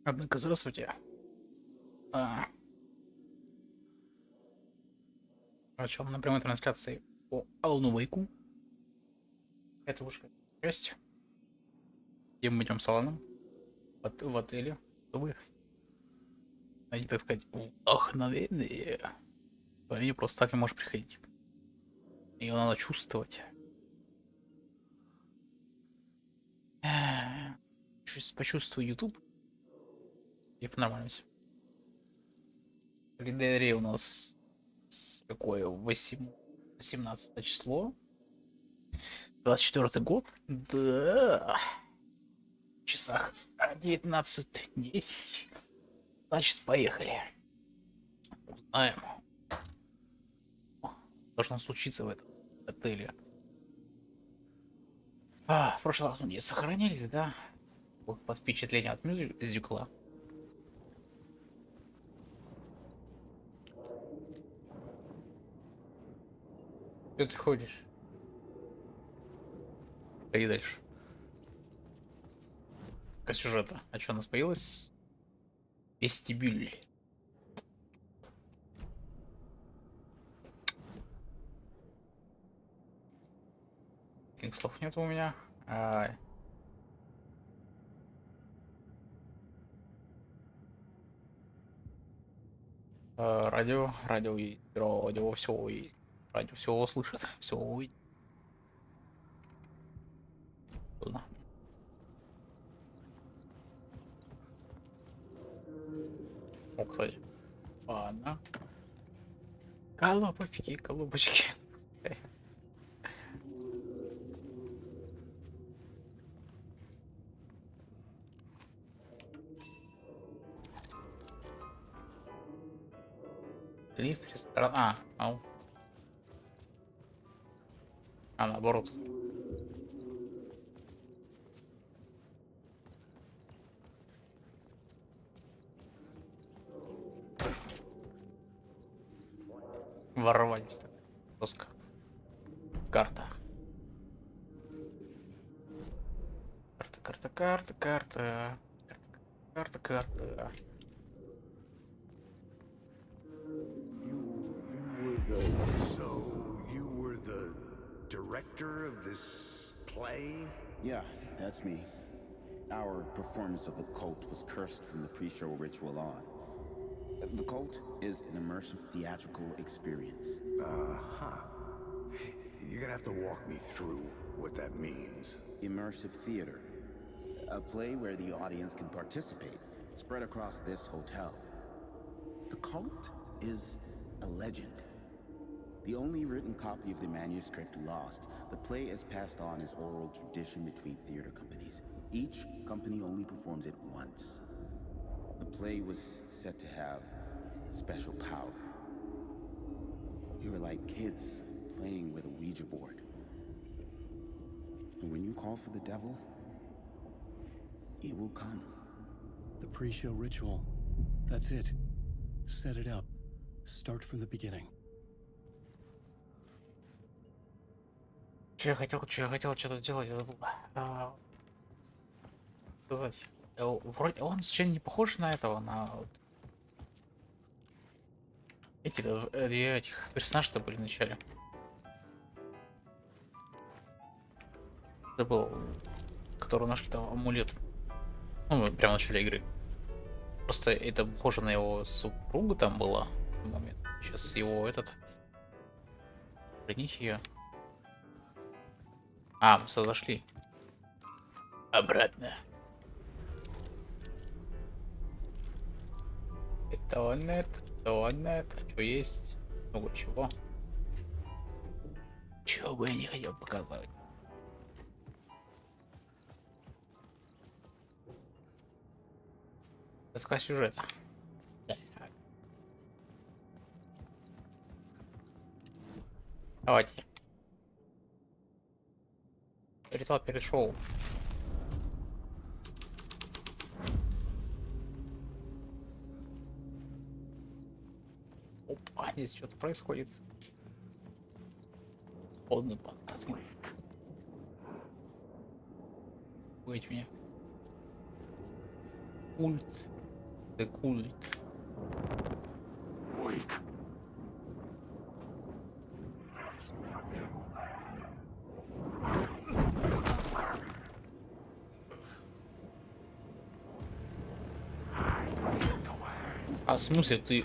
Однако, здравствуйте. А, Начал на прямой трансляции по Алану. Это уже часть, где мы идем с Аланом в отеле, чтобы найти, так сказать, вдохновение. Вдохновение просто так не может приходить. Ее надо чувствовать. Чуть почувствую YouTube, и понормальность. Календаре у нас какое? 18 число. 24 год. Да. В часах 19:10. Значит, поехали. Узнаем. Должно случиться в этом отеле. В прошлый раз мы не сохранились, да? Вот под впечатлением от мюзикла. Что ты ходишь? И дальше. По сюжету. А что у нас появилось? Вестибюль. Никаких слов нет у меня. Радио есть, радио все есть. Радио все слышит, все увидит. Ладно. О, кстати. Ладно. Колобочки, колобочки. Лифт, ресторан. Наоборот. Ворвались так. Доска. Карта. Карта. Карта. So you were the director of this play? Yeah, that's me. Our performance of The Cult was cursed from the pre-show ritual on. The Cult is an immersive theatrical experience. You're gonna have to walk me through what that means. Immersive theater. A play where the audience can participate, spread across this hotel. The Cult is a legend. The only written copy of the manuscript lost, the play is passed on as oral tradition between theater companies. Each company only performs it once. The play was said to have special power. We were like kids playing with a Ouija board. And when you call for the devil, he will come. The pre-show ritual. That's it. Set it up. Start from the beginning. Что я хотел что-то сделать, я забыл. Сказать. Вроде он совершенно не похож на этого, на вот этих персонажей, что были в начале. Забыл, который нашли там амулет. Ну, прямо в начале игры. Просто это похоже на его супругу там было в тот момент. Сейчас его хранить ее. Мы сюда зашли. Обратно. Тонет. Что есть? Много чего. Чего бы я не хотел показывать. Рассказ сюжета. Давайте. Ритуал перед шоу. Опа, здесь что-то происходит. Полный подкаст. Будете меня. Культ. Это культ. А в смысле ты?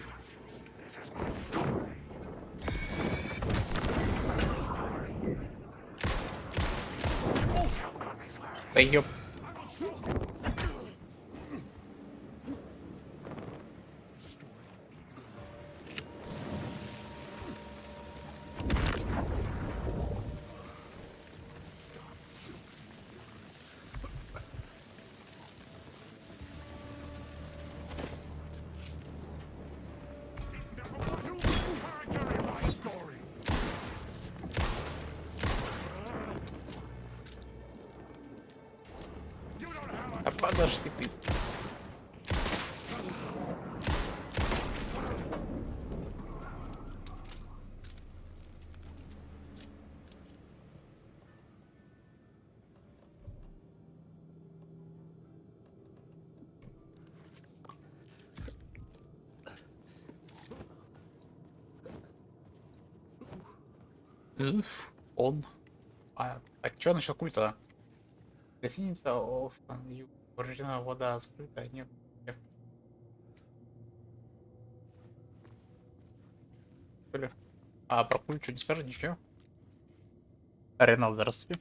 Да ёп. А подожди ты. Он. А чё насчет культа? Гостиница Оушен, повреждена вода, скрыта, нет. Что ли? А про культ что не скажет ничего? Арена, здравствуйте.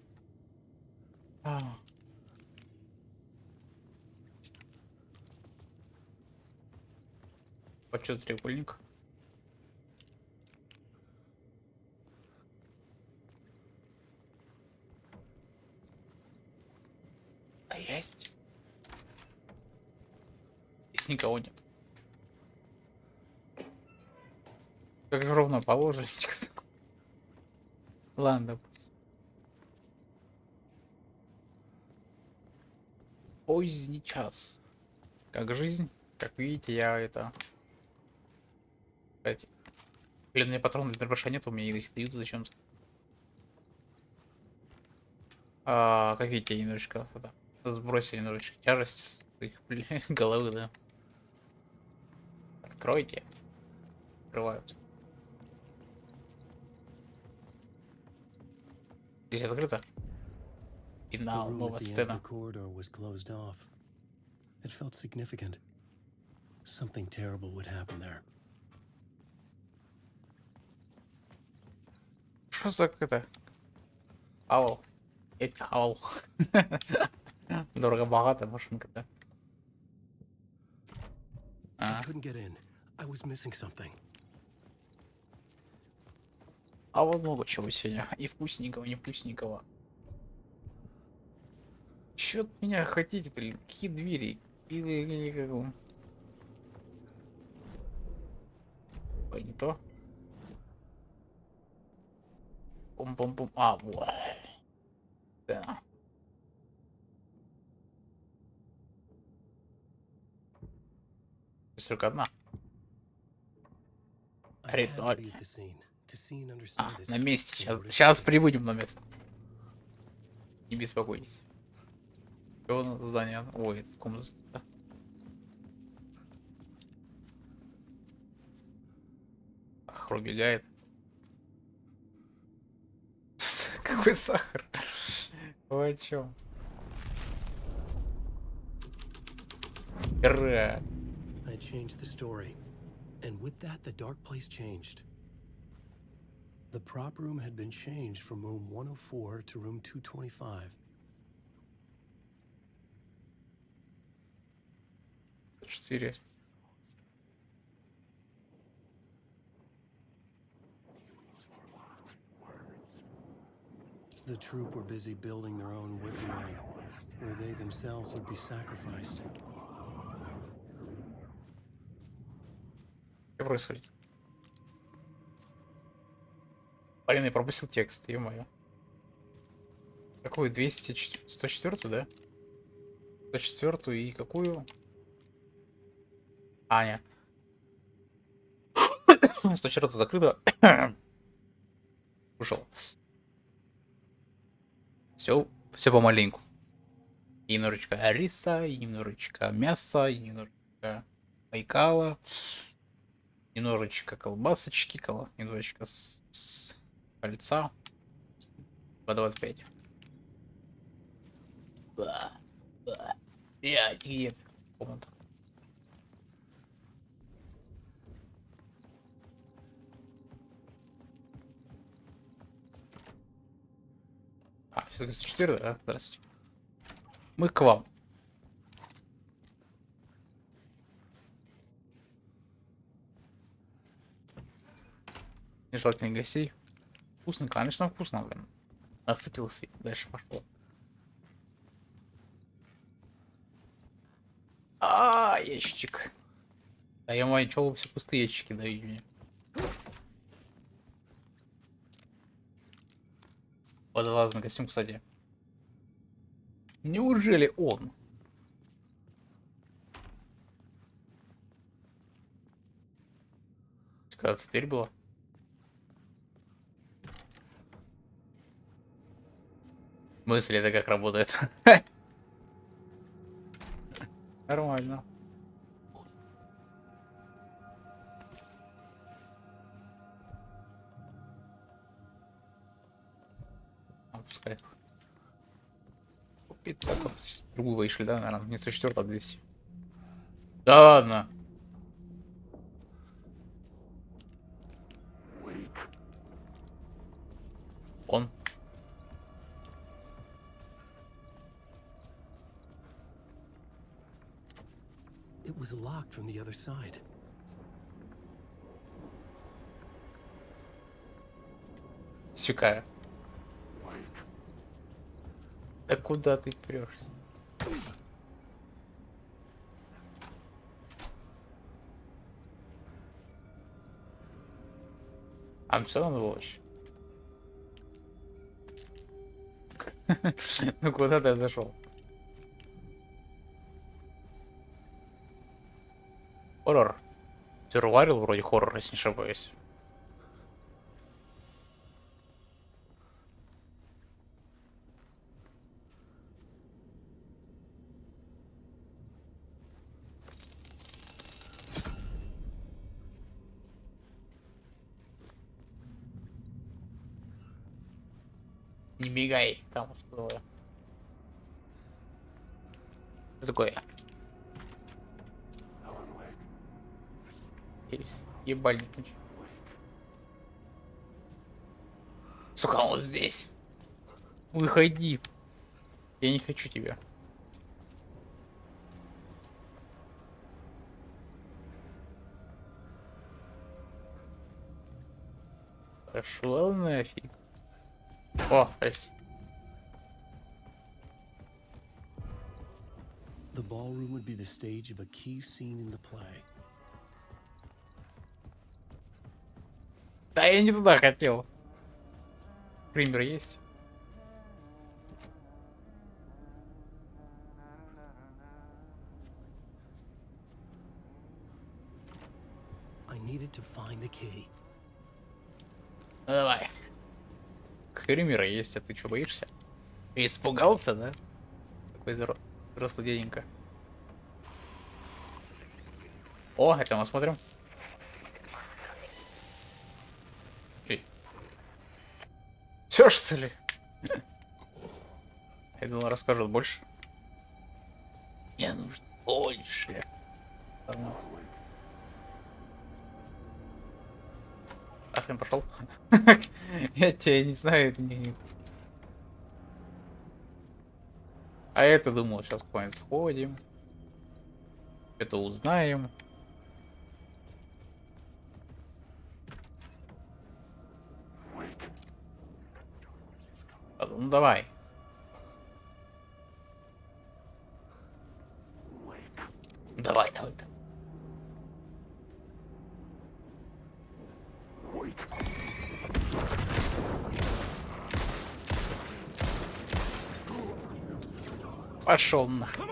Почет треугольник. А есть? Здесь никого нет. Как же ровно положено. Ладно, допустим. Поздний час. Как жизнь. Как видите, я это... Кстати, пленные патроны для дробаша нет, у меня их дают зачем-то. Как видите, немножечко да, сбросили немножечко тяжесть с их головы, да. Откройте. Открывают. Здесь открыто. Финал, новая сцена. It felt significant. Something terrible would happen there. Что за это? Аул. Аул. Дорого-богато машинка-то. I couldn't get in. I was missing something. А вот много чего сегодня. И вкусненького, и не вкусненького. Чё от меня хотите, блин? Какие двери? Или ой, не то. Пум-пум-пум. А, вот. Да. Есть только одна. Ритуаль. На месте. Сейчас прибудем на место. Не беспокойтесь. Что у нас здание? Ой, это комната. Сахар убегает. Какой сахар? Вы о чём? Игра. I changed the story, and with that, the dark place changed. The prop room had been changed from room 104 to room 225. 4. The troop were busy building their own wigwam, where they themselves would be sacrificed. Что происходит? Блин, я пропустил текст, ё-моё. Какую? 104, да? 104 и какую? А, нет. 104 закрыто. Ушел. Все помаленьку. И немножечко риса, и немножечко мяса, и немножечко байкала, немножечко колбасочки, немножечко с кольца. По 25. Да. Я где комната. Сейчас 4, да? Здравствуйте. Мы к вам. Нежелательных гостей. Вкусно, конечно, вкусно, блин. Насытился. Дальше пошло. Ящик. Да я мой, чё вы все пустые ящики даете мне? Водолазный костюм, кстати. Неужели он? Кажется, теперь было. В смысле, это как работает? Нормально. Пускай. Купить другую вышли, да, наверное, не 104, а 200. Да ладно. Он. It was locked from the other side. Сюкая. Да куда ты прешься? Все надо было еще. Ну куда ты зашел? Хоррор. Сюрварил вроде хоррор, если не ошибаюсь. Не бегай, там сказала. Что такое? Ебальник. Сука, он здесь. Выходи. Я не хочу тебя. Пошел нафиг. О, прости. The ballroom would be the stage of a key scene in the play. Да я не туда хотел. Пример есть? I needed to find the key. Ну давай. Примеры есть, а ты что, боишься? Ты испугался, да? Такой взрослый дяденька. О, это мы смотрим. Все что ли? Я думал, расскажут больше. Мне нужно больше. Ахрен пошел. Я тебя не знаю, это не. А это думал, сейчас куда-нибудь сходим. Это узнаем. Ну давай. Давай, давай. Пошел нахуй.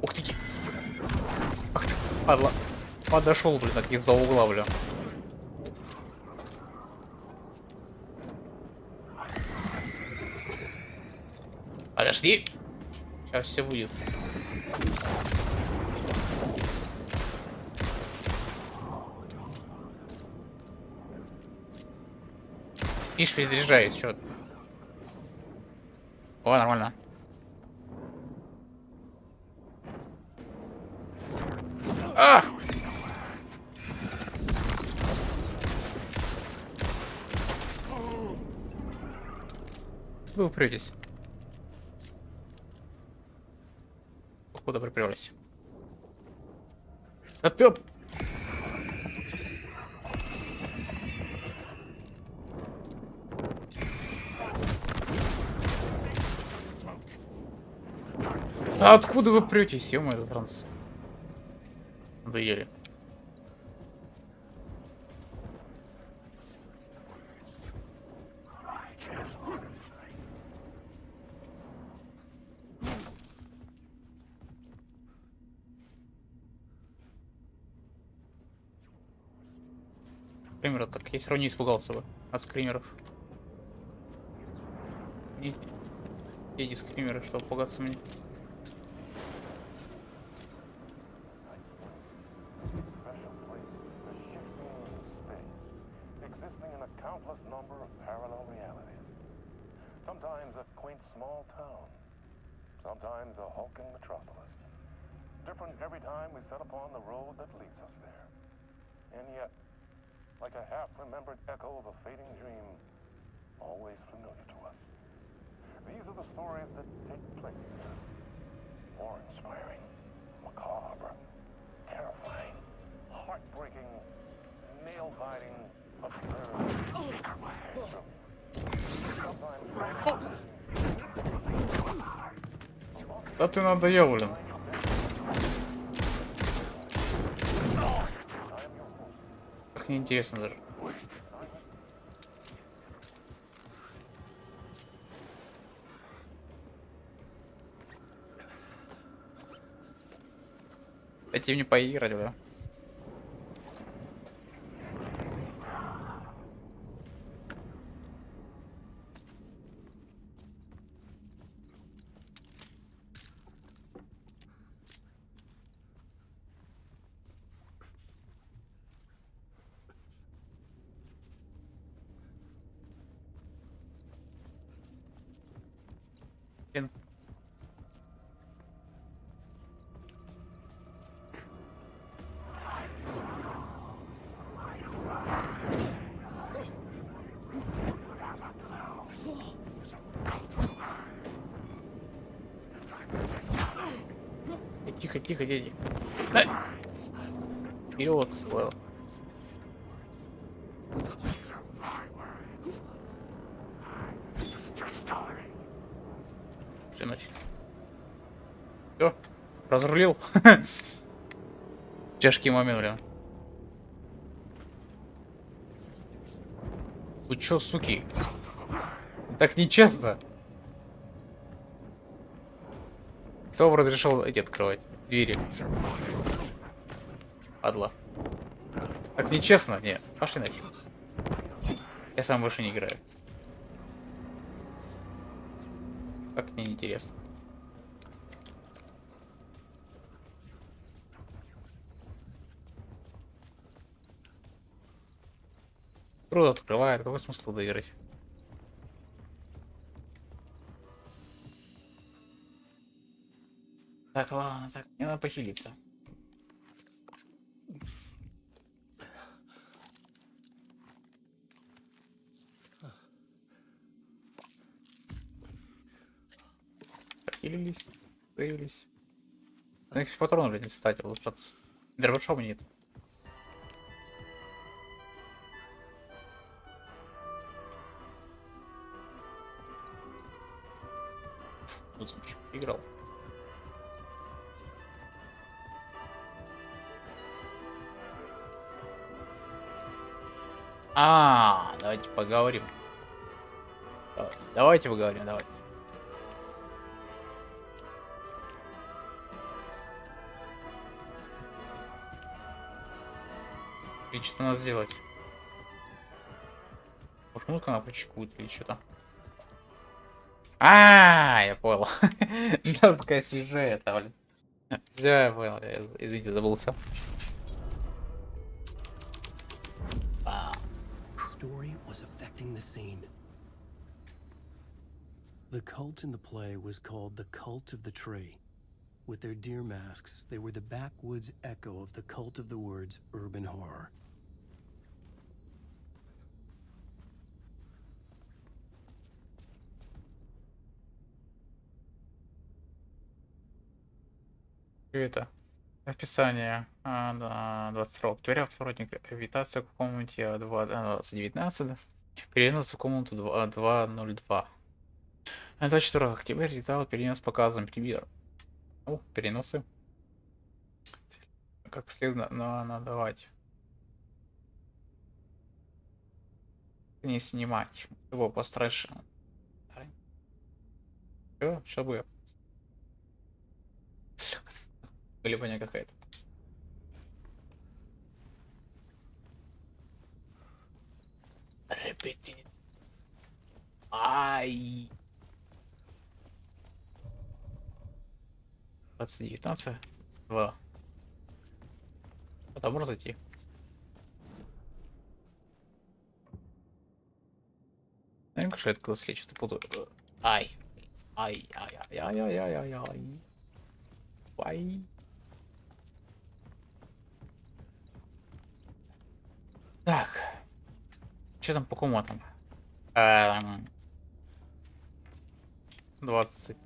Ух ты. Ах ты, падла. Подошел, блин, так из-за угла, блин. Подожди. Сейчас все будет. Ишь, перезаряжаюсь, чё. О, нормально. А! Вы упретесь. Куда приперлись? А ты... А откуда вы претесь, ё-моё, этот транс? Надоели. Скримеров, так я все равно не испугался бы от скримеров. Эти скримеры, чтобы пугаться мне. Sometimes a quaint small town, sometimes a hulking metropolis. Different every time we set upon the road that leads us there. And yet, like a half-remembered echo of a fading dream, always familiar to us. These are the stories that take place here. Awe-inspiring, macabre, terrifying, heartbreaking, nail-biting, absurd. Да ты надоел, блин. Как неинтересно даже. Дайте мне поиграть, да? Блин. Тихо, тихо, дядя. Вперед, сказал. Все, разрулил. Тяжкий момент, блин. Вы чё, суки? Так нечестно. Кто вам разрешил эти открывать двери? Падла. Так нечестно? Нет, пошли нафиг. Я сам больше не играю. Как мне интересно. Круто открывает, какой смысл доиграть? Так, ладно, так, мне надо похилиться. Похилились, появились. Ну, их патронов, блядь, не встать, улучшаться. Дробашова нет. Озвучка. Играл. Давайте поговорим. Давайте поговорим, давайте. И что надо сделать? Может, музыку надо почекут или что-то? Я понял. Доска сюжета, блин. Все, я понял. Извините, забылся. Story was affecting the scene. The cult in the play was called the Cult of the Tree. With their deer masks, they were the backwoods echo of the cult of the words urban horror. Что это? Описание. Да, 22 октября вторник. Инвитация в комнате 2019. Перенос в комнату 202. 24 октября летал перенос показом премьер. Переносы. Как следует надавать. Не снимать. Его постарайся. Все, чтобы. Колебания какая-то. Репетит. Ай. 2019. 2. Потом можно зайти. Наверное, что это класс лечит. Буду. Ай. Ай. Так. Что там по комнатам? 20.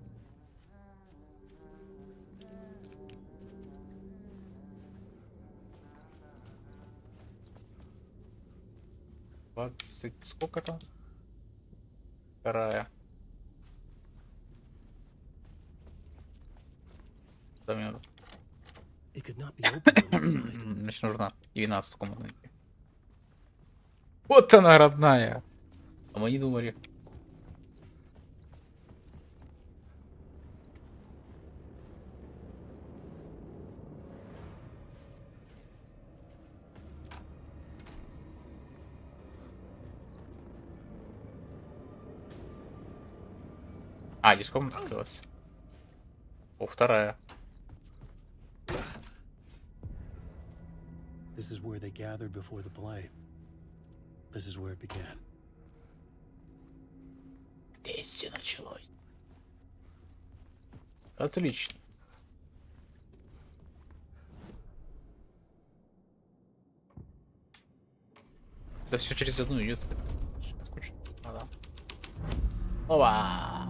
Сколько там? Вторая. It could not be opened on the side. Значит, нужно 12 комнат найти. Вот она, родная. А мы не думали. Здесь комната открылась. Вторая. This is where they gathered before the play. This is where it began. Здесь все началось. Отлично. Это все через одну идет. Скучно. Да. Опа!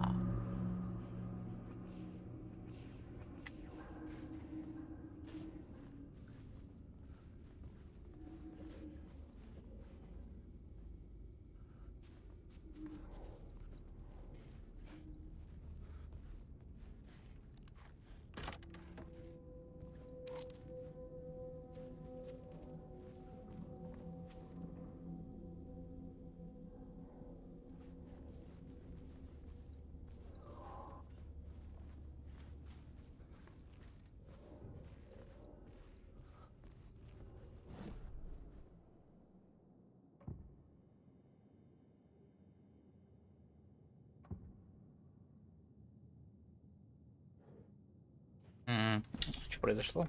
Что произошло?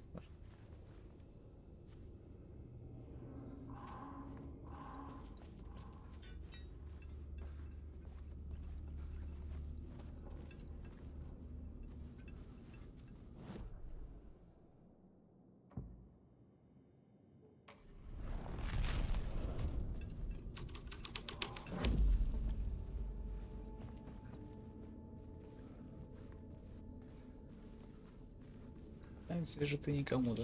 Если же ты никому, да?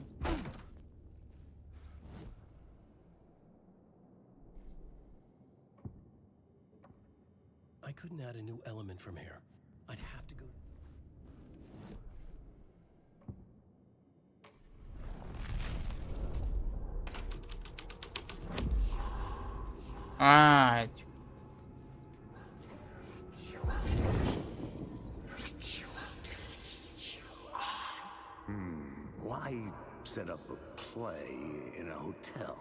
I couldn't add a new element from here. I'd have to go. Why set up a play in a hotel?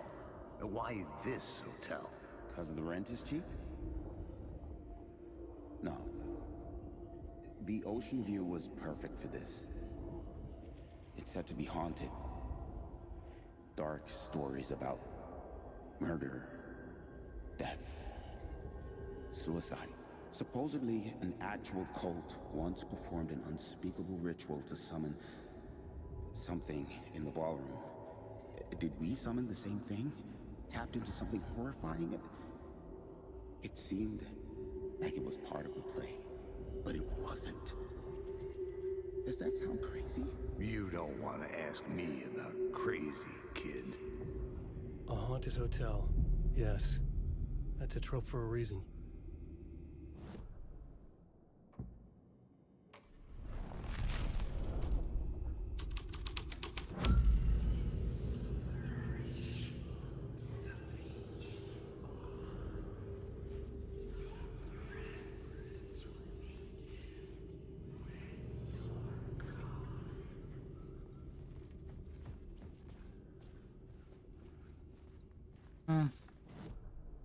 Why this hotel? Because the rent is cheap? No. The ocean view was perfect for this. It's said to be haunted. Dark stories about murder, death, suicide. Supposedly, an actual cult once performed an unspeakable ritual to summon something in the ballroom. Did we summon the same thing? Tapped into something horrifying? It seemed like it was part of the play, but it wasn't. Does that sound crazy? You don't want to ask me about crazy, kid. A haunted hotel. Yes. That's a trope for a reason.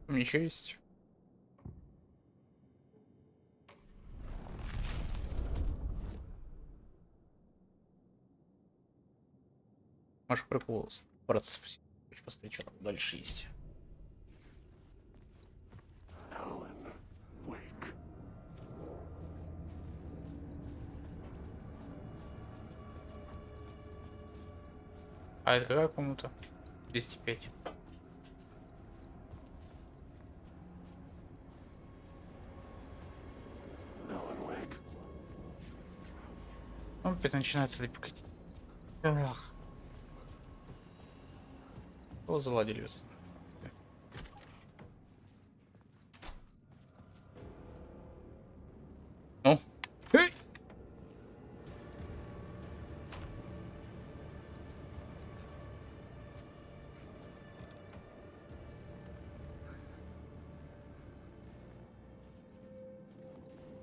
У меня еще есть. Может, прикол браться спасибо. Посмотри, что там дальше есть. Alan, wake. А это какая комната? 205. Alan, wake. Ну, опять начинается допекать. Ах. О, заладили вас. Ну? Эй!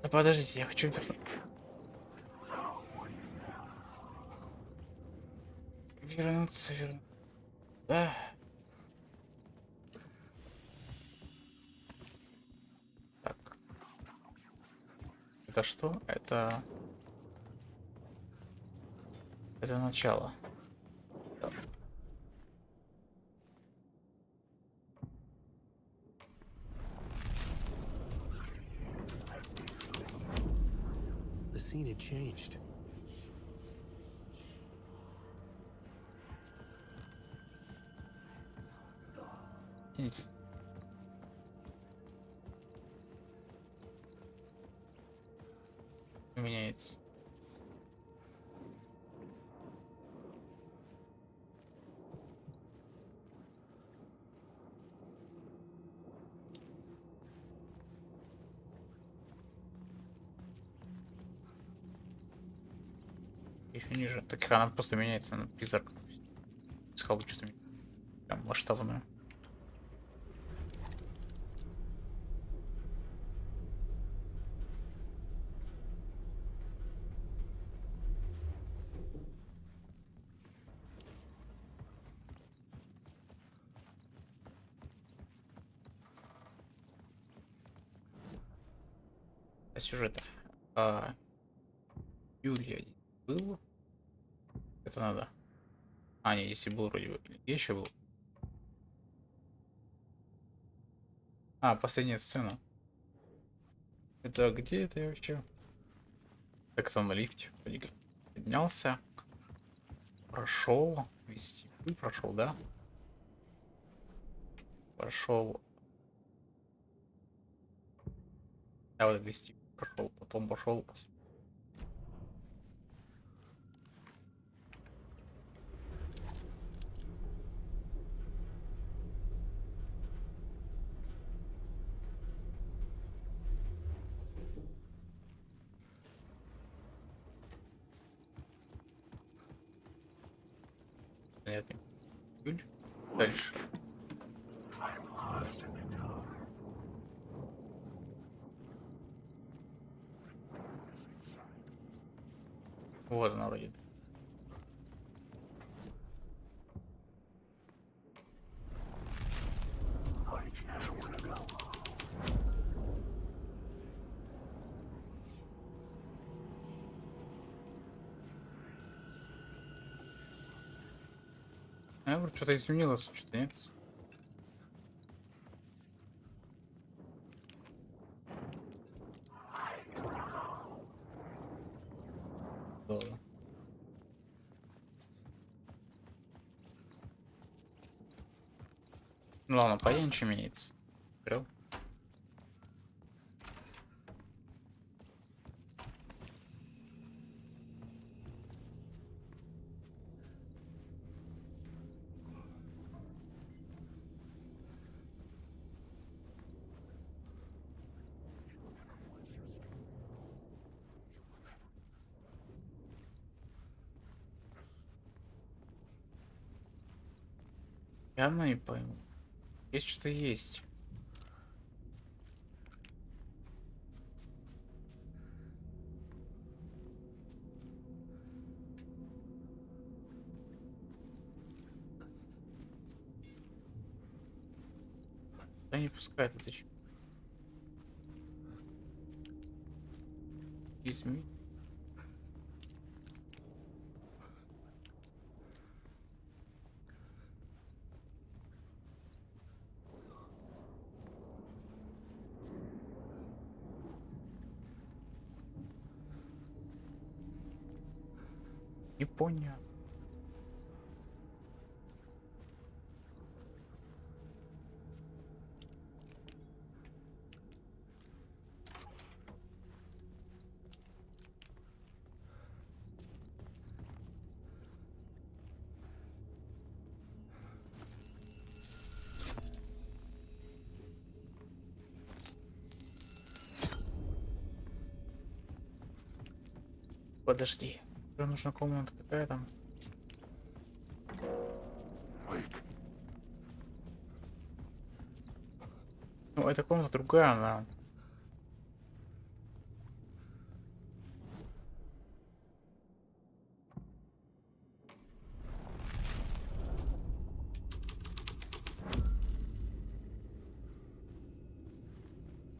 Да подождите, я хочу вернуться. Да. Так. Это что? Это начало. Так. The scene had changed. Меняется. Еще ниже. Так она просто меняется на призрак. Сказал, что-то прям масштабную. Сюжета. Юлия был. Это надо. А, не, если был вроде бы. Где еще был? А, последняя сцена. Это где это я вообще? Так это на лифте. Поднялся. Прошел. Вестибюль прошел, да? Прошел. Да, вот вестибюль прошел. Потом пошел. Нет, не. Дальше. I'm lost in the dark. Вот она вроде. I just wanna go. Что-то изменилось, что-то нет. Да. Ну ладно, поенче меняется. Открыл. Я одно не пойму. Есть что есть. Да не пускай это зачем? Изменить. Не понял. Подожди. Мне нужна комната какая там? Ну, эта комната другая, она.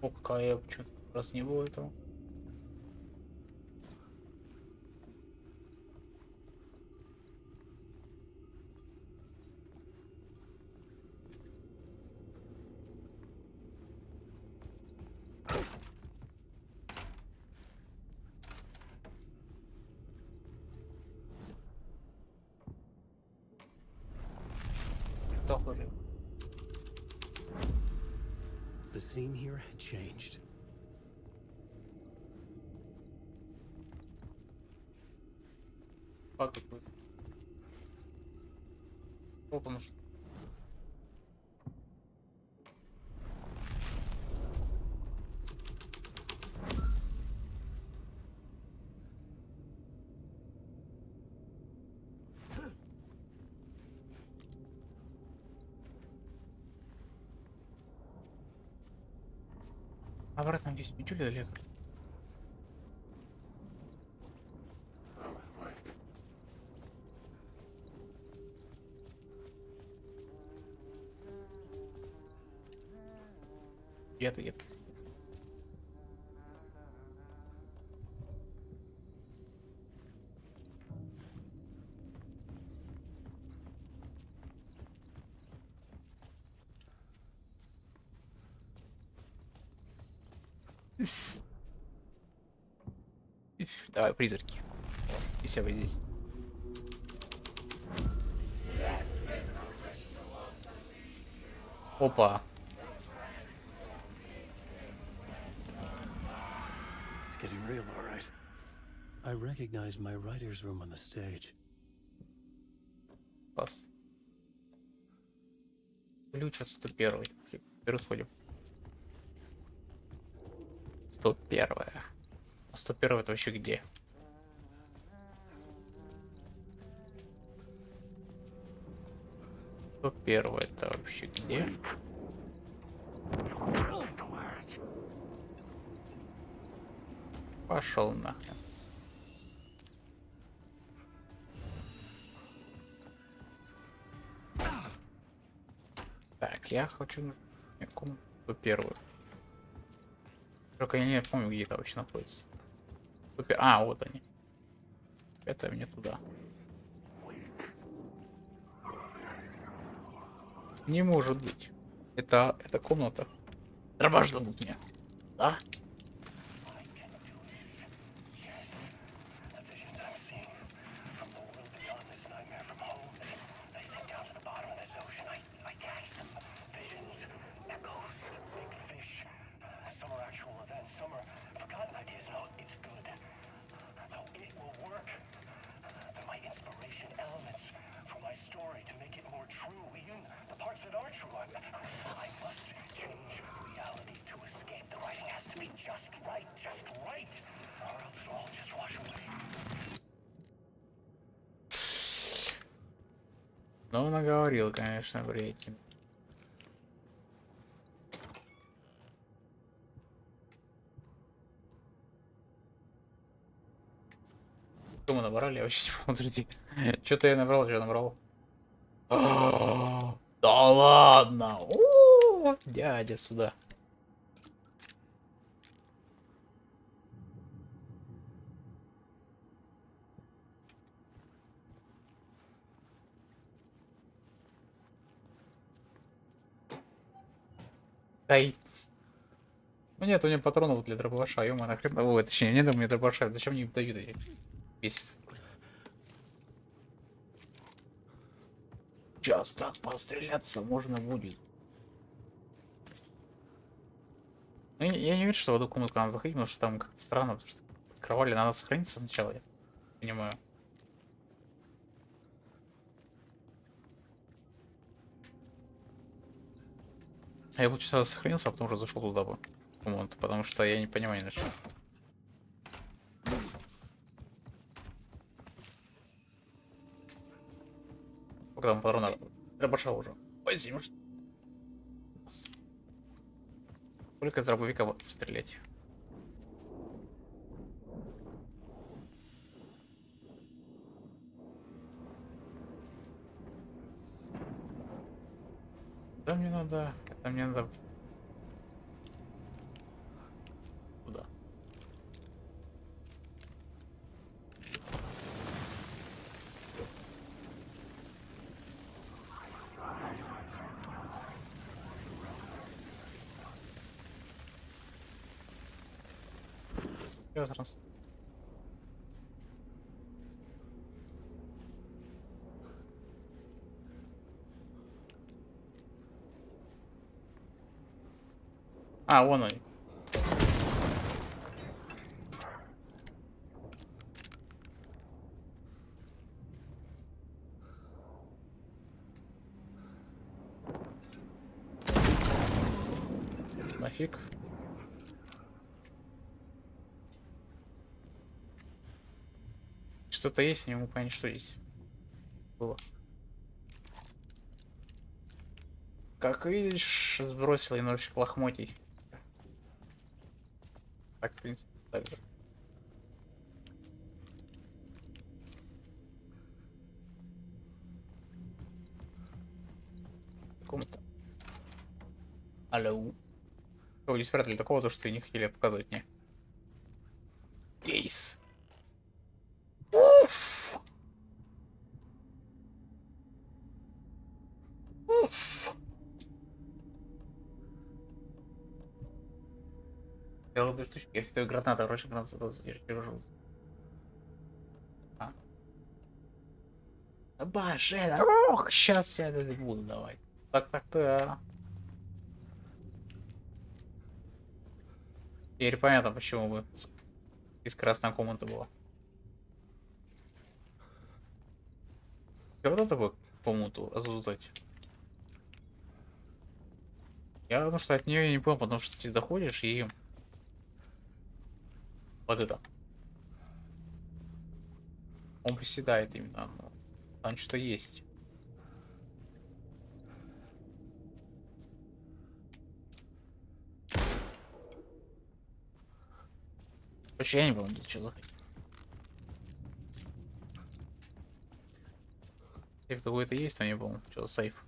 О, какая что-то раз не было этого. Похоже. The scene here had changed. Как это? Вот он что. Обратно здесь петюля далеко. Где-то. Давай, призраки. Если вы здесь. Опа. It's getting real, all right. I recognize my writer's room on the stage. Класс. Ключ от 101. Теперь сходим. 101. А 101 это вообще где? То первое это вообще где? Пошел нахрен. Так, я хочу комнату первую. Только я не помню, где это вообще находится. А, вот они. Это мне туда. Не может быть. Это комната. Важно будет мне. Да? Ну, наговорил, конечно, бредин. Что мы набрали? Я вообще не помню, подожди. Что-то я набрал, что набрал. Да ладно! Дядя сюда. Дай. Ну нет, у меня патронов для дробаша, ё-моё, нахрен. Ой, точнее, не дам мне дробаша, зачем мне дают эти? Бесит. Сейчас так постреляться можно будет. Ну, я не верю, что в эту комнатку надо заходить, потому что там как-то странно, потому что кровали надо сохраниться сначала, я понимаю. А я полчаса сохранился, а потом уже зашел туда бы. Потому что я не понимаю иначе. Пока там патрона дробаша уже. Возьмем. Сколько из дробовика вот стрелять? Да мне надо. Это мне надо. Куда? Возраст. А, вон они. Нафиг. Что-то есть, я не могу понять, что есть. Было. Как видишь, сбросил я немножечко лохмотий. Так, в принципе, так же. Комната. Алло. Что вы не спрятали такого, то что не хотели показывать мне? Кейс. Уф. Уф. Сделал 2 штучки, я все граната, короче, граната держался. А. Боже, ох, сейчас я это буду давать. Так. Теперь понятно, почему вы из красной комнаты была. И вот это бы комнату разлутать. Я потому что от нее не понял, потому что ты заходишь и вот это. Он приседает именно. Там что-то есть. Короче, я не помню, что заходить. Сейф какой-то есть, но не помню, что за сейф.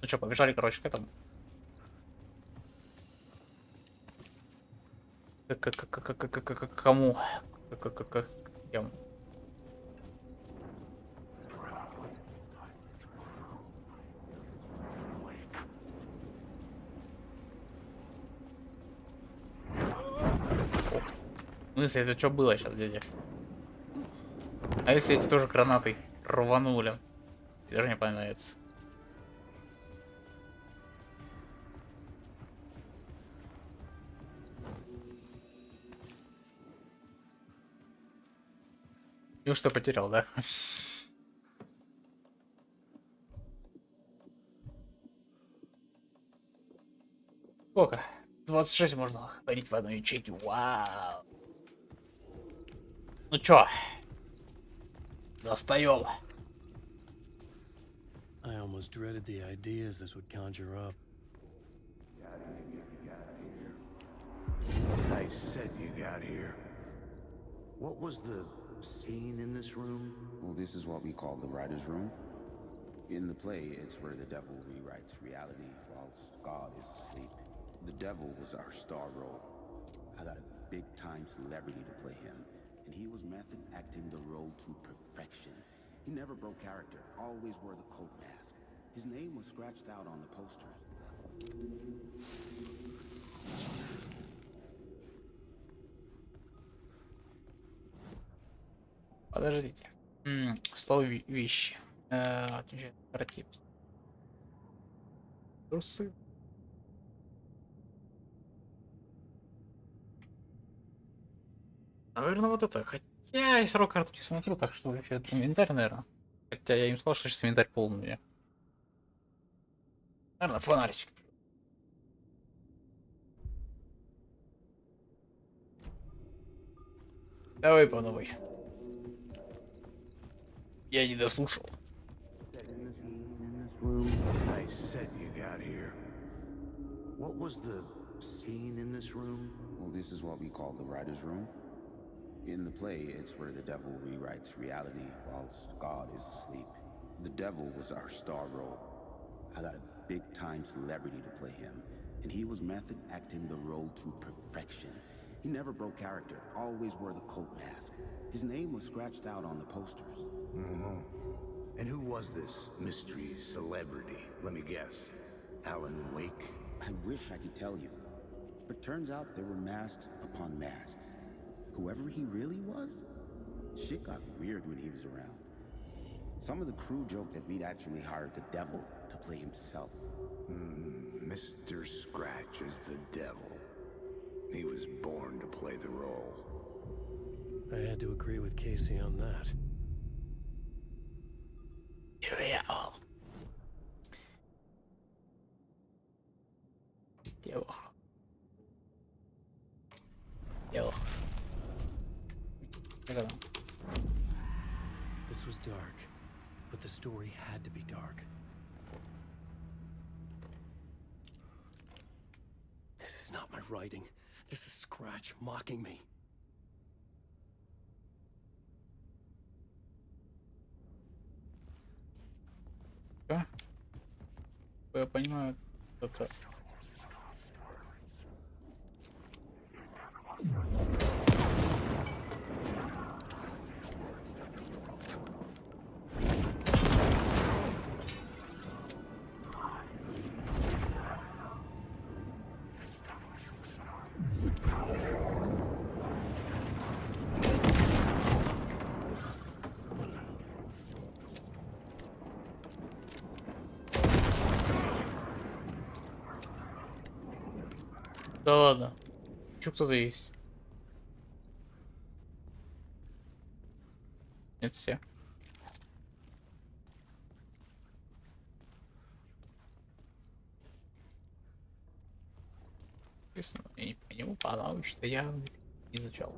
Ну что, побежали, короче, к этому. К кому? К кем? Ну, если это что было сейчас, дядя? А если эти тоже гранатой рванули? Даже не понравится. И что потерял, да? Сколько? 26 можно ходить в одной ячейке. Вау. Ну чё? Достаем. I almost dreaded the ideas this would conjure up. I said you got here. What was the scene in this room? Well, this is what we call the writer's room. In the play, it's where the devil rewrites reality whilst God is asleep. The devil was our star role. I got a big-time celebrity to play him, and he was method acting the role to perfection. He never broke character, always wore the cult mask. His name was scratched out on the posters. Подождите. Слово вещи. Против. Трусы. Наверное, вот это. Хотя я срок карту не смотрю, так что вообще это инвентарь, наверное. Хотя я им сказал, что сейчас инвентарь полный у меня. Наверное, фонарик. Давай по новой. Я не дослушал. I said you got here. What was the scene in this room? Well, this is what we call the writer's room. In the play, it's where the devil rewrites reality whilst God is asleep. The devil was our star role. I got a big-time celebrity to play him, and he was method acting the role to perfection. He never broke character, always wore the cult mask. His name was scratched out on the posters. And who was this mystery celebrity? Let me guess. Alan Wake? I wish I could tell you, but turns out there were masks upon masks. Whoever he really was, shit got weird when he was around. Some of the crew joked that we'd actually hired the devil to play himself. Mr. Scratch is the devil. He was born to play the role. I had to agree with Casey on that. Реал. Девах. Девах. This was dark, but the story had to be dark. This is not my writing. This is Scratch mocking me. Я понимаю, это... Да ладно. Еще кто-то есть? Нет, все. Естественно, я не понимаю, потому что я изучал.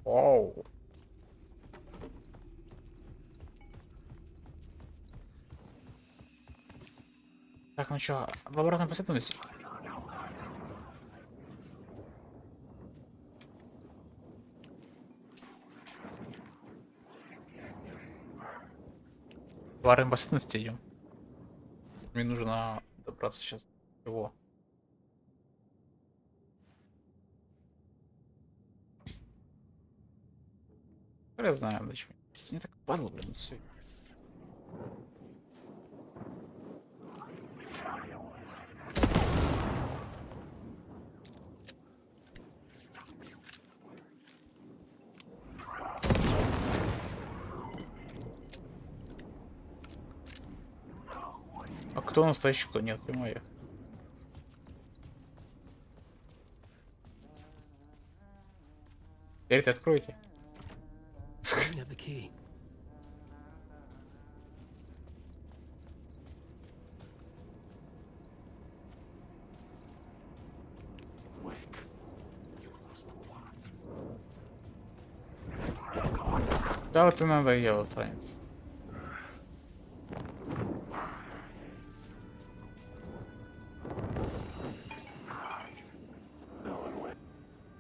Оу. Так, ну чё, в обратном последовательности? В обратном последовательности идем. Мне нужно добраться сейчас до его. Я знаю, зачем. Не так падло, блин, все. А кто настоящий, кто нет, понимаю. Дверь-то откройте. I have the key. Да, вот и надоело, странец.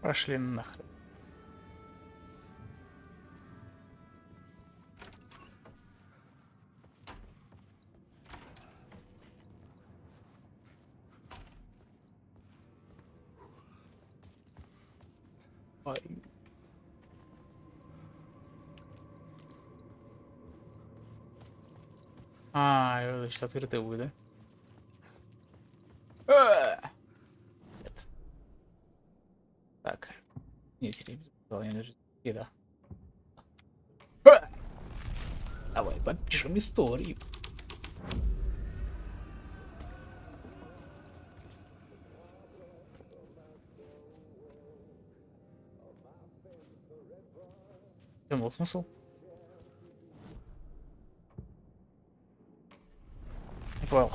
Пошли нахрен. Ой. Значит, открытый вы, да? Нет. Так. Не телевизор. Не лежит. И да. Давай подпишем историю. В чем был смысл? Не понял.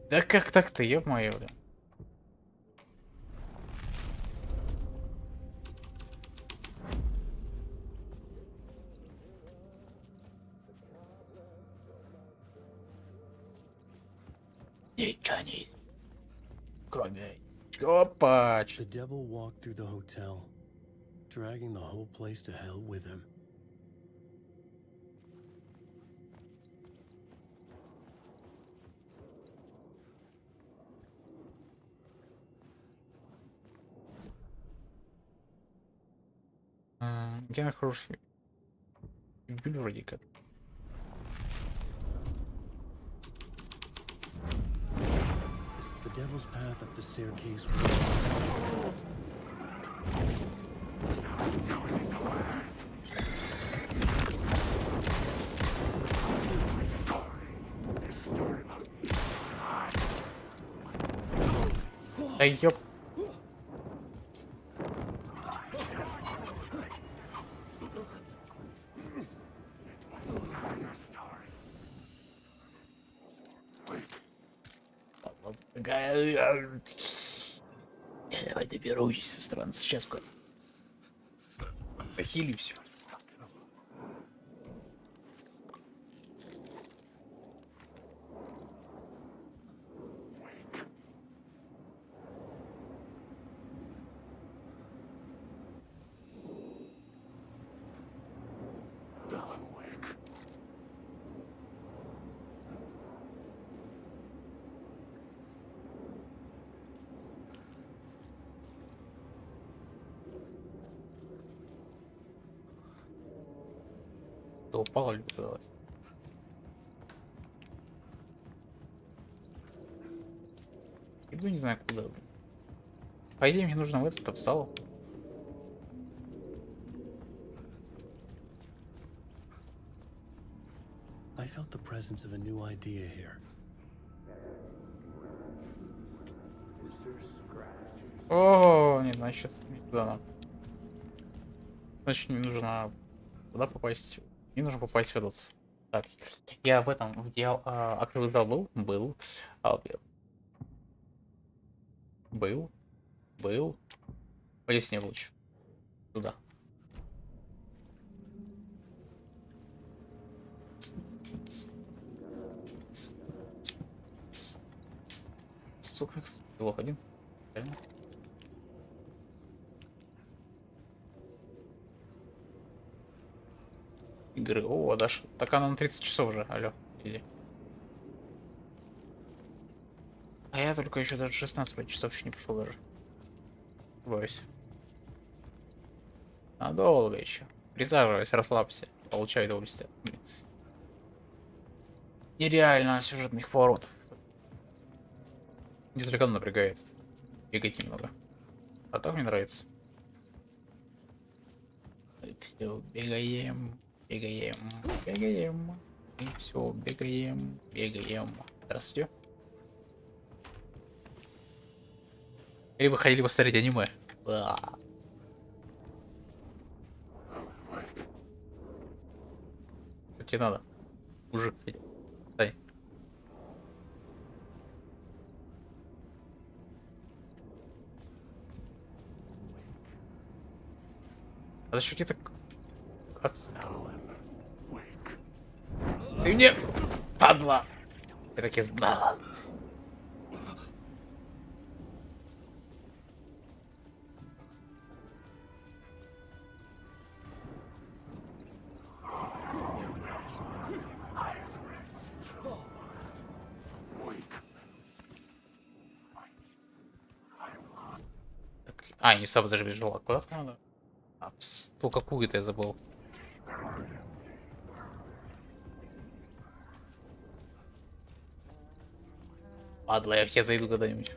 Да как так-то, ё-моё, блин. Ничего не изменилось. Кроме... Опа! The devil walked through the hotel, dragging the whole place to hell with him. Где на хороший? Вроде как. The devil's path up the staircase. Да ёп. Давай доберусь, странно. Сейчас похили все. Да упала ли куда-то? Иду не знаю куда. По идее мне нужно в этот в зал. I felt the presence of a new idea here. О, нет, значит, не туда надо. Значит, мне нужно куда попасть? Мне нужно попасть в этот. Так, я в этом в актовый зал был. Был. Полез не лучше. Туда. Сука, лох один. Правильно? Игры. О, даже. Так она на 30 часов уже. Алло. Иди. А я только еще даже 16 часов еще не пошел даже. Боюсь. Надолго еще. Присаживайся, расслабься. Получай удовольствие. Блин. Нереально сюжетных поворотов. Несколько напрягает. Бегать немного. А так мне нравится. Все, бегаем, бегаем, бегаем. И все, бегаем, бегаем. Здравствуйте. Или вы хотели посмотреть аниме? Что тебе надо? Мужик, дай. А за что тебе так... Ты мне... Падла! Я так и знала. А, не сам даже бежал. А куда надо? А, в какую-то я забыл. Ладно, я в тебя зайду когда-нибудь.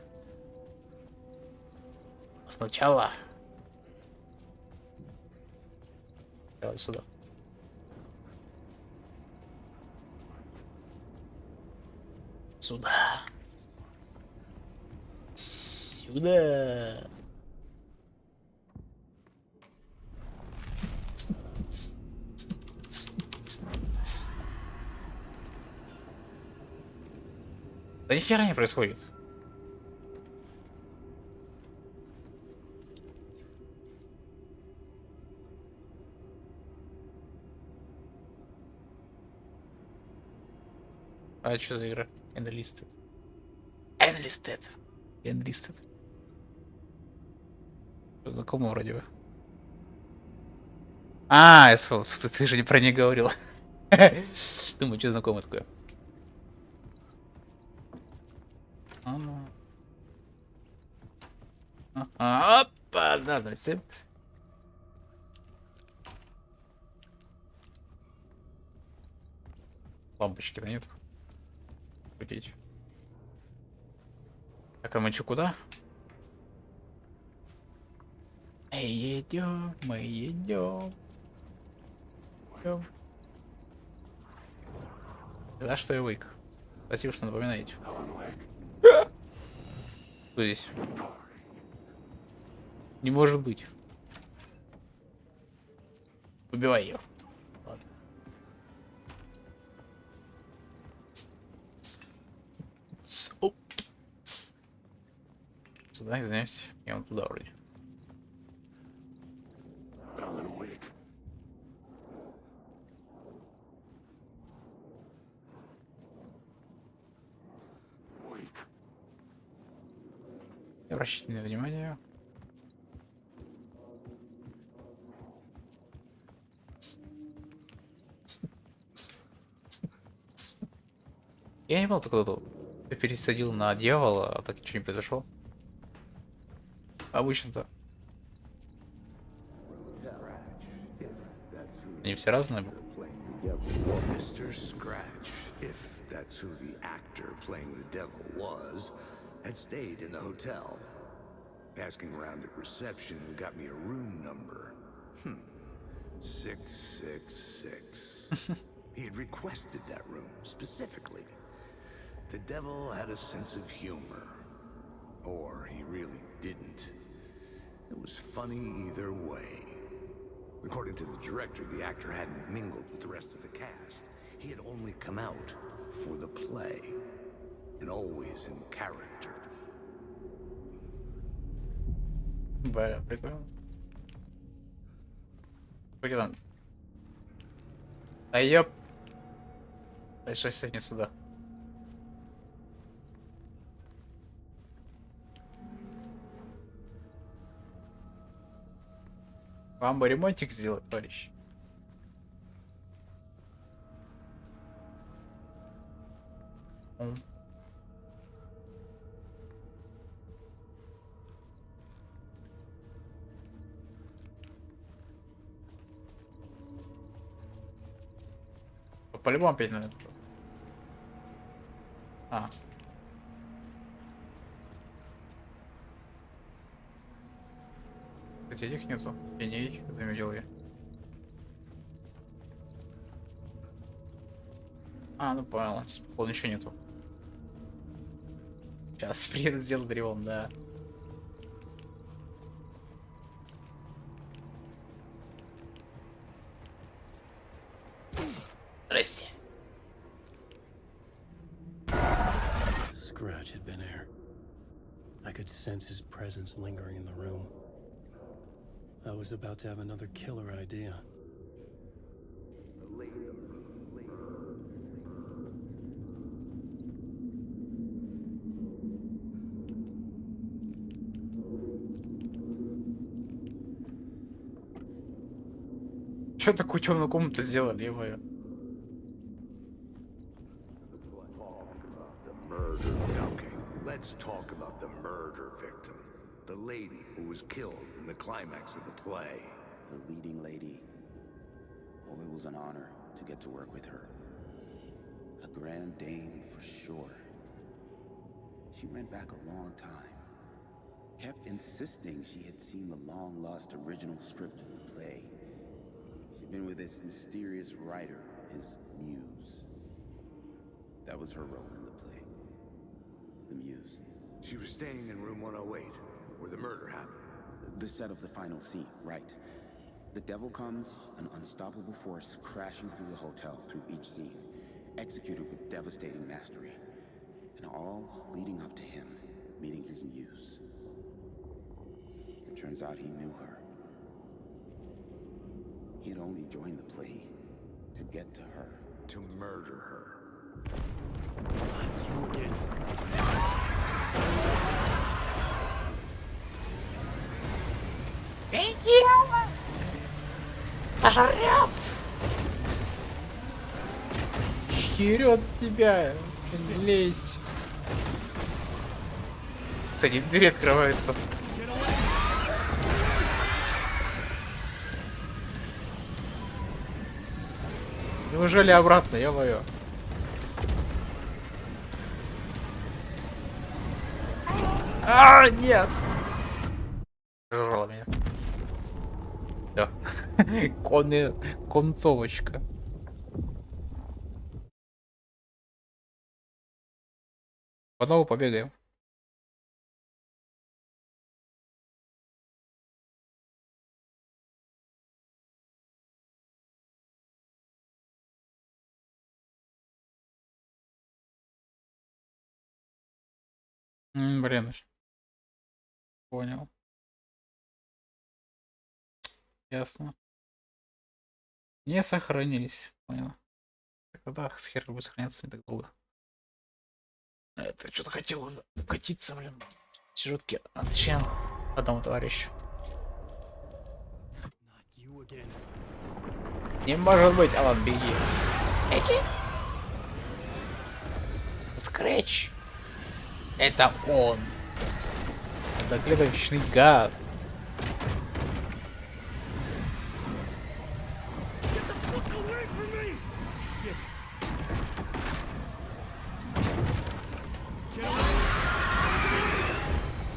Сначала. Давай сюда. Сюда. Сюда. Да ни хера не происходит. А что за игра? Enlisted. Enlisted. Enlisted. Знакомо вроде бы. А, я вспомнил, ты же не про нее говорил. Думаю, что знакомое такое. Опа, да, здрасте. Лампочки-то нет. Крутить. Так, а мы чё, куда? Мы едем, мы едем. За что я вык? Спасибо, что напоминаете. Что здесь? Не может быть. Убивай ее. Ладно. Сюда, извиняюсь. Я вон туда вроде. Обращайте внимание. Я не понял, кто ты пересадил на дьявола, а так ничего не произошло. Обычно-то. Они все разные. Mr. Scratch, if that's who the actor playing the devil was, had stayed in the hotel. Asking around at reception got me a room number. 666. He had requested that room, specifically. The devil had a sense of humor. Or he really didn't. It was funny either way. According to the director, the actor hadn't mingled with the rest of the cast. He had only come out for the play. And always in character. Бля, прикольно. Пойди там. А ёп. Дальше сегодня сюда. Вам бы ремонтик сделать, товарищ. по-любому опять надо. А. Кстати, этих нету. Теней, заметил я. А, ну понял. Походу ничего нету. Сейчас приеду, сделаю древом, да. Здрасте. Scratch had been there. I could sense his presence lingering in the room. I was about to have another killer idea. Че такую темную комнату сделали, ё-моё? Okay, let's talk about the murder victim. The lady who was killed in the climax of the play. The leading lady. Oh, it was an honor to get to work with her. A grand dame for sure. She went back a long time. Kept insisting she had seen the long-lost original script of the play. She'd been with this mysterious writer, his muse. That was her role in the play. The muse. She was staying in room 108, where the murder happened. The set of the final scene, right. The devil comes, an unstoppable force crashing through the hotel through each scene, executed with devastating mastery. And all leading up to him meeting his muse. It turns out he knew her. He had only joined the play to get to her. To murder her. You again. Пожрет! Херет тебя! Не лезь! Кстати, дверь открывается. Неужели обратно, ё-моё? А, нет! Зажало меня. Всё. Концовочка. По новому побегаем. Блин. Понял. Ясно. Не сохранились. Понял. Тогда с хером будет сохраняться не так долго. Это что-то хотел уже укатиться, блин. Сюжетки от чем одному товарищу. Не может быть, Алан, беги. Беги. Скретч. Это он. Это клеточный гад.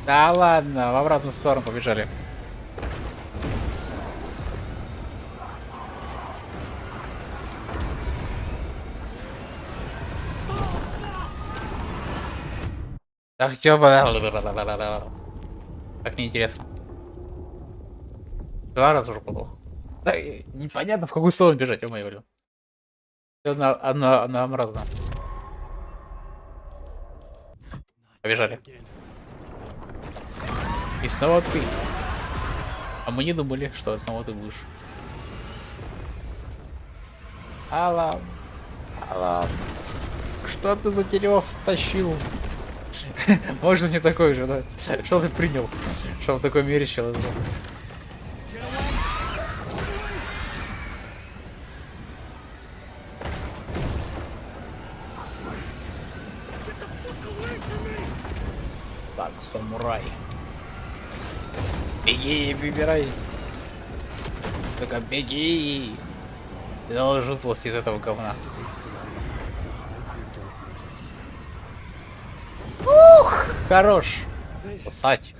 Да ладно, в обратную сторону побежали. Так, как неинтересно. Два раза уже подох. Да, непонятно, в какую сторону бежать, ё-моё, блин. Одна разная. Побежали. И снова ты. А мы не думали, что снова ты будешь. Алан. Алан. Что ты за дерёв тащил? Можно не такой же, да? Что ты принял? Что в такой мире человек? Так, самурай. Беги, выбирай. Только беги. Ты должен выползти из этого говна. Ух, хорош. Сосать.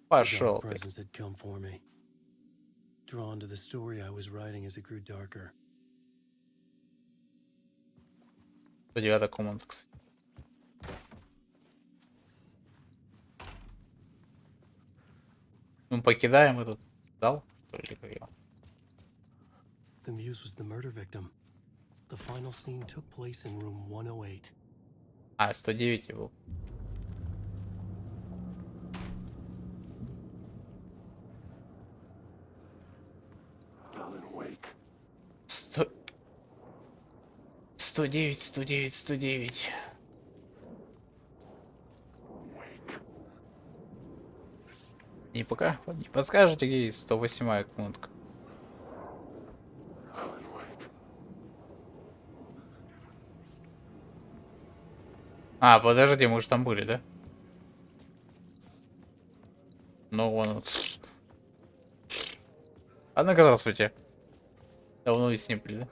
Пошел ты. Presence had come for me. Drawn to the story I was writing as it grew darker. 109-я комната, кстати. Мы покидаем этот зал, что ли, как его? The muse was the murder victim. The final scene took place in room 108. А, 109 был. Alan, wake. 109, 109, 109. Не пока, не подскажете, где 108-я комнатка? Alan, wake. А, подожди, мы же там были, да? Ну, вон. Однако, здравствуйте. Давно ведь не были, да?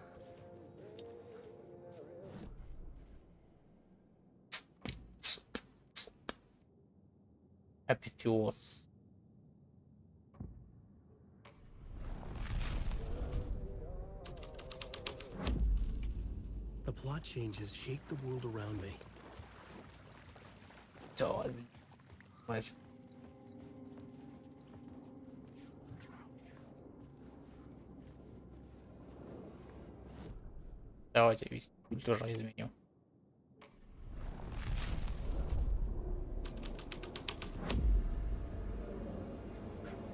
Апифиоз. The plot changes shaped the world around me. Всё, хватит. Давайте весь путь тоже изменим.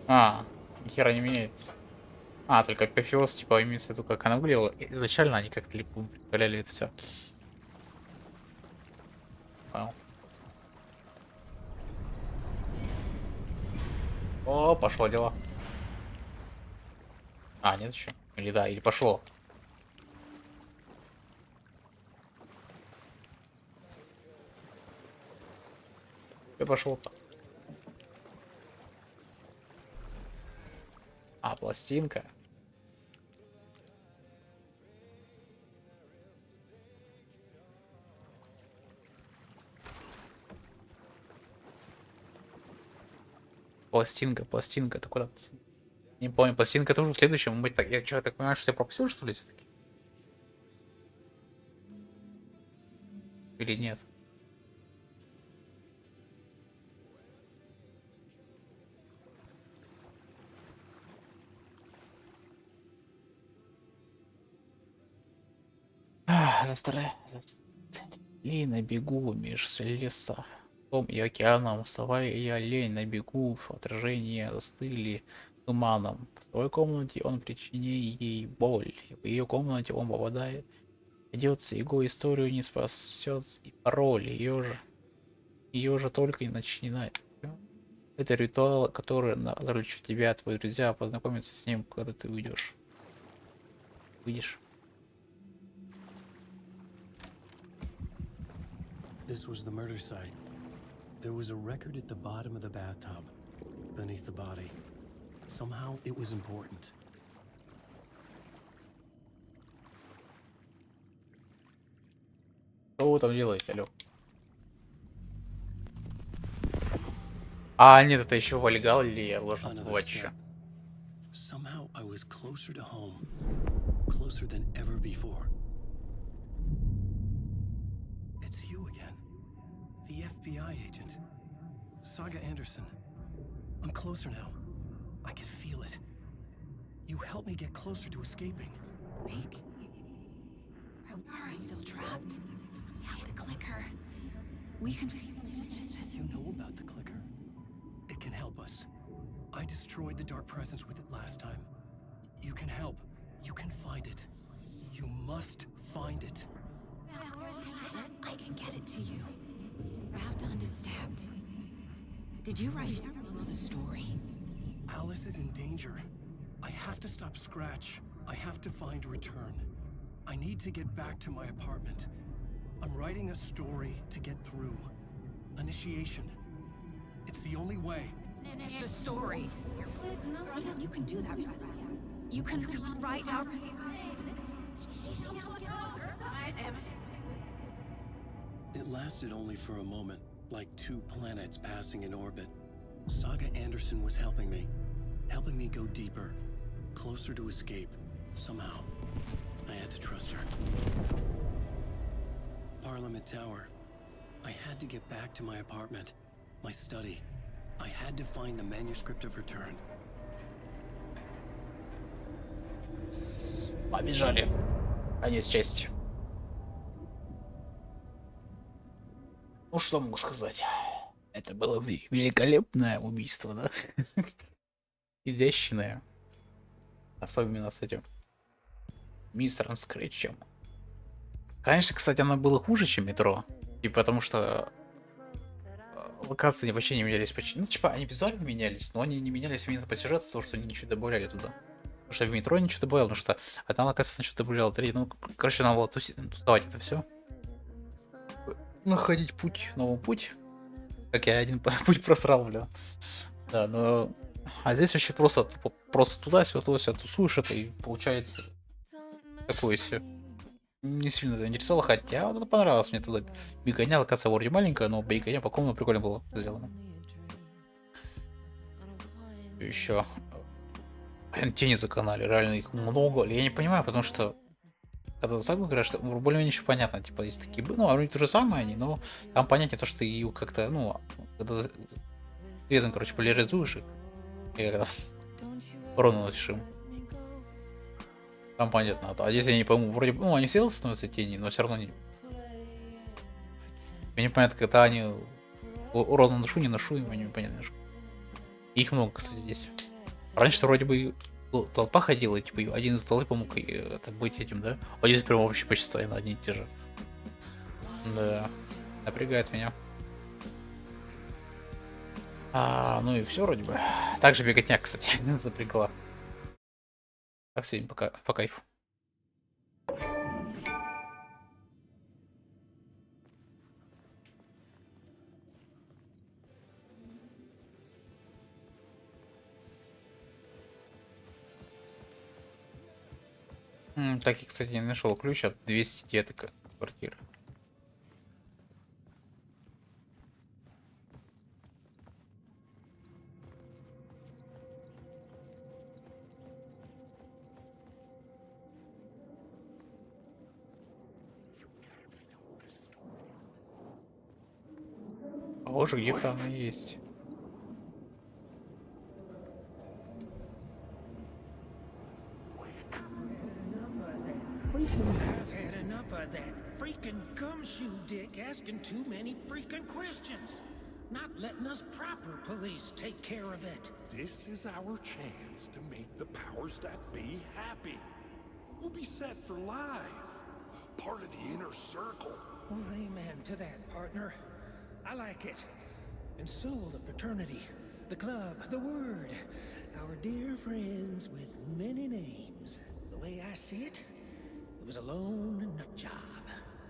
А, нихера не меняется. А, только апофеоз, типа, имеется в виду, как она выглядела. Изначально они как-то липу представляли это все. Понял. О, пошло дело. А, нет еще. Или да, или пошло. И пошел-то. А, пластинка. Пластинка, это куда? Не помню, пластинка тоже в следующем. Мы так, я что, так понимаю, что я пропустил, что ли, все-таки? Или нет? Застряли на бегу меж леса. Том и океаном, вставая я лень на бегу, отражения застыли туманом. В своей комнате он причинит ей боль, в ее комнате он попадает. Идется его историю не спасет и пароль, ее же только и начинает. Это ритуал, который завлечет тебя, твои друзья, познакомиться с ним, когда ты уйдешь. Выйдешь. This was the murder site. There was a record at the bottom of the bathtub, beneath the body. Somehow it was important. Что вы там делаете, алё? А, нет, это еще вальгал, или я должен Another бывать еще? step. Somehow I was closer to home, closer than ever before. It's you again, the FBI agent, Saga Anderson. I'm closer now. I can feel it. You helped me get closer to escaping. Wake? Are I still trapped? Yeah, the clicker. We can... You know about the clicker. It can help us. I destroyed the dark presence with it last time. You can help. You can find it. You must find it. I can get it to you. I have to understand. Did you write the story? Alice is in danger. I have to stop Scratch. I have to find Return. I need to get back to my apartment. I'm writing a story to get through. Initiation. It's the only way. finish the story. You can do that. You can write out. It lasted only for a moment, like two planets passing in orbit. Saga Anderson was helping me go deeper, closer to escape. Somehow, I had to trust her. Parliament Tower. I had to get back to my apartment, my study. I had to find the manuscript of return. Побежали. Конец части. Ну, что могу сказать? Это было великолепное убийство, да? Изящное. Особенно с этим мистером Скретчем. Конечно, кстати, оно было хуже, чем метро. И потому что локации вообще не менялись почти. Ну, типа, они визуально менялись, но они не менялись именно по сюжету, потому что они ничего добавляли туда. Потому что в метро ничего добавлял, потому что одна локация что-то добавляла, три. Ну, короче, надо было тусовать это все. Находить новый путь. Как я один путь просрал, бля. Да, но... А здесь вообще просто туда-сюда тусуешь это, и получается такое себе. Не сильно заинтересовало, хотя вот это понравилось мне туда. Беготня, локация вроде маленькая, но беготня по комнатам прикольно было сделано. Еще тени за канале, реально их много. Я не понимаю, потому что когда ты сам играешь, более-менее еще понятно, типа есть такие, ну, они то же самое они, но там понятнее то, что ты ее как-то, ну, когда светом, короче, поляризуешь их, и урон наносишь им. Там понятно, а здесь я не пойму, вроде, ну, они светлые становятся тени, но все равно не... Мне непонятно, когда они урон наношу, не ношу, им они непонятно. Их много, кстати, здесь. Раньше-то вроде бы толпа ходила, типа, один из толпы помог быть этим, да? А здесь прям вообще почти стоят одни и те же. Да, напрягает меня. Ну и все вроде бы. Также беготня, кстати, запрягла. Так, сегодня по кайфу. Так и, кстати, не нашел ключ от 200 деток квартиры. Похоже, где-то она есть. I've had enough of that freaking gumshoe dick asking too many freaking questions. Not letting us proper police take care of it. This is our chance to make the powers that be happy. We'll be set for life. Part of the inner circle. Well, amen to that, partner. I like it. And so the fraternity, the club, the word. Our dear friends with many names. The way I see it, it was a lone nut job.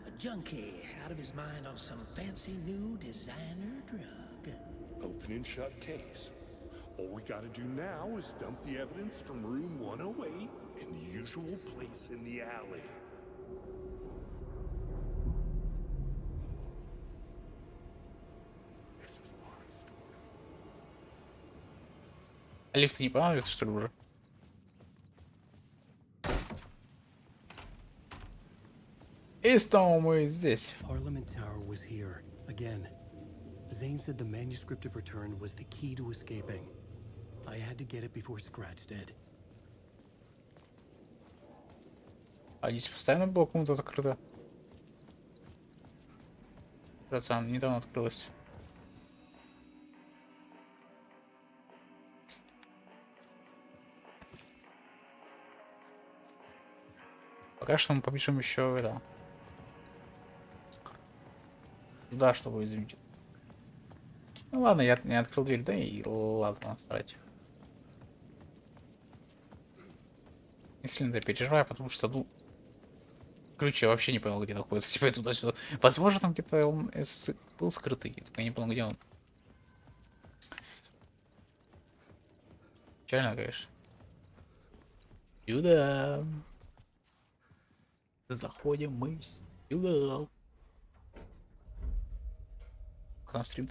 A junkie out of his mind on some fancy new designer drug. Open and shut case. All we gotta do now is dump the evidence from room 108 in the usual place in the alley. А лифт не понадобится, что ли, уже? И снова мы здесь. Parliament Tower was here again. Zane said the manuscript of return was the key to escaping. I had to get it before Scratch did. А здесь постоянно было кому-то закрыто. Кажется, она недавно открылась. Пока что мы попишем еще это. Да, чтобы извините. Ну ладно, я не открыл дверь, да и ладно, насрать. Не сильно переживаю, потому что, ну, ключ я вообще не понял, где находится. Типа туда-сюда. Возможно, там где-то он был скрытый. Я не понял, где он. Печально, конечно. Сюда. Заходим мы сюда. Как нам стрим?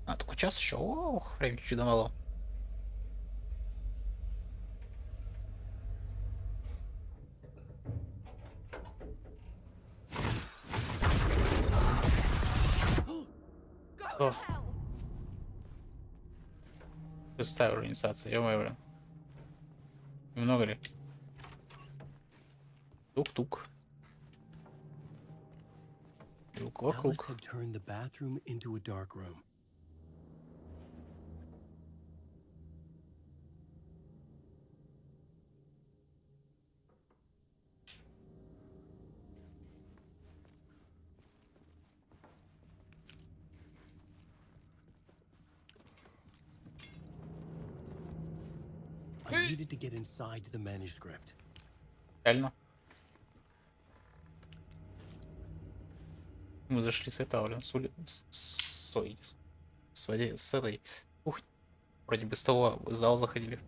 А, только час еще. Ох, времени чуть мало. О. Шестая организация, ё-моё, блин. Немного ли? Тук-тук. Тук Alice вокруг. had turned the bathroom into a dark room. I needed to get inside the manuscript. Реально. Мы зашли с этого, блин, с этой кухни. Вроде бы с того зала заходили.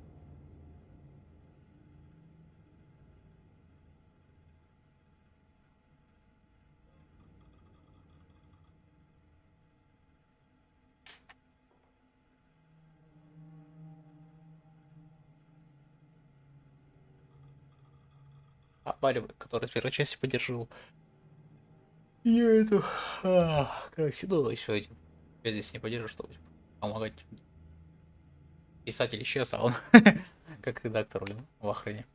А Барри, который в первой части поддерживал. Я это... Короче, ну еще этим. Я здесь не поддерживаю, чтобы помогать. Писатель исчез, а он как редактор, блин, в охране.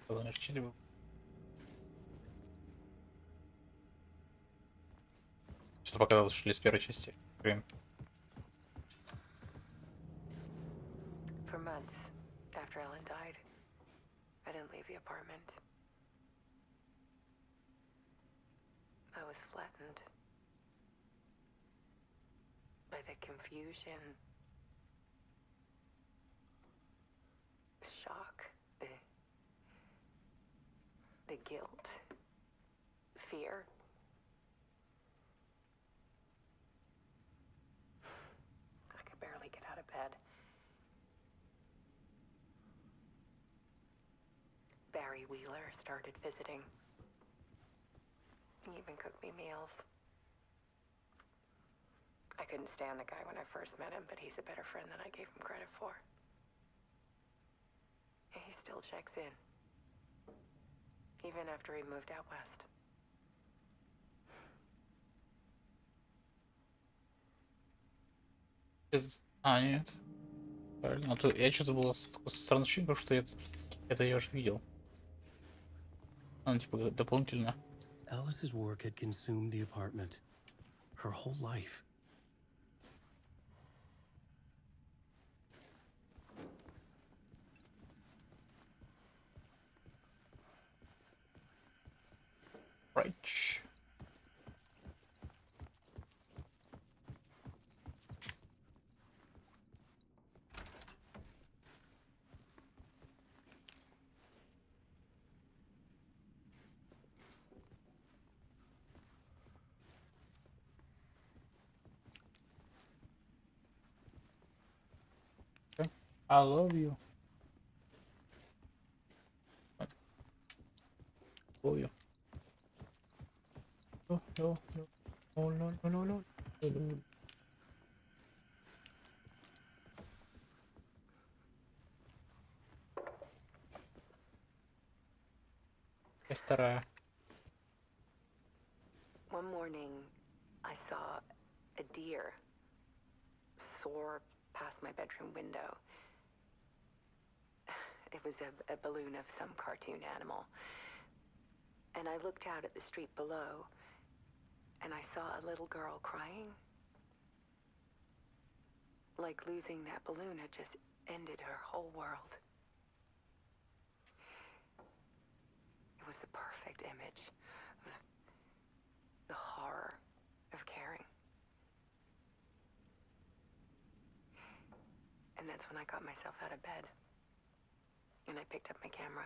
Что там еще был? Что показалось, что ли, с первой части. Блин. For months after Ellen died, I didn't leave the apartment. I was flattened by the confusion, shock, the guilt, fear. I could barely get out of bed. Barry Wheeler started visiting. He even cooked me meals. I couldn't stand the guy when I first met him, but he's a better friend than I gave him credit for. And he still checks in, even after he moved out west. А, нет. Правильно. А то я что-то было такое странное ощущение, потому что это я уже видел. Ну, типа, дополнительно. Alice's work had consumed the apartment. Her whole life. Right. I love you. Love you. No, no, no, no, no, no, no, no, no. Я старая. When One morning, I saw a deer soar past my bedroom window. It was a balloon of some cartoon animal. And I looked out at the street below, and I saw a little girl crying. Like losing that balloon had just ended her whole world. It was the perfect image of the horror of caring. And that's when I got myself out of bed. And I picked up my camera.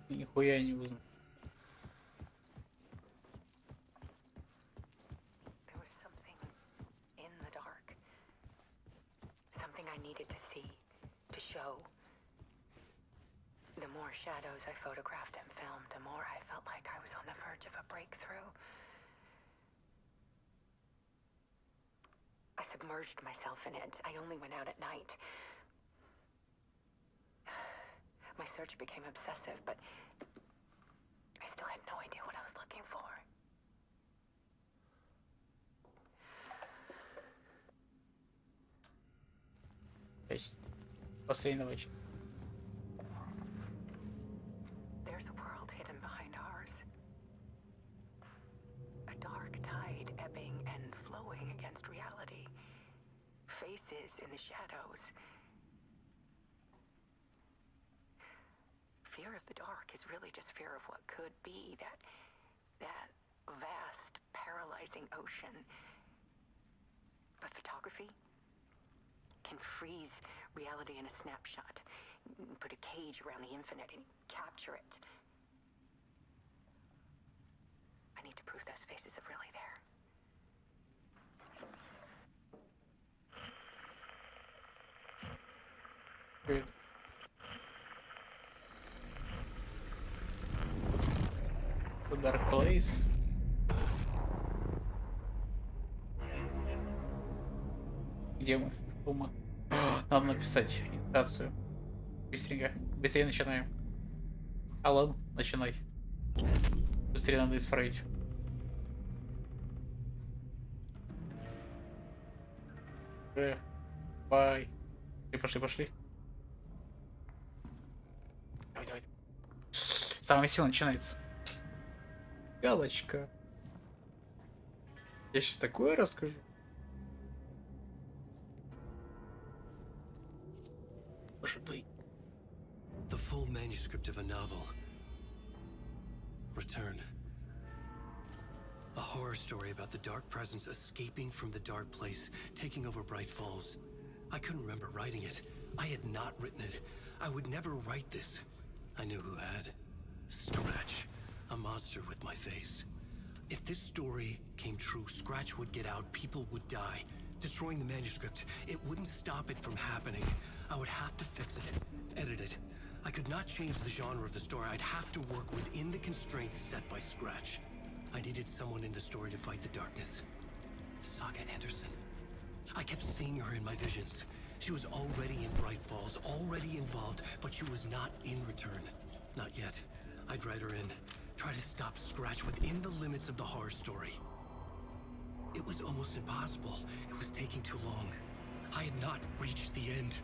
Нихуя не узнал. There was something in the dark. Something I needed to see, to show. The more shadows I photographed and filmed, the more I felt like I was on the verge of a breakthrough. I submerged myself in it. I only went out at night. My search became obsessive, but I still had no idea what I was looking for. То есть последняя ночь. There's a world hidden behind ours. A dark tide ebbing and flowing against reality. Faces in the shadows. Fear of the dark is really just fear of what could be, that vast, paralyzing ocean. But photography can freeze reality in a snapshot, put a cage around the infinite and capture it. I need to prove those faces are really there. Good. The Dark Place. Где мы? Ума. Надо написать интенцию. Быстренько. Быстрее начинаем. Алан, начинай. Быстрее надо исправить. Бай. Пошли. Давай. Самое сила начинается. Галочка. Я сейчас такое расскажу. Может быть. The full manuscript of a novel. Return. A horror story about the dark presence escaping from the dark place, taking over Bright Falls. I couldn't remember writing it. I had not written it. I would never write this. I knew who had. Scratch. A monster with my face. If this story came true, Scratch would get out, people would die. Destroying the manuscript, it wouldn't stop it from happening. I would have to fix it, edit it. I could not change the genre of the story. I'd have to work within the constraints set by Scratch. I needed someone in the story to fight the darkness. Saga Anderson. I kept seeing her in my visions. She was already in Bright Falls, already involved, but she was not in Return. Not yet. I'd write her in. Try to stop Scratch within the limits of the horror story. It was almost impossible. It was taking too long. I had not reached the end.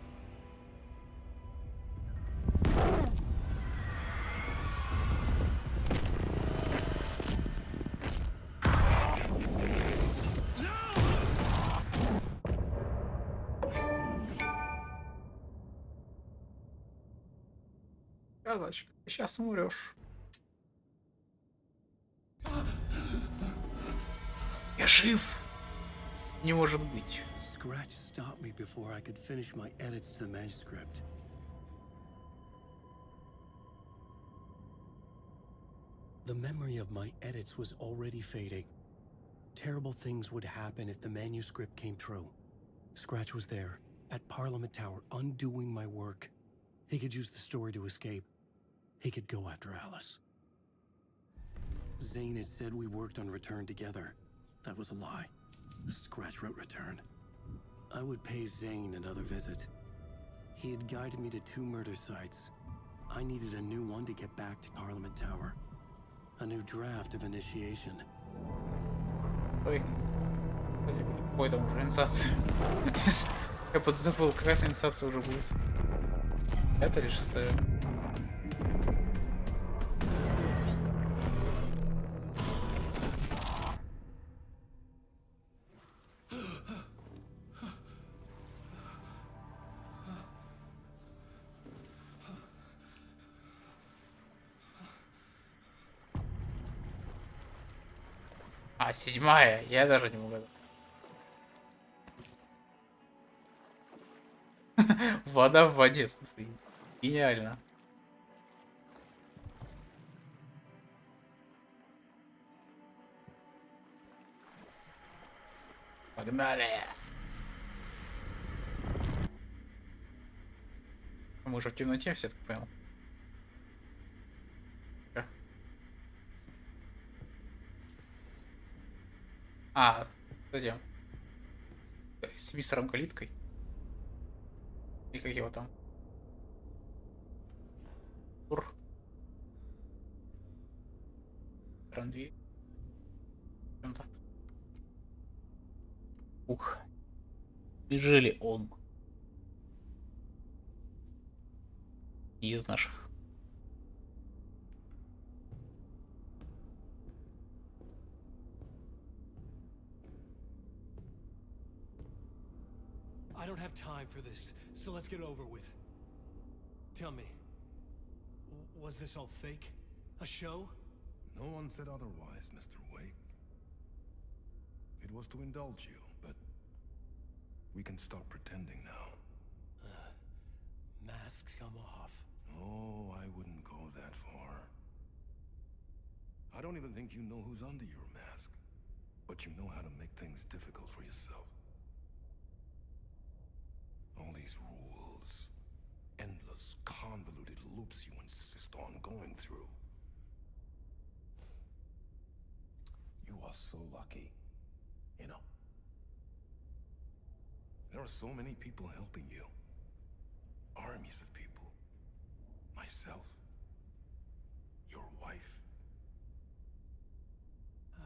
Галочка, ты сейчас умрешь. Я жив. Не может быть. Scratch stopped me before I could finish my edits to the manuscript. The memory of my edits was already fading. Terrible things would happen if the manuscript came true. Scratch was there, at Parliament Tower, undoing my work. He could use the story to escape. He could go after Alice. Zane had said we worked on Return together. That was a lie. Scratch wrote Return. I would pay Zane another visit. He had guided me to 2 murder sites. I needed a new one to get back to Parliament Tower. A new draft of initiation. Ой. Ой, там уже инициация. Я подзабыл, какая-то инициация уже будет. Это или 6-я? А, 7-я, я даже не угадал. Вода в воде, слушай. Гениально. Погнали! Мы же в темноте, все так понял. А, кстати, с мистером Калиткой. И как его там? Тур. Рандви. Чем-то. Ух. Бежали он. Из наших. I don't have time for this, so let's get over with. Tell me, was this all fake? A show? No one said otherwise, Mr. Wake. It was to indulge you, but we can stop pretending now. Masks come off. Oh, I wouldn't go that far. I don't even think you know who's under your mask, but you know how to make things difficult for yourself. All these rules, endless, convoluted loops you insist on going through. You are so lucky, you know. There are so many people helping you. Armies of people. Myself. Your wife.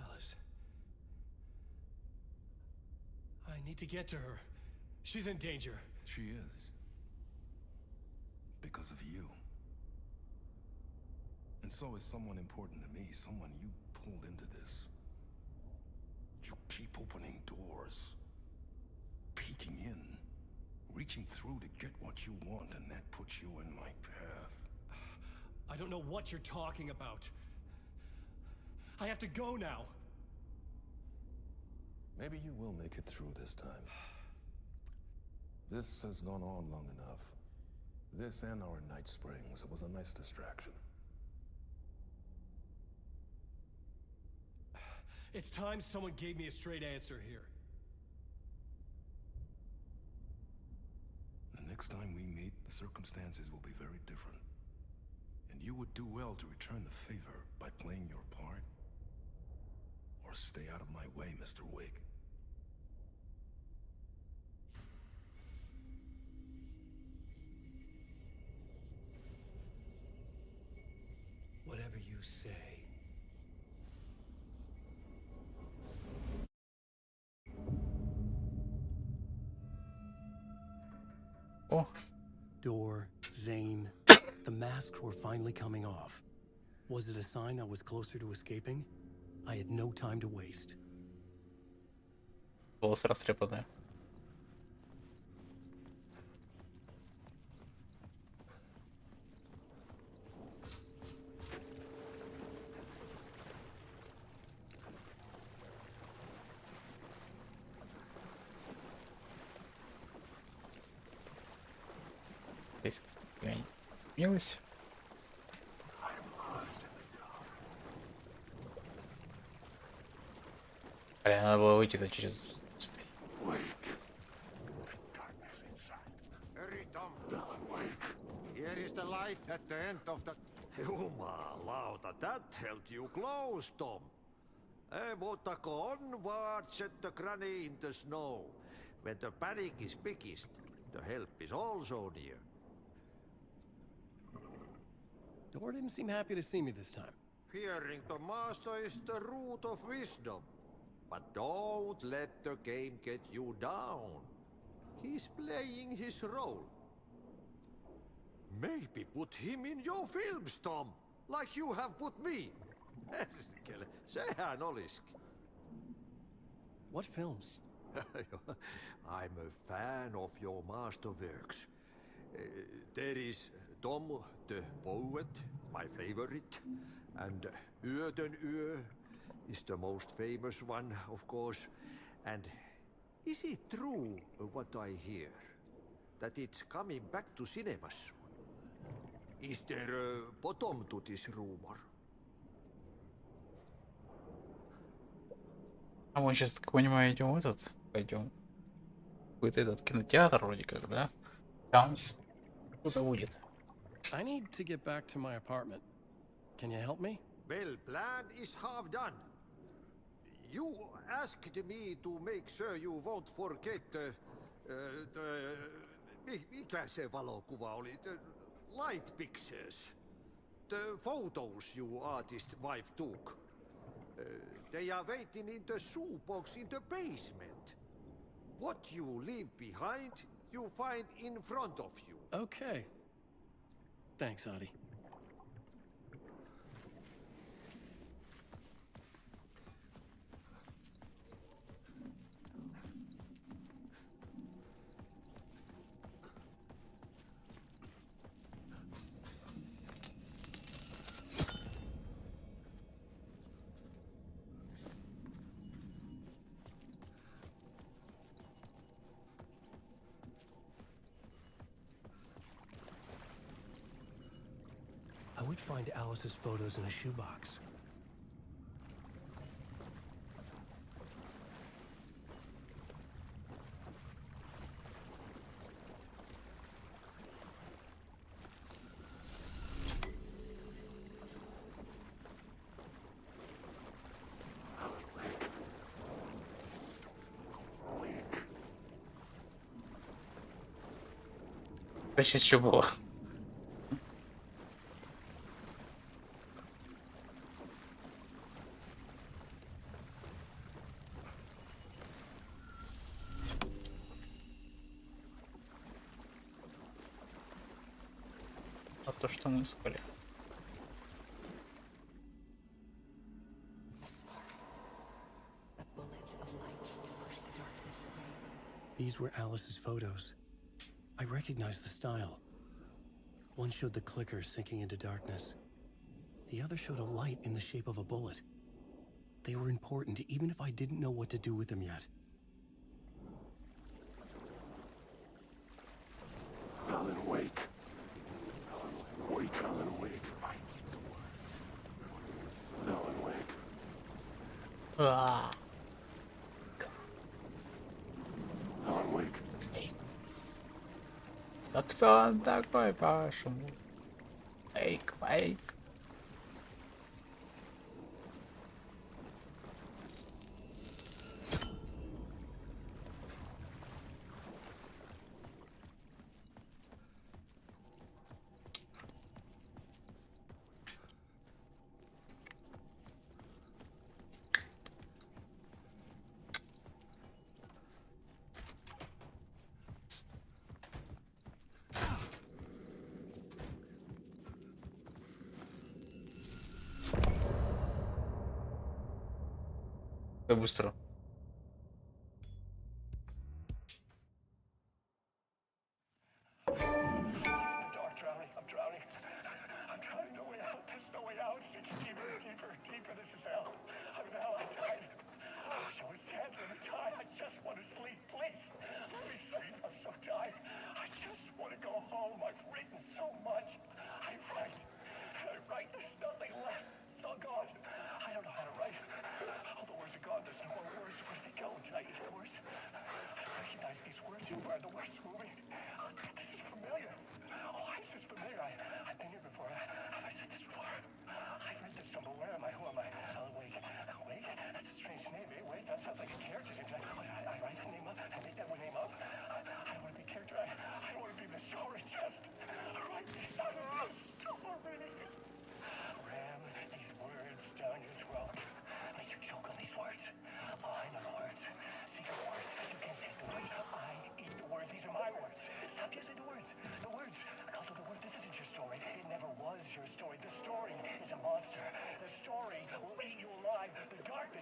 Alice. I need to get to her. She's in danger. She is. Because of you. And so is someone important to me, someone you pulled into this. You keep opening doors. Peeking in. Reaching through to get what you want, and that puts you in my path. I don't know what you're talking about. I have to go now. Maybe you will make it through this time. This has gone on long enough. This and our night springs. It was a nice distraction. It's time someone gave me a straight answer here. The next time we meet, the circumstances will be very different. And you would do well to return the favor by playing your part. Or stay out of my way, Mr. Wake. Whatever you say. О, Door, Zane, the masks were finally coming off. Was it a sign I was closer to escaping? I had no time to waste. волосы растрепанные. Здесь я не изменилось. Бля, надо было выйти-то через... Here is the light at the end of the... Jumalauta, that held you close, Tom. Mutta on words set the granny in the snow. When the panic is biggest, the help is also near. Door didn't seem happy to see me this time. Fearing the master is the root of wisdom. But don't let the game get you down. He's playing his role. Maybe put him in your films, Tom, like you have put me. Sehän olisikin. What films? I'm a fan of your masterworks. There is Tom the Poet, my favorite, and Öden Ö is the most famous one, of course. And is it true what I hear? That it's coming back to cinemas soon? Is there a bottom to this rumor? А мы сейчас, так понимаю, идем в этот, пойдем. Будет этот кинотеатр вроде как, да? Там кто-то будет. I need to get back to my apartment. Can you help me? Well, plan is half done. You asked me to make sure you won't forget mikä se valokuva oli? The light pictures. The photos your artist wife took. They are waiting in the shoebox in the basement. What you leave behind, you find in front of you. Okay. Thanks, Adi. I would find Alice's photos in a shoebox. Сейчас что было? А то, что мы искали. These were Alice's photos. I recognized the style. One showed the clicker sinking into darkness. The other showed a light in the shape of a bullet. They were important, even if I didn't know what to do with them yet. Alan, wake. Alan, wake, Alan, wake. Alan, wake. Ah. Alan, wake. Да кто он такой, по-вашему? Фейк, фейк. Да быстро. I'm drowning. No way out. There's no way out. It's deeper, deeper, deeper. This is hell. I'm in hell. I died. I wish I was dead. Let me die. I just want to sleep, please. Let me sleep. I'm so tired. I just want to go home. I've written so much. I write. There's nothing left. It's all gone. I don't know how to write. All the words are gone. There's no more words.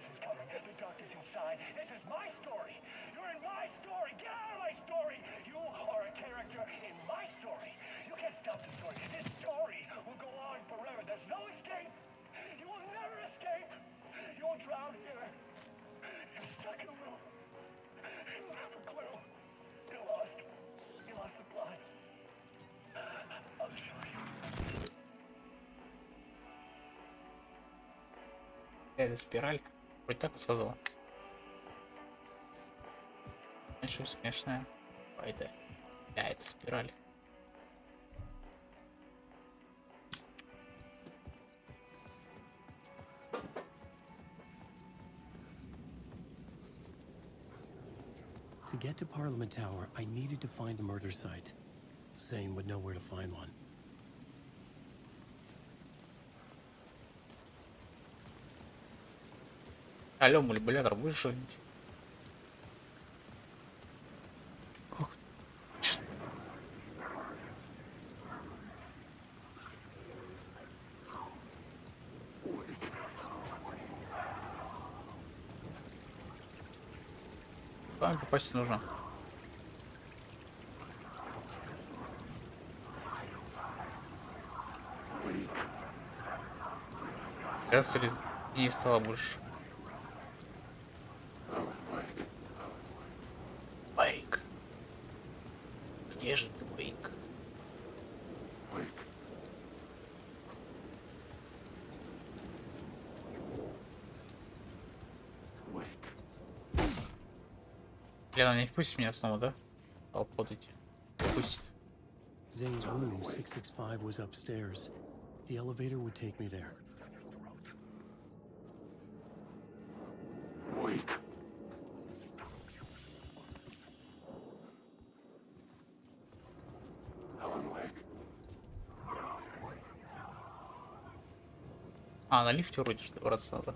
darkness is coming. The darkness inside. This is my story. You're in my story. Get out of my story. You are a character in my story. You can't stop the story. This story will go on forever. There's no escape. You will never escape. You will drown here. You're stuck in a room. You have a clue. You're lost. You lost the plot. I'll show you. Это спираль. Вроде так сказал. Очень смешная. Это. Да, это спираль. To get to Parliament Tower, I needed to find a murder site. Zane would know where to find one. Алло, мулибулятор, будешь жить? Куда мне попасть нужно? Кажется, ли не стало больше? Вейк. Где же ты, Вейк? Лена, не впустит меня снова, да? Подойти. Пусть. Zane's room, 665, was upstairs. The elevator would take me there. А, на лифте вроде что добраться надо.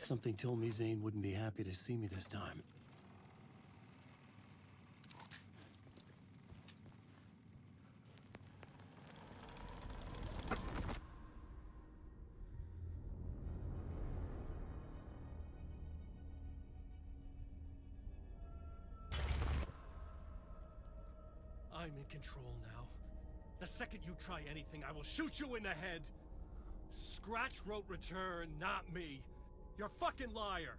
Something told me Zane wouldn't be happy to see me this time. I'm in control now. The second you try anything, I will shoot you in the head. Scratch wrote return, not me. You're a fucking liar.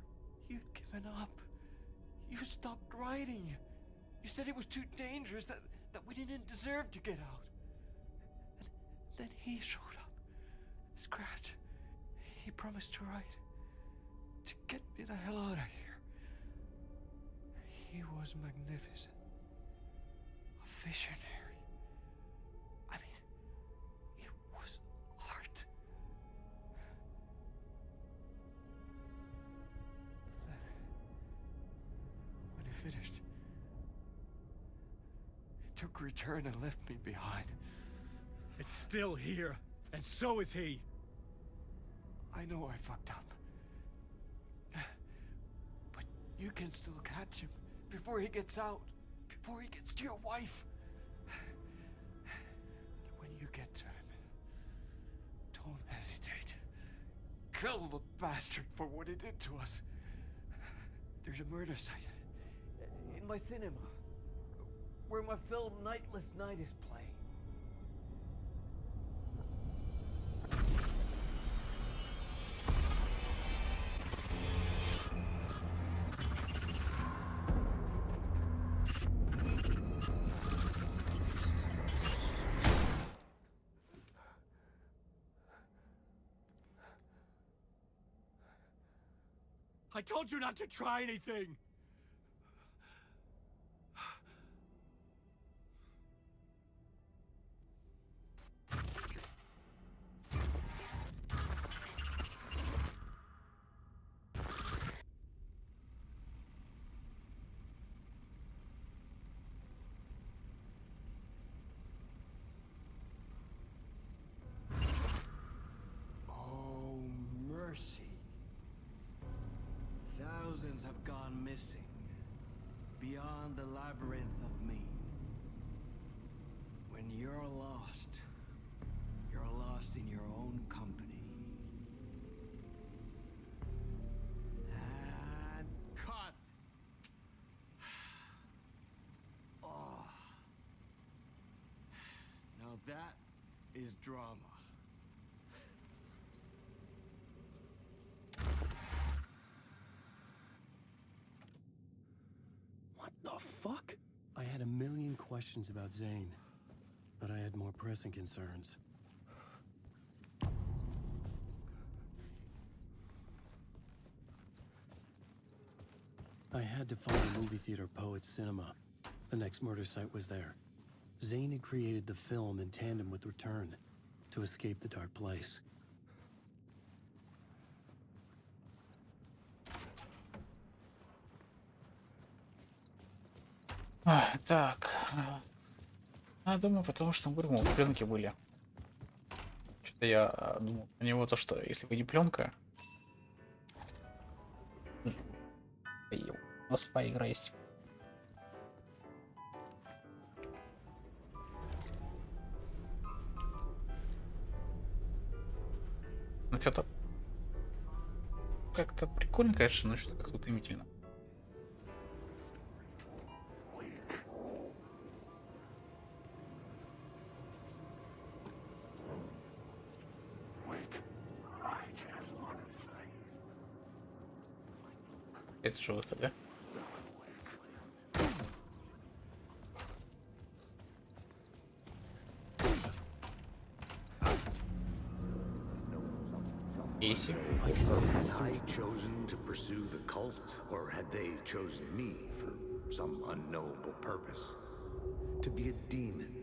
You'd given up. You stopped writing. You said it was too dangerous, that we didn't deserve to get out. And then he showed up. Scratch. He promised to write. To get me the hell out of here. He was magnificent. A visionary. I mean, it was art. But then, when he finished, he took a return and left me behind. It's still here, and so is he. I know I fucked up. But you can still catch him before he gets out, before he gets to your wife. When you get to him, don't hesitate. Kill the bastard for what he did to us. There's a murder site in my cinema where my film Nightless Night is playing. I told you not to try anything! souls have gone missing. Beyond the labyrinth of me. When you're lost in your own company. And cut! Oh. Now that is drama. What the fuck? I had a million questions about Zane, but I had more pressing concerns. I had to find a movie theater Poet Cinema. The next murder site was there. Zane had created the film in tandem with Return to escape the dark place. Так. Думаю, потому что мы говорим, пленки были. Что-то я думал, у него то, что если бы не пленка. У нас своя игра есть. Ну что-то как-то прикольно, конечно, но что-то как-то утомительно. Это же выход, да? Кейси. Had I chosen to pursue the cult, or had they chosen me for some unknowable purpose? To be a demon,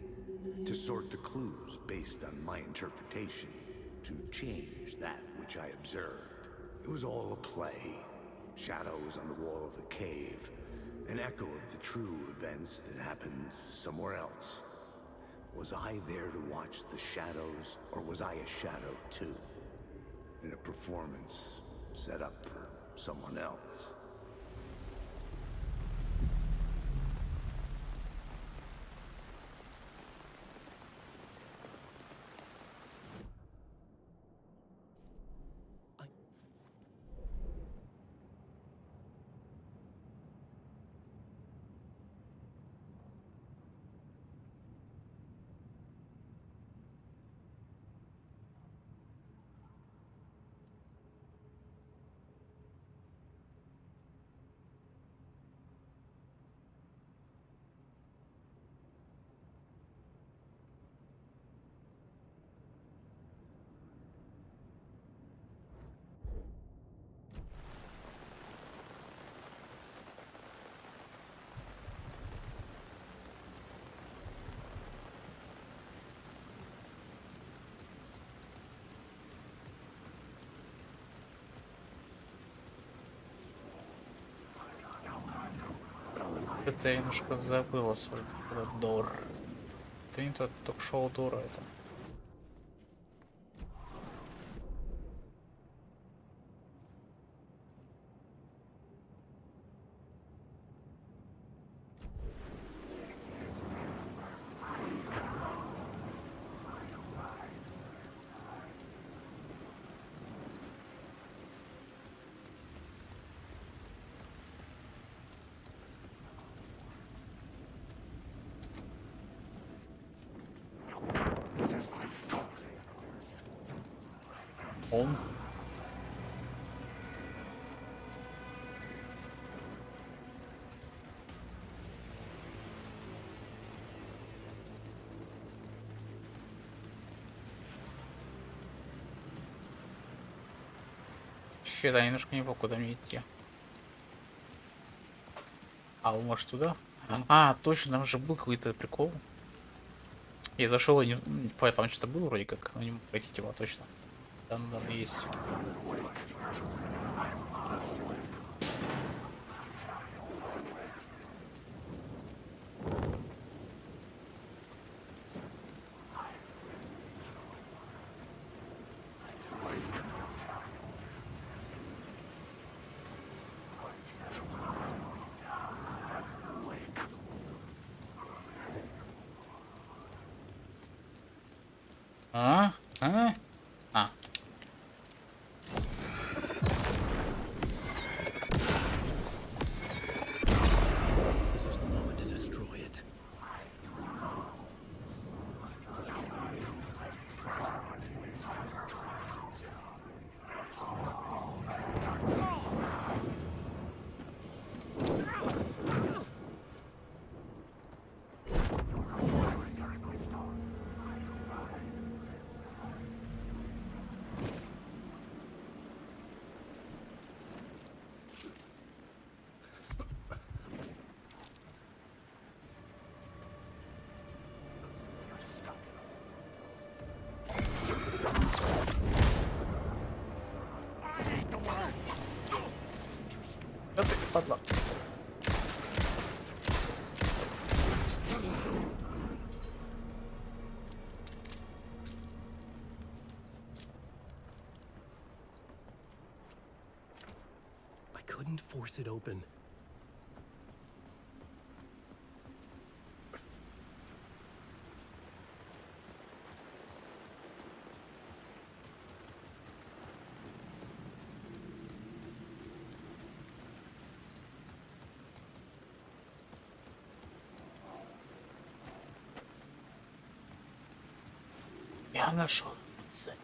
to sort the clues based on my interpretation, to change that which I observed. It was all a play. Shadows on the wall of the cave, an echo of the true events that happened somewhere else. Was I there to watch the shadows, or was I a shadow too? In a performance set up for someone else. Это я немножко забыла свой Дор. Это не тот ток-шоу Дора, это. Он. Щит, я немножко не понял, куда мне идти. А, он может туда? А, точно, там же был какой-то прикол. Я зашел, и не... Поэтому что-то было вроде как, но не мог пройти его точно. Там есть. А? А? А. This was the moment to destroy it. Да ты, падла. I couldn't force it open. Я нашел цель.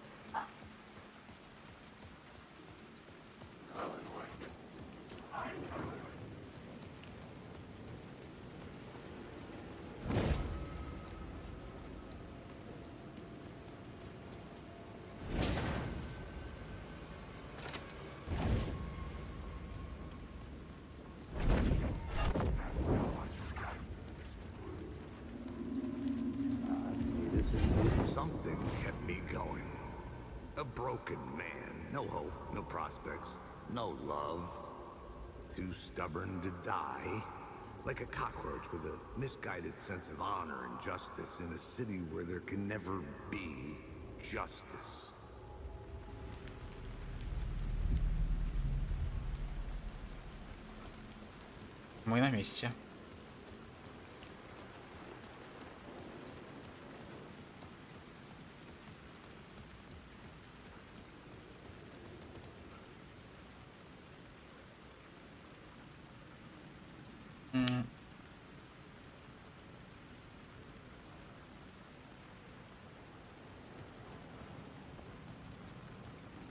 Something kept me going. A broken man. No hope, no prospects, no love. Too stubborn to die. Like a cockroach with a misguided sense of honor and justice in a city where there can never be justice. Мы на месте.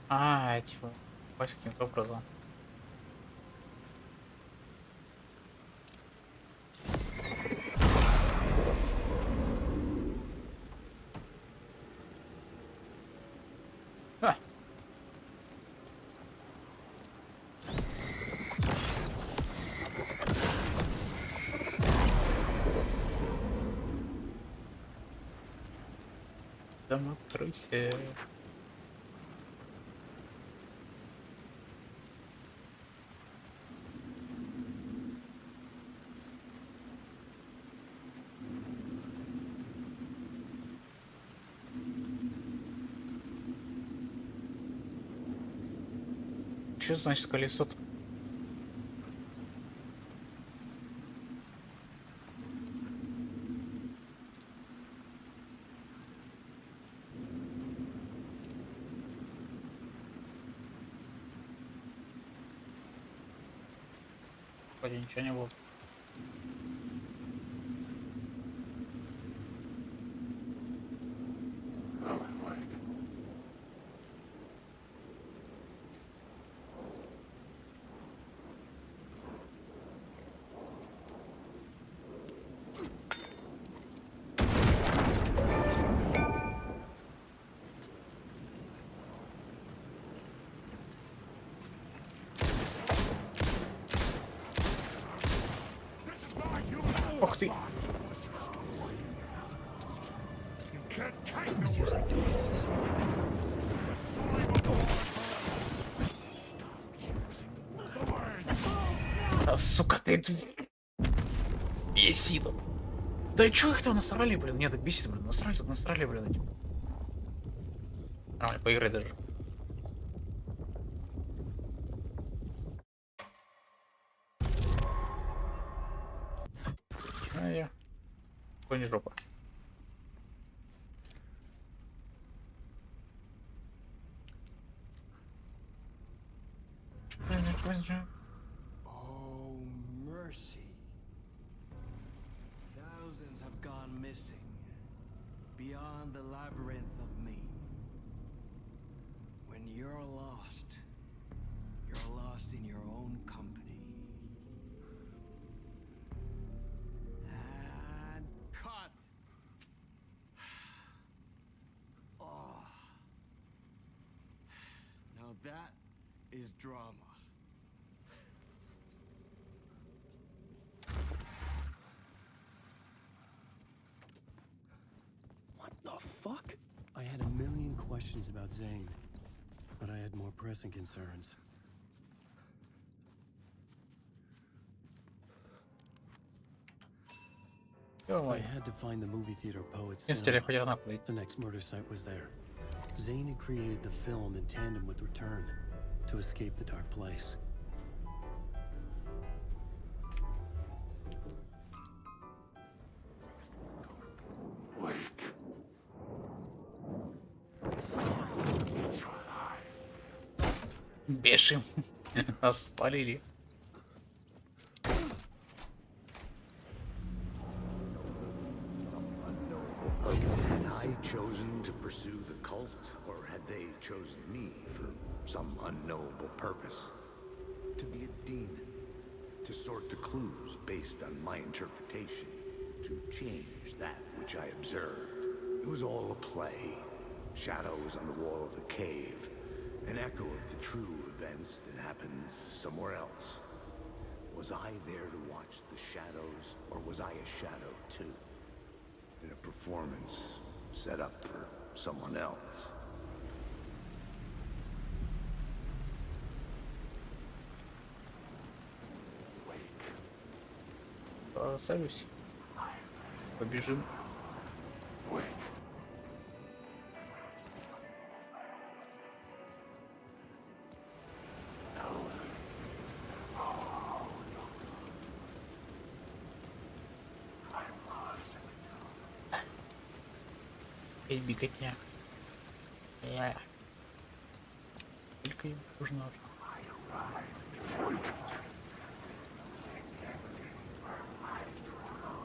А, типа, попасть каким-то образом. А. Там откройся. Что значит колесо? Вроде ничего не было. Ух ты! А, сука, ты... Бесит. Да и чё их там насрали, блин? Мне так бесит, блин. Насрали, блин, этим. Нормально, поиграй даже. А я. Какой не жопа. Oh, mercy. Thousands have gone missing. Beyond the labyrinth of me. When you're lost in your own company. And cut! Oh. Now that is drama. What the fuck? I had a million questions about Zane, but I had more pressing concerns. I had to find the movie theater Poets Cinema. The next murder site was there. Zane had created the film in tandem with Return to escape the dark place. Бешим. Нас спалили. Had I chosen to pursue the cult, or had they chosen me for some unknowable purpose? To be a demon, to sort the clues based on my interpretation, to change that which I observed. It was all a play. Shadows on the wall of the cave, an echo of the true events that happened somewhere else. Was I there to watch the shadows, or was I a shadow too? In a performance set up for someone else. Садусь. Побежим. Опять беготня. Только им нужно.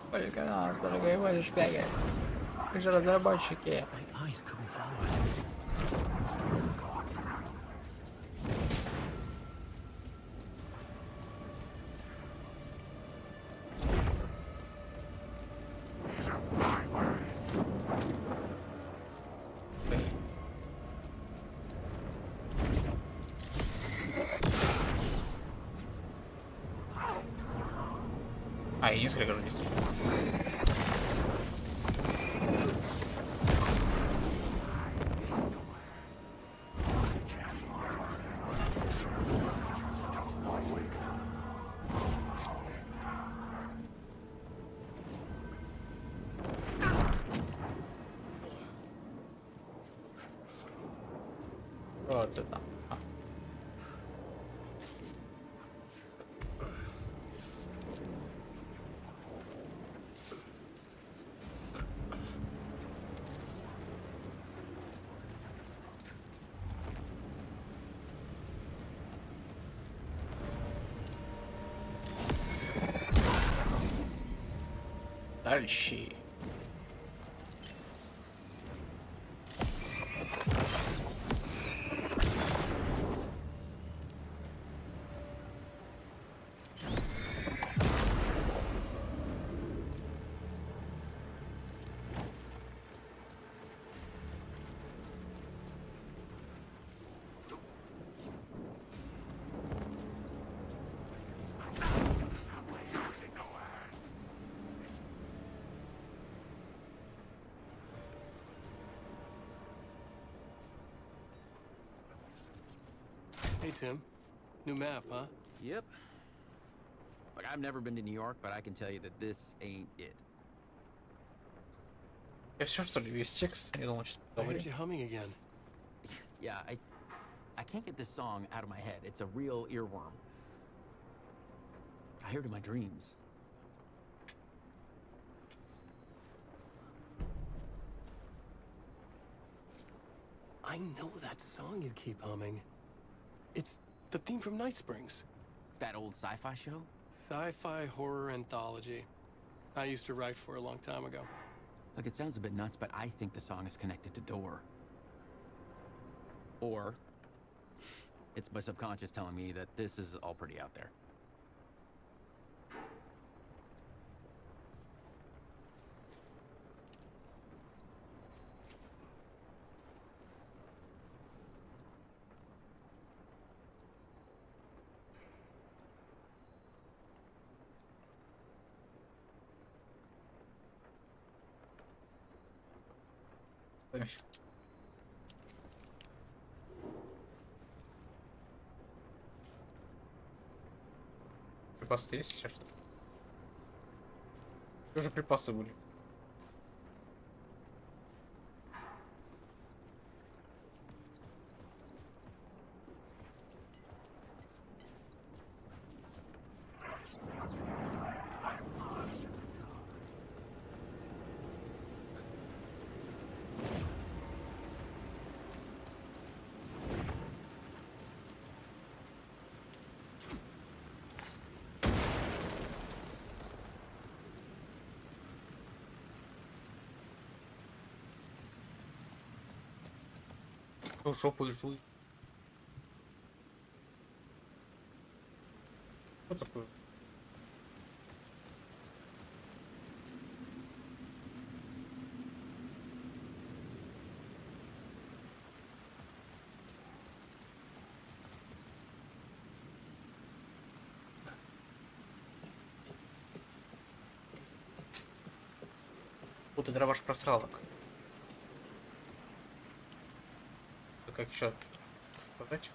Сколько нас, дорогой, возишь бегать? Вы же разработчики. А, и несколько раз здесь. Вот это. Дальше. Hey, Tim. New map, huh? Yep. Like, I've never been to New York, but I can tell you that this ain't it. Я все что ли весь текст? Я думал, что I heard you humming again. Yeah, I can't get this song out of my head. It's a real earworm. I hear it in my dreams. I know that song you keep humming. It's the theme from Night Springs. that old sci-fi show? Sci-fi horror anthology. I used to write for a long time ago. Look, it sounds a bit nuts, but I think the song is connected to Door. Or it's my subconscious telling me that this is all pretty out there. Припасы есть сейчас? Что же припасы были? Жопой жуй. Что такое? Вот это ваш просралок. Как еще сказать?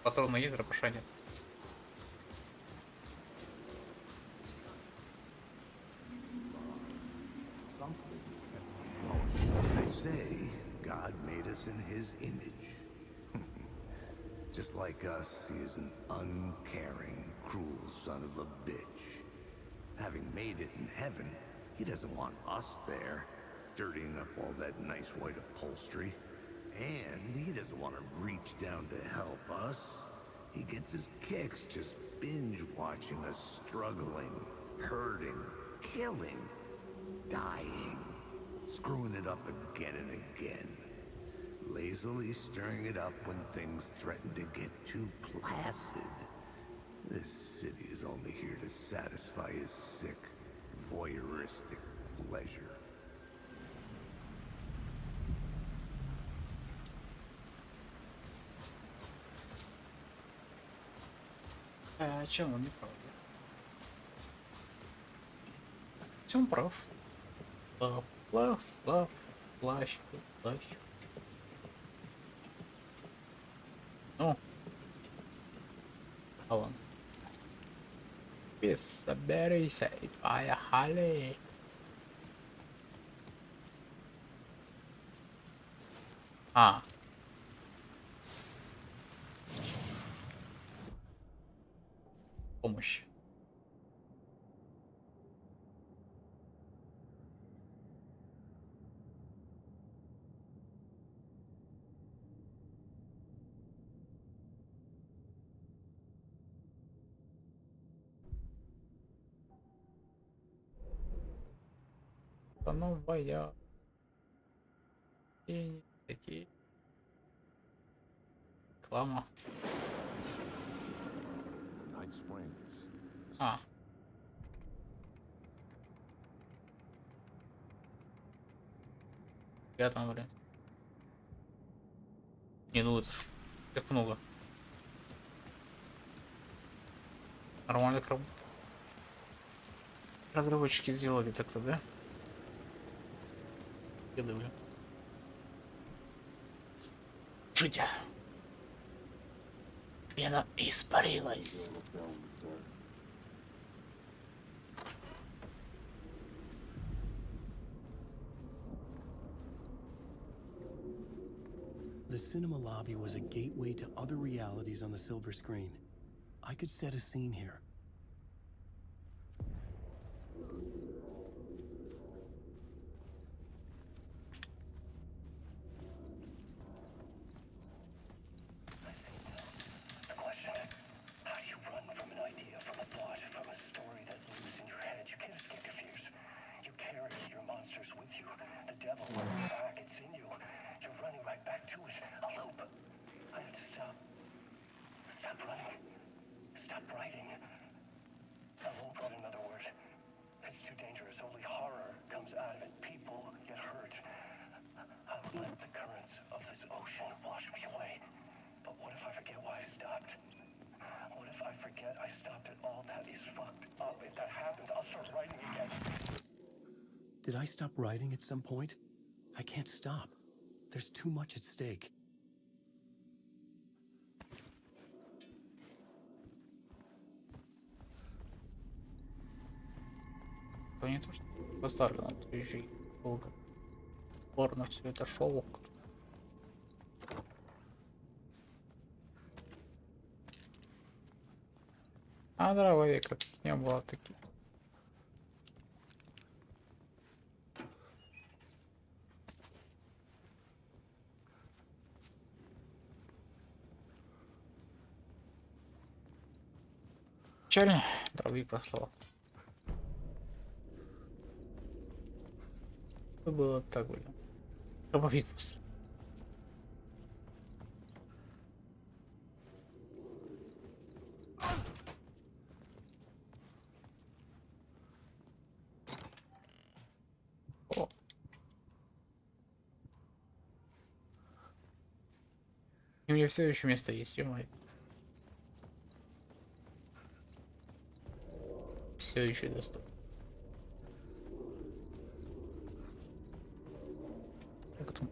Патроны есть, дробаша нет. I say, God made us in his image. Just like us, he is an uncaring, cruel son of a bitch. Having made it in heaven, he doesn't want us there, dirtying up all that nice white upholstery. And he doesn't want to reach down to help us. He gets his kicks just binge watching us struggling, hurting, killing, dying, screwing it up again and again. Lazily stirring it up when things threaten to get too placid. This city is only here to satisfy his sick, voyeuristic pleasure. А чем он не прав? Чем прав? Плащ. Ну, Алан. Соберись и поехали. Помощь. Новая. И такие. Реклама. Я там, блин. Не, ну это ж как много. Нормально как разработчики сделали так-то, да? Я думаю. Житя. Пена испарилась. The cinema lobby was a gateway to other realities on the silver screen. I could set a scene here. devil. Back, it's in you. You're running right back to it. A loop. I have to stop. Stop running. Stop writing. I won't write another word. It's too dangerous. Only horror comes out of it. People get hurt. I'll let the currents of this ocean wash me away. But what if I forget why I stopped? What if I forget I stopped at all? That is fucked up. If that happens, I'll start writing again. Did I stop writing at some point? I can't stop. There's too much at stake. Понятно, что поставлю на следующий долго. Порно все это шоу. А дрововик как не было таких. Печально, дрововик послал. Что было так было? Дрововик послал. О. И у меня все еще место есть, ё-моё. Все еще доступно. Как там?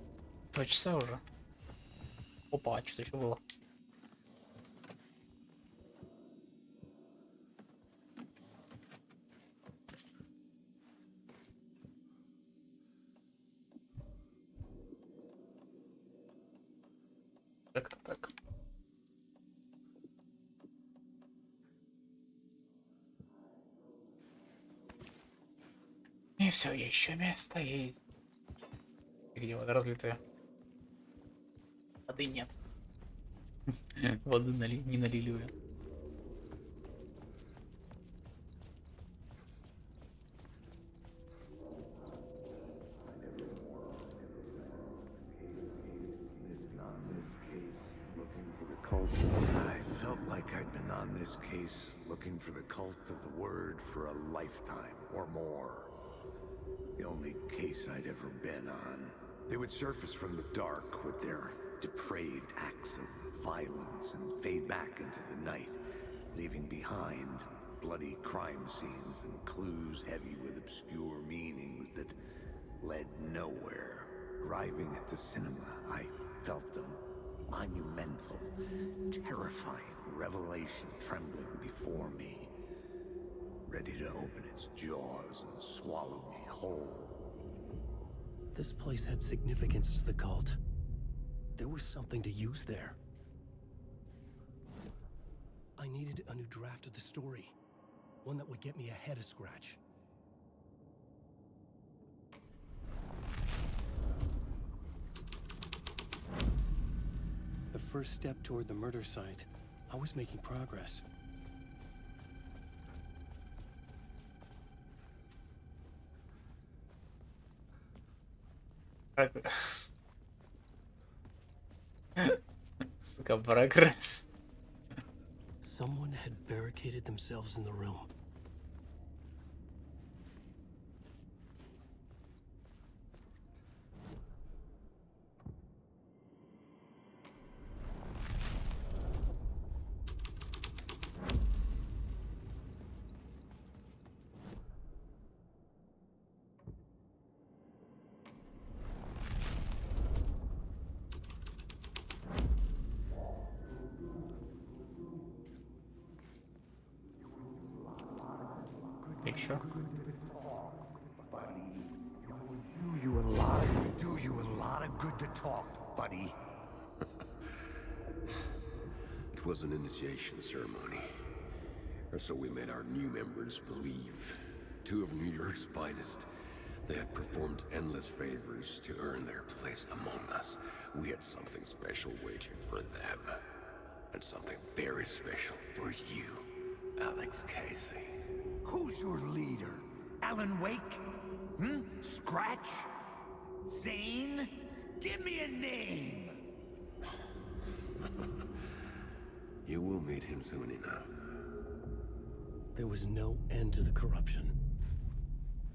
2 часа уже. Опа, а что еще было? Как-то так. И все, еще место есть. Где вода разлитая? Воды нет. Воды не налили уже. I felt like I'd been on this case looking for the cult of the word for a lifetime or more. The only case I'd ever been on. They would surface from the dark with their depraved acts of violence and fade back into the night, leaving behind bloody crime scenes and clues heavy with obscure meanings that led nowhere. Arriving at the cinema, I felt a monumental, terrifying revelation trembling before me, ready to open its jaws and swallow me whole. This place had significance to the cult. There was something to use there. I needed a new draft of the story. One that would get me ahead of scratch. The first step toward the murder site. I was making progress. Сука, прогресс. Someone had barricaded themselves in the room. Еще. Do you a lot of good to talk, buddy. It was an initiation ceremony. Or so we made our new members believe. 2 of New York's finest. They had performed endless favors to earn their place among us. We had something special waiting for them. And something very special for you, Alex Casey. Who's your leader? Alan Wake? Scratch? insane? Give me a name! You will meet him soon enough. There was no end to the corruption.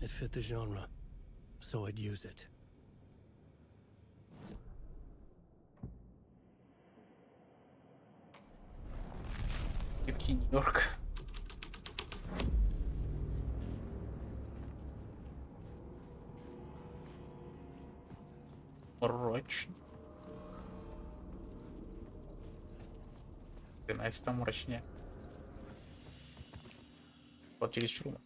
It fit the genre, so I'd use it. Нью-Йорк. Мрачно. Ты знаешь, там мрачнее. Вот через чуру.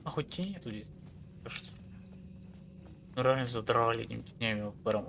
А хоть тени нету здесь. Кажется. Ну реально задрали этими тенями прям.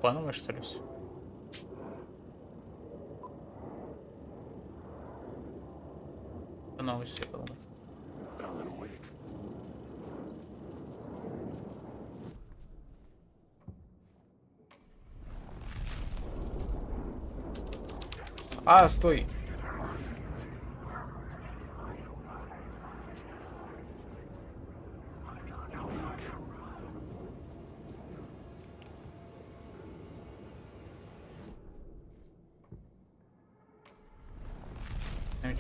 Пановое, что ли, все? Пановое все это надо. А, стой!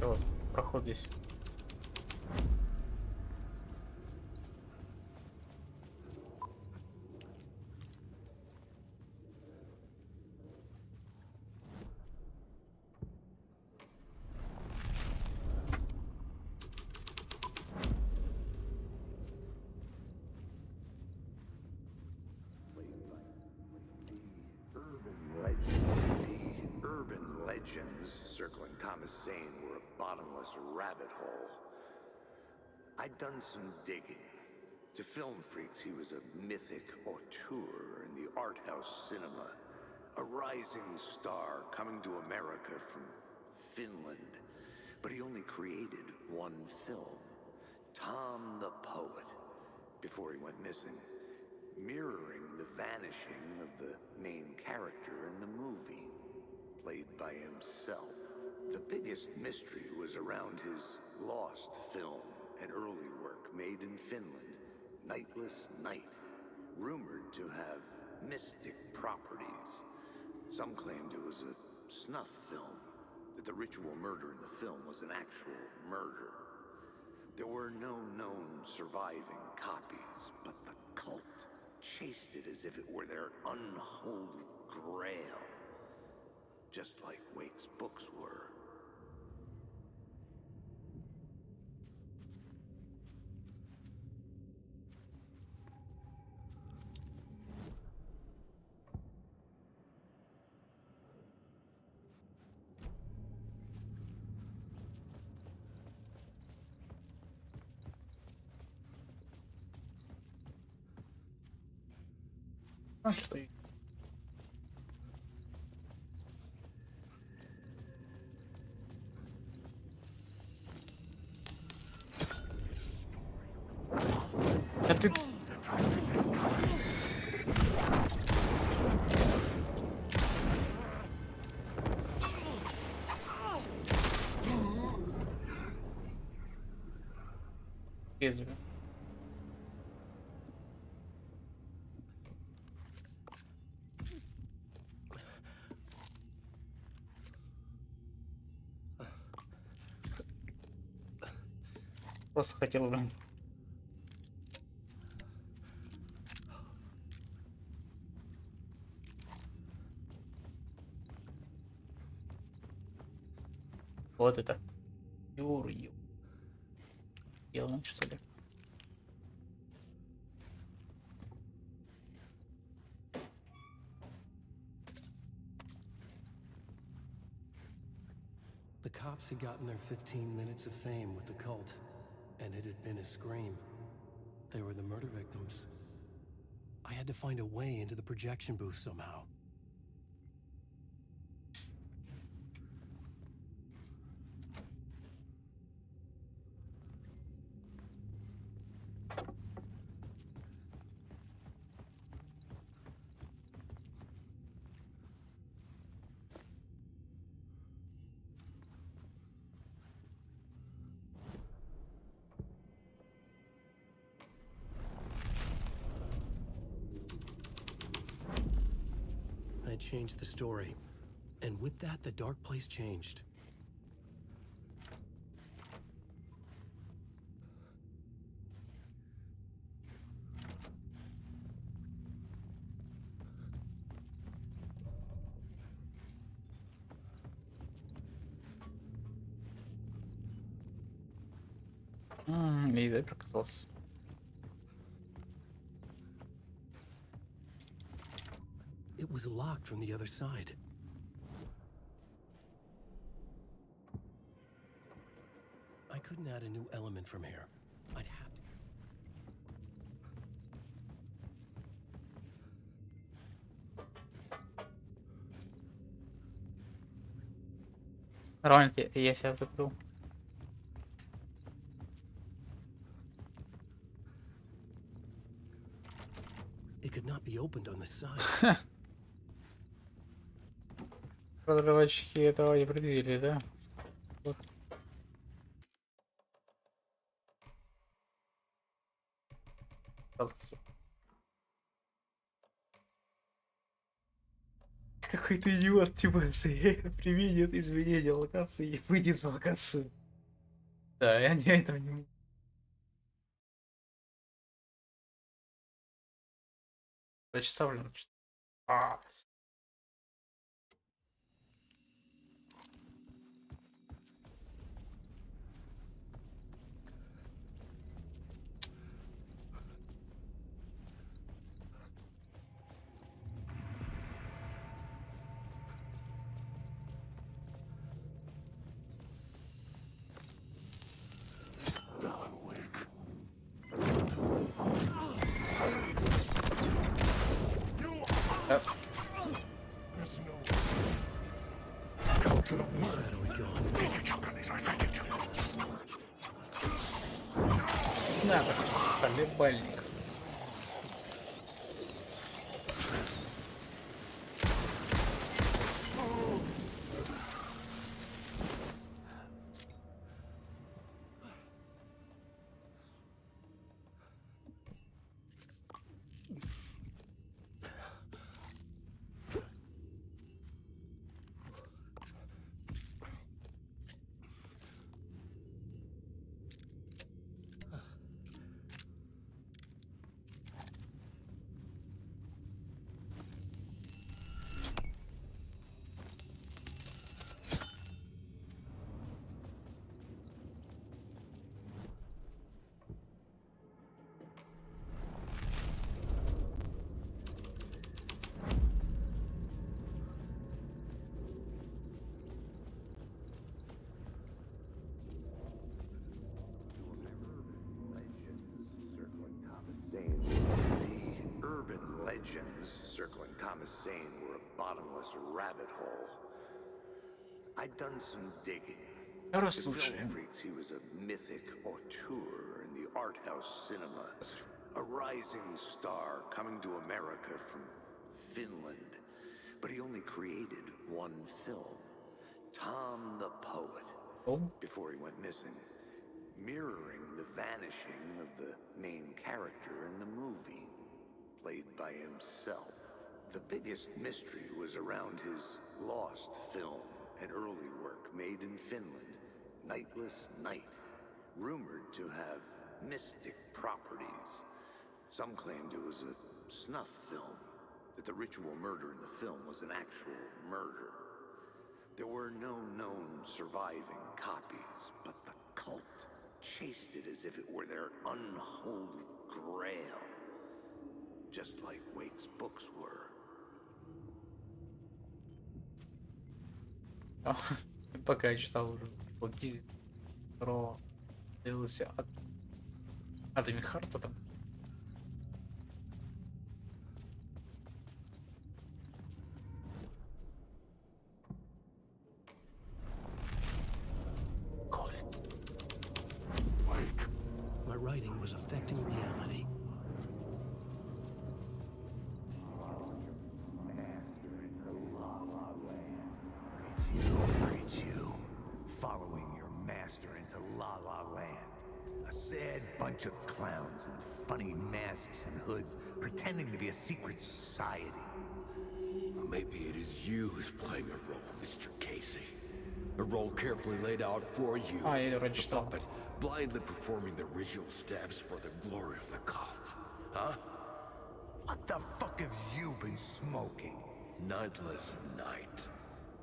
Вот, проход здесь. Circling Thomas Zane were a bottomless rabbit hole. I'd done some digging. To film freaks, he was a mythic auteur in the art house cinema. A rising star coming to America from Finland. But he only created one film, Tom the Poet, before he went missing, mirroring the vanishing of the main character in the movie, played by himself. The biggest mystery was around his lost film, an early work made in Finland, Nightless Night, rumored to have mystic properties. Some claimed it was a snuff film, that the ritual murder in the film was an actual murder. There were no known surviving copies, but the cult chased it as if it were their unholy grail, just like Wake's books were. А что? А ты... Лезвие. Просто хотел бы. Вот это. Юрью. Делаем, что ли? The cops had gotten their 15 minutes of fame with the cult, and it had been a scream. They were the murder victims. I had to find a way into the projection booth somehow. I changed the story, and with that, the dark place changed. И да, прокатался. It was locked from the other side. I couldn't add a new element from here. I'd have to. Романки, я себя закрыл. It could not be opened on the side. Разработчики этого не предвидели, да? Вот. Какой-то идиот, типа, применит изменение локации и выйдет за локацию. Да, я этого не могу. Значит, ставлю. Надо, колебальник. Circling Thomas Zane were a bottomless rabbit hole. I'd done some digging. To film freaks, he was a mythic auteur in the art house cinema. A rising star coming to America from Finland. But he only created one film, Tom the Poet, before he went missing, mirroring the vanishing of the main character in the movie, played by himself. The biggest mystery was around his lost film, an early work made in Finland, Nightless Night, rumored to have mystic properties. Some claimed it was a snuff film, that the ritual murder in the film was an actual murder. There were no known surviving copies, but the cult chased it as if it were their unholy grail. Just like Wake's books were. Пока я читал уже блоги про делался от Харта там. My writing was affecting reality. Look at you, following your master into La La Land. A sad bunch of clowns in funny masks and hoods, pretending to be a secret society. Maybe it is you who's playing a role, Mr. Casey. A role carefully laid out for you. The puppet, blindly performing the ritual steps for the glory of the cult. Huh? What the fuck have you been smoking? Nightless Night.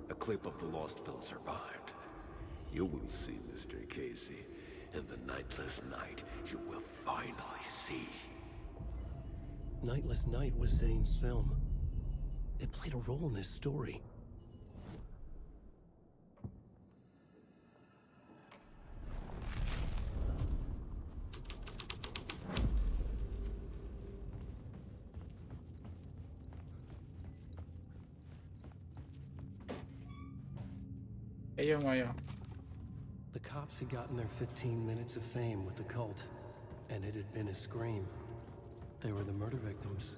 A clip of the lost film survived. You will see, Mr. Casey. In the Nightless Night, you will finally see. Nightless Night was Zane's film. It played a role in his story. The cops had gotten their 15 minutes of fame with the cult, and it had been a scream. They were the murder victims.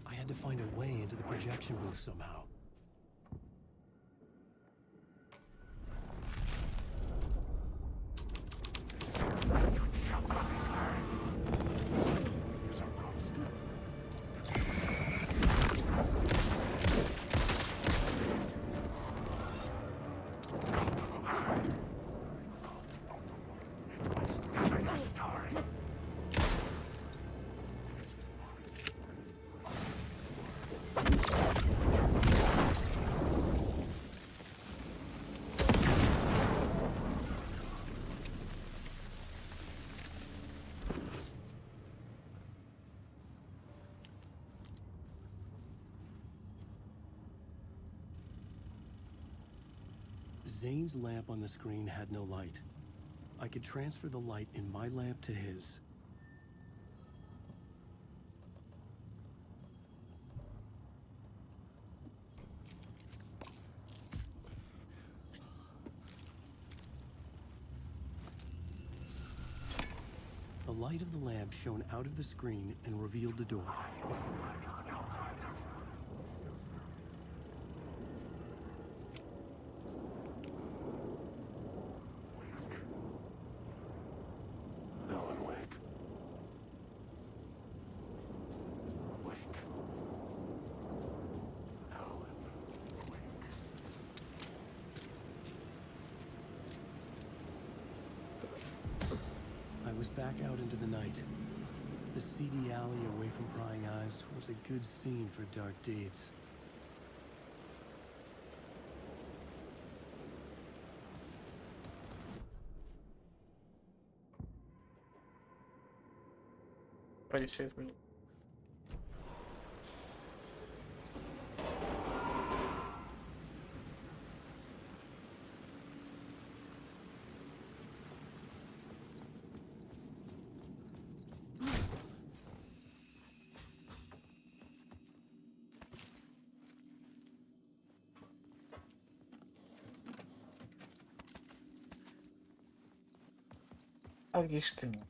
I had to find a way into the projection booth somehow. Zane's lamp on the screen had no light. I could transfer the light in my lamp to his. The light of the lamp shone out of the screen and revealed the door. Back out into the night. The seedy alley away from prying eyes was a good scene for dark deeds. Вроде все изменилось. Ишь ты мне.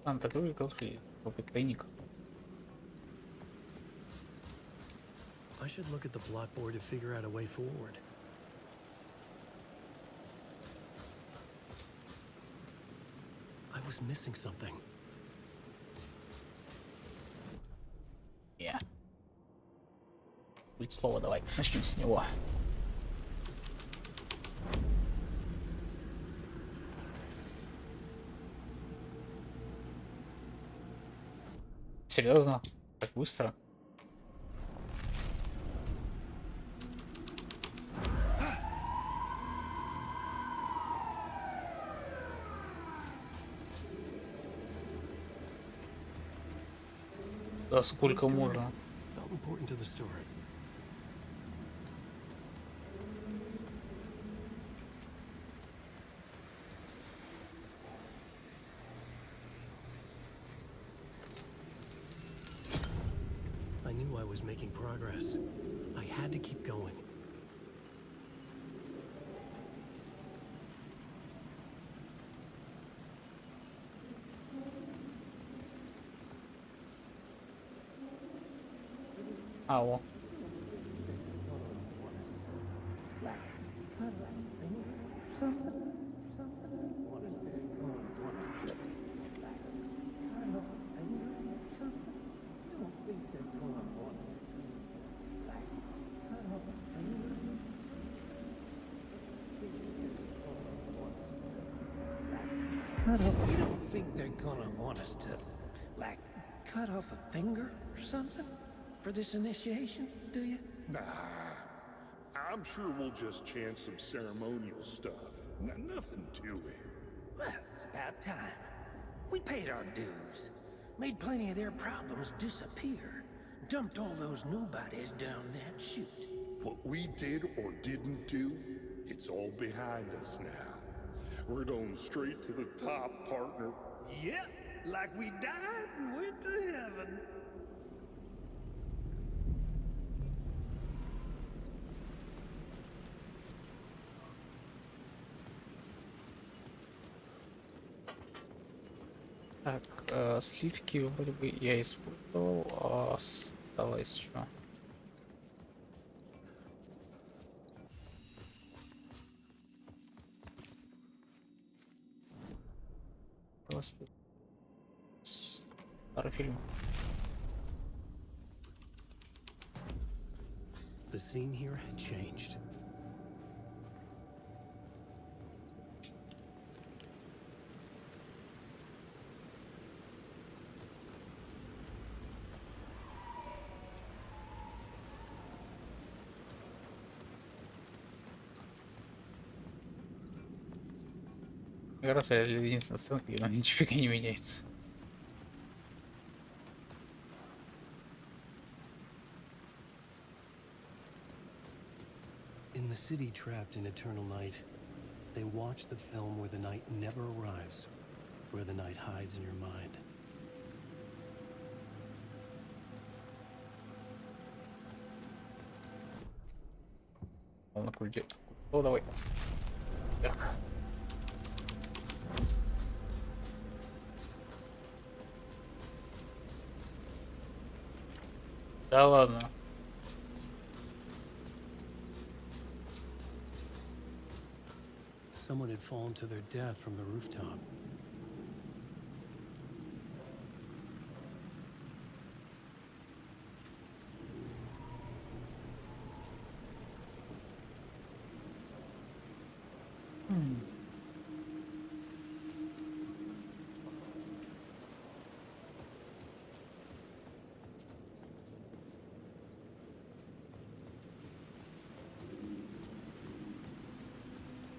Там такой колхи, опыт тайник. I should look at the blackboard to figure out a way forward. I was missing something. будет слово, давай, начнем с него. Серьезно? Так быстро? Да сколько можно? I knew I was making progress. I had to keep going. Алло. You don't think they're gonna want us to, like, cut off a finger or something for this initiation, do you? Nah, I'm sure we'll just chant some ceremonial stuff. Nothing to it. Well, it's about time. We paid our dues, made plenty of their problems disappear, dumped all those nobodies down that chute. What we did or didn't do, it's all behind us now. We're going straight to the top, partner. Yep, like we died and went to heaven. Так, сливки вроде бы я использовал, а осталось что? Господи. Старый фильм. The scene here had changed. Как раз я единственная сценка, где ничего не меняется. In the city trapped in eternal night, they watch the film where the night never arrives, where the night hides in your mind. Он на культе. О, давай. Так. Да ладно. Someone had fallen to their death from the rooftop.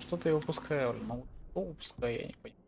Что-то я упускаю, ну что упускаю, я не понимаю.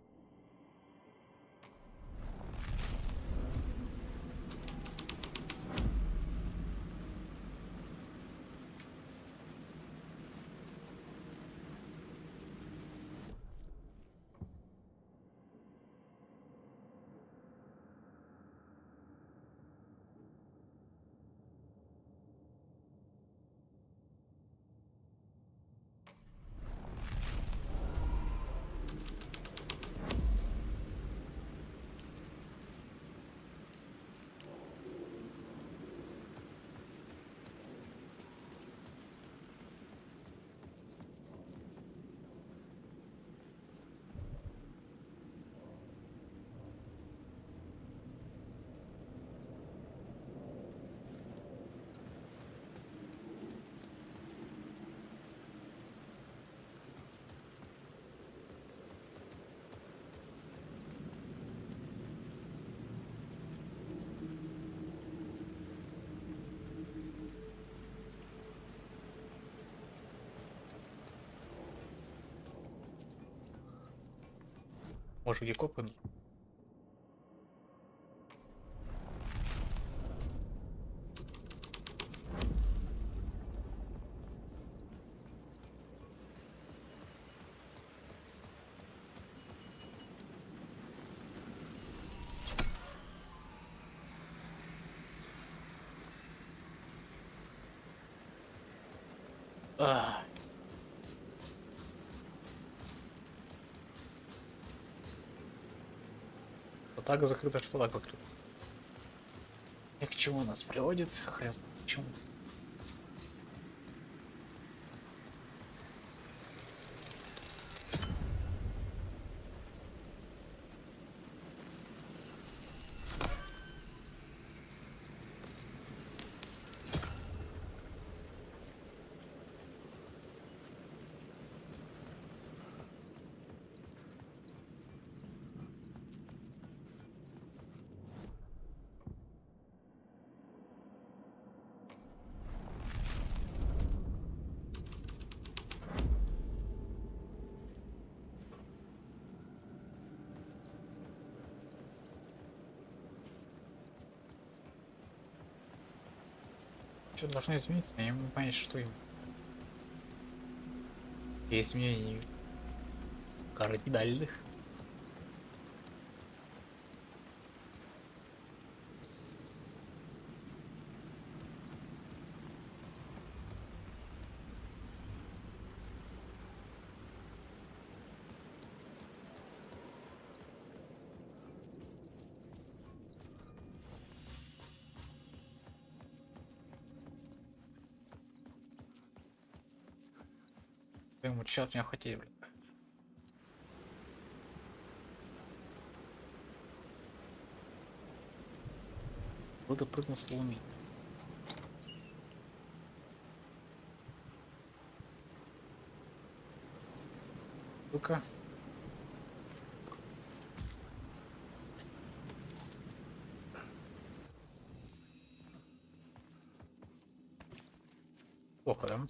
Может, где копы? Что так закрыто, что так закрыто. И к чему нас приводит? Хрен знает к чему. Что должно измениться? Я не могу понять, что им. Есть изменения кардинальных. Ему чё от меня хотели, блин. Кто-то прыгнул с луны. Ну-ка. Плохо, да?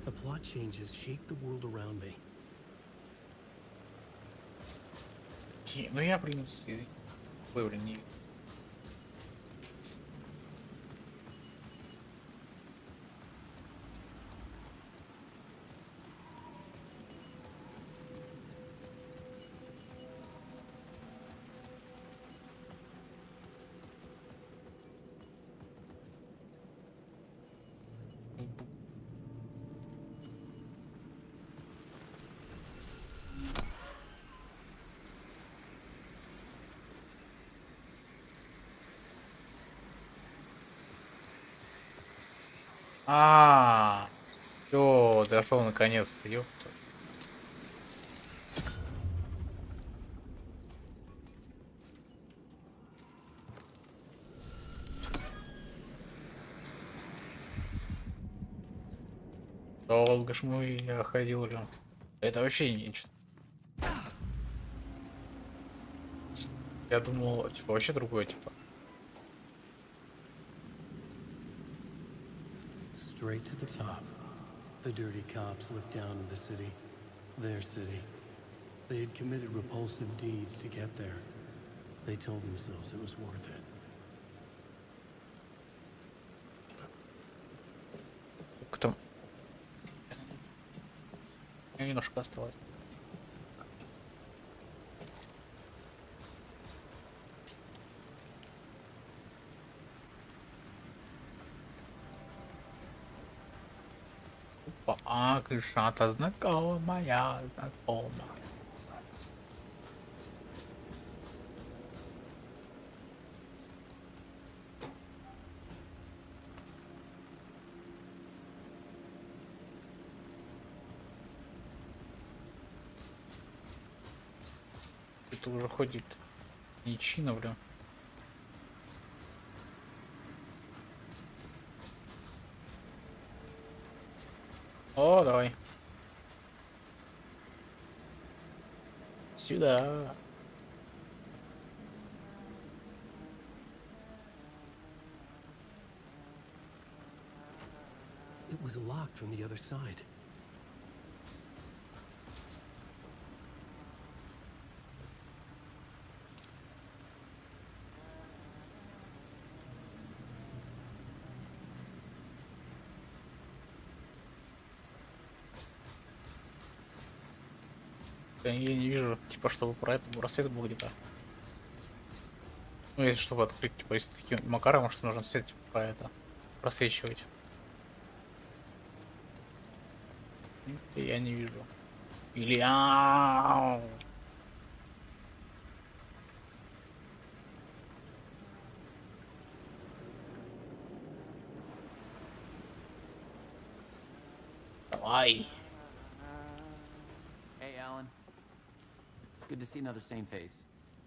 The plot changes shake the world around me. Ну я, блин, ой, блин, не... Всё, дошел наконец-то, ёпта. Долго ж я ходил уже. Это вообще нечто. Я думал, типа, вообще другое, типа. Straight to the top. The dirty cops looked down on the city. Their city. They had committed repulsive deeds to get there. They told themselves it was worth it. Кто? Немножко осталось. Крыша-то знакомая, знакомая. что уже ходит. Ничина, блин. О, давай. Сюда. It was locked from the other side. Я не вижу, типа, чтобы про это рассвет был где-то. Ну, если чтобы открыть, типа, если таким макаром, что нужно свет типа, про это просвечивать. Я не вижу. Или давай. Hey, Alan. It's good to see another sane face.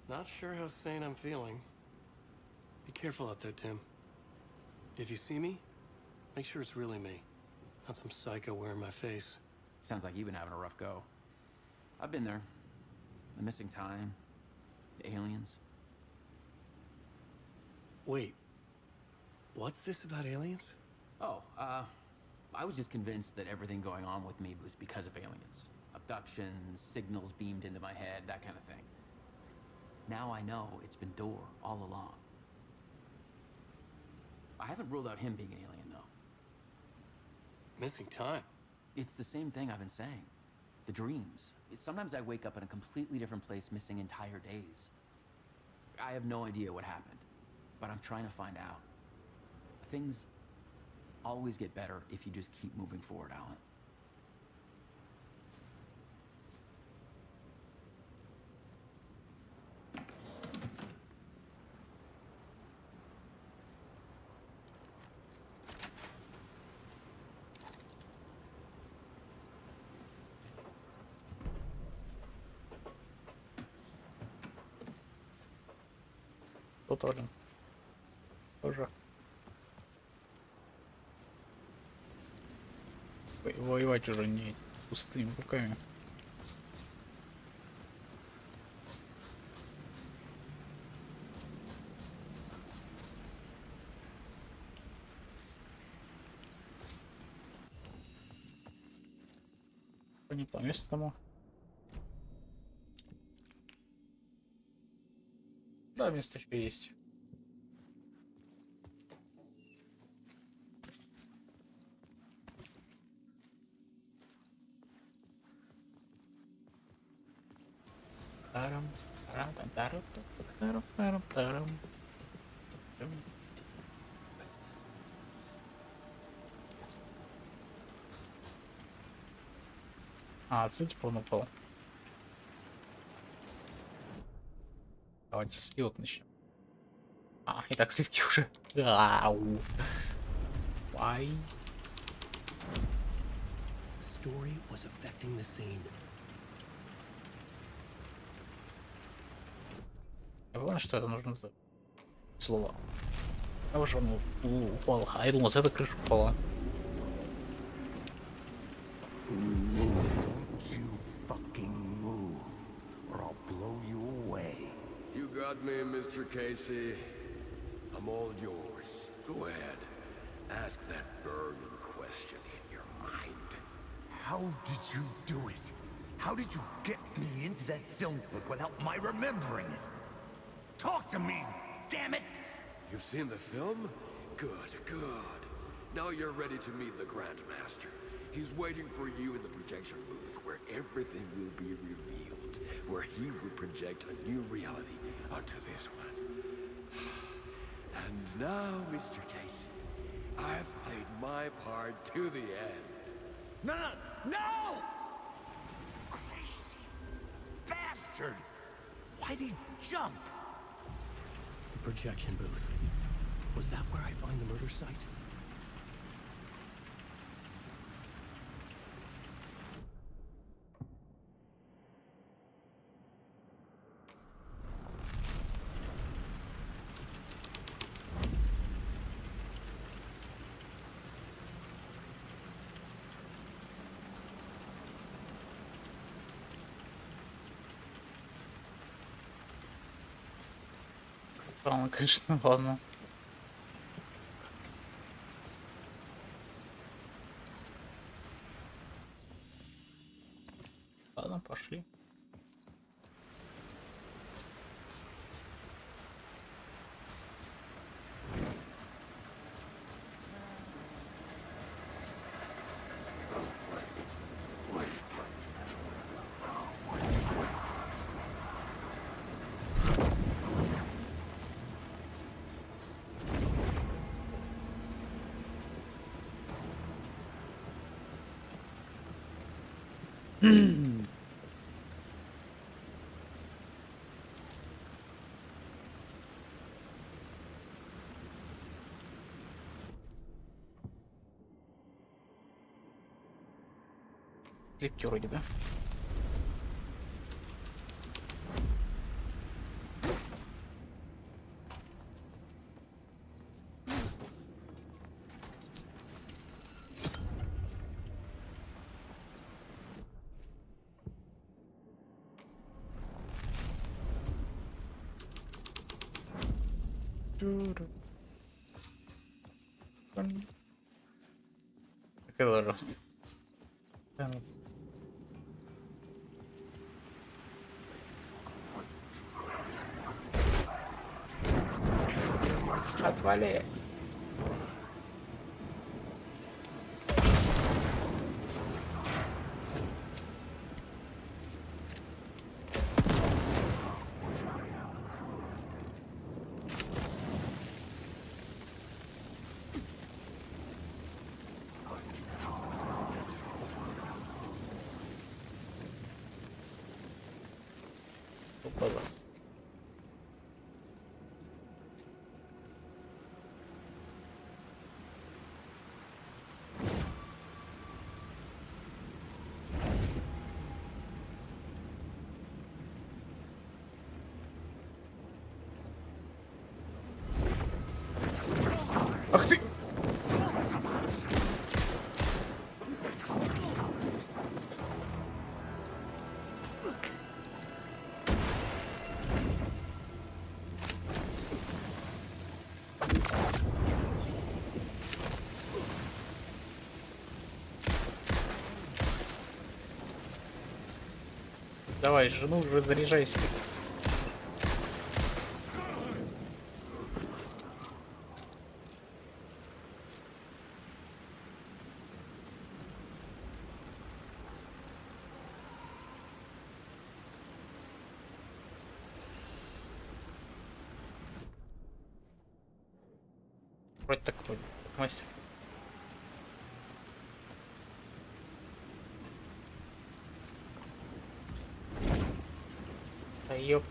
Not sure how sane I'm feeling. Be careful out there, Tim. If you see me, make sure it's really me, not some psycho wearing my face. Sounds like you've been having a rough go. I've been there. The missing time, the aliens. Wait, what's this about aliens? Oh, I was just convinced that everything going on with me was because of aliens. Abductions, signals beamed into my head, that kind of thing. Now I know it's been Door all along. I haven't ruled out him being an alien, though. Missing time? It's the same thing I've been saying. The dreams. Sometimes I wake up in a completely different place, missing entire days. I have no idea what happened, but I'm trying to find out. Things always get better if you just keep moving forward, Alan. Тоже. Тоже. Воевать уже не пустыми руками. Не по местному. Да, место еще есть. Отсюда он упал. Давайте сливок начнем. И так сливки уже. Ау. Why? Story was affecting the scene. Я понял, что это нужно за слово. Я уже упал. А я думал, с этой крыши упала. Don't you fucking move, or I'll blow you away. You got me, Mr. Casey. I'm all yours. Go ahead. Ask that burning question in your mind. How did you do it? How did you get me into that film clip without my remembering it? Talk to me, damn it! You've seen the film? Good, good. Now you're ready to meet the Grandmaster. He's waiting for you in the projection booth where everything will be revealed, where he will project a new reality onto this one. And now, Mr. Casey, I've played my part to the end. No, no, no! Crazy bastard! Why'd he jump? Projection booth. Was that where I find the murder site? Странно, конечно, ладно. Ладно, пошли. Клипки вроде, да? Какая ложность. Отвали. Пожалуйста. Ах ты! Давай, жену уже заряжайся. Вроде так, вроде. Мастер. Да ёп.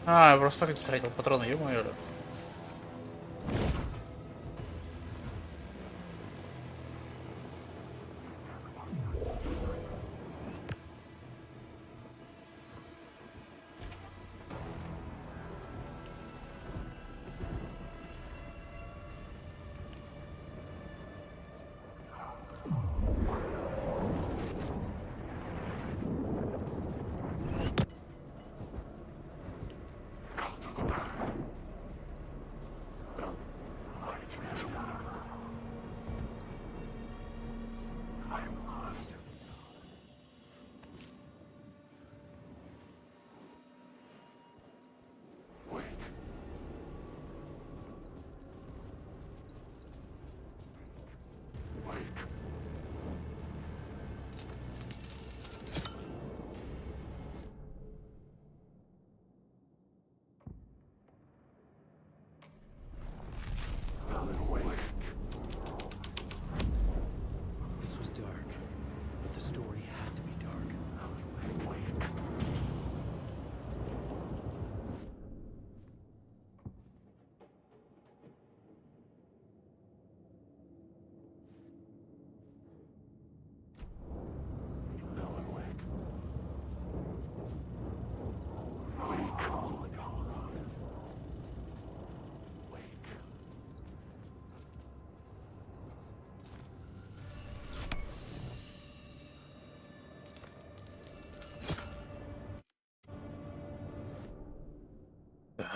А, я просто так не встретил патроны, ё-моё.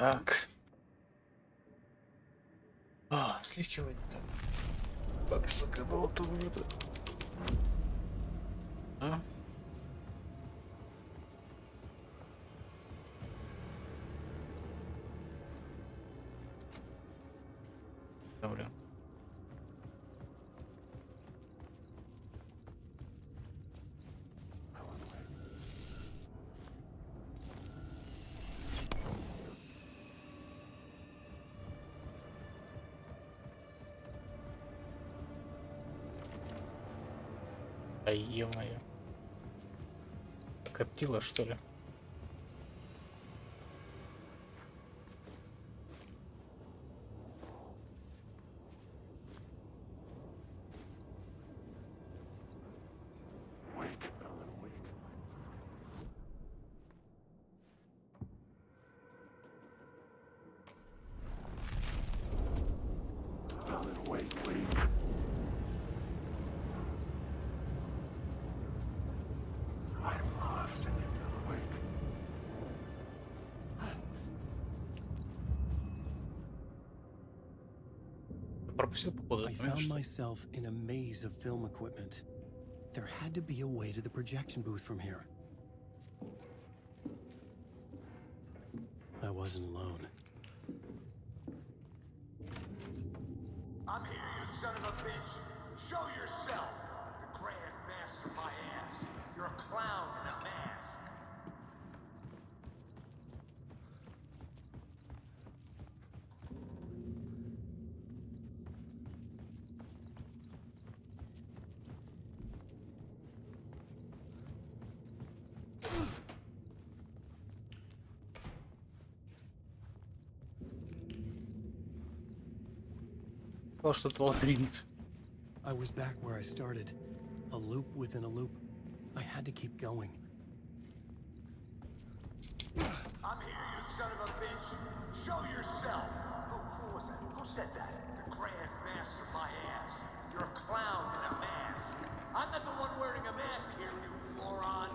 Так. А, сливки. Как сокровенного ДС. А? Добре. Да ё-моё. Коптила, что ли? Пропустил походу. I found myself in a maze of film equipment. There had to be a way to the projection booth from here. I wasn't alone. I'm here, you son of a bitch. Show yourself. The Grand Master, my ass. You're a clown in a mask. Что-то лабиринт. I was back where I started. A loop within a loop. I had to keep going. I'm here, you son of a bitch. Show yourself. Who was that? Who said that? The Grand Master, my ass. You're a clown in a mask. I'm not the one wearing a mask here, you moron.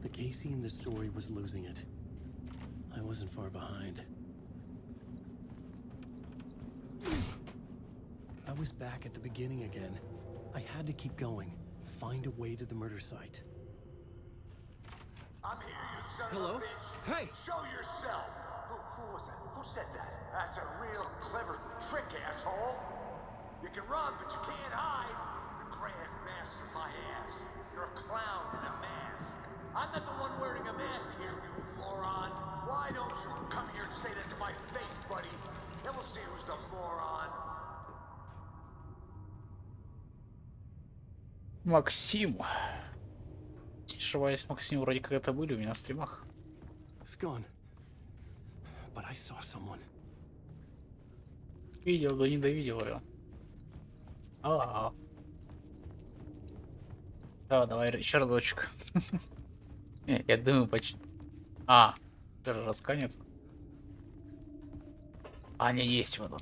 The Casey in the story was losing it. I wasn't far behind. I was back at the beginning again. I had to keep going. Find a way to the murder site. I'm here, you son Hello? of a bitch. Hey! Show yourself. Who was that? Who said that? That's a real clever trick, asshole. You can run, but you can't hide. The Grand Master, my ass. You're a clown in a mask. I'm not the one wearing a mask here, you moron. Why don't you come here and say that to my face, buddy? Then we'll see who's the moron. Максим. Ошибаюсь, Максим вроде как это были у меня на стримах. It's gone. But I saw someone. Видел, да не довидел его. Да, давай еще разочек. Я думаю, почти. Даже расканет. Не есть его тут.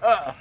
Да.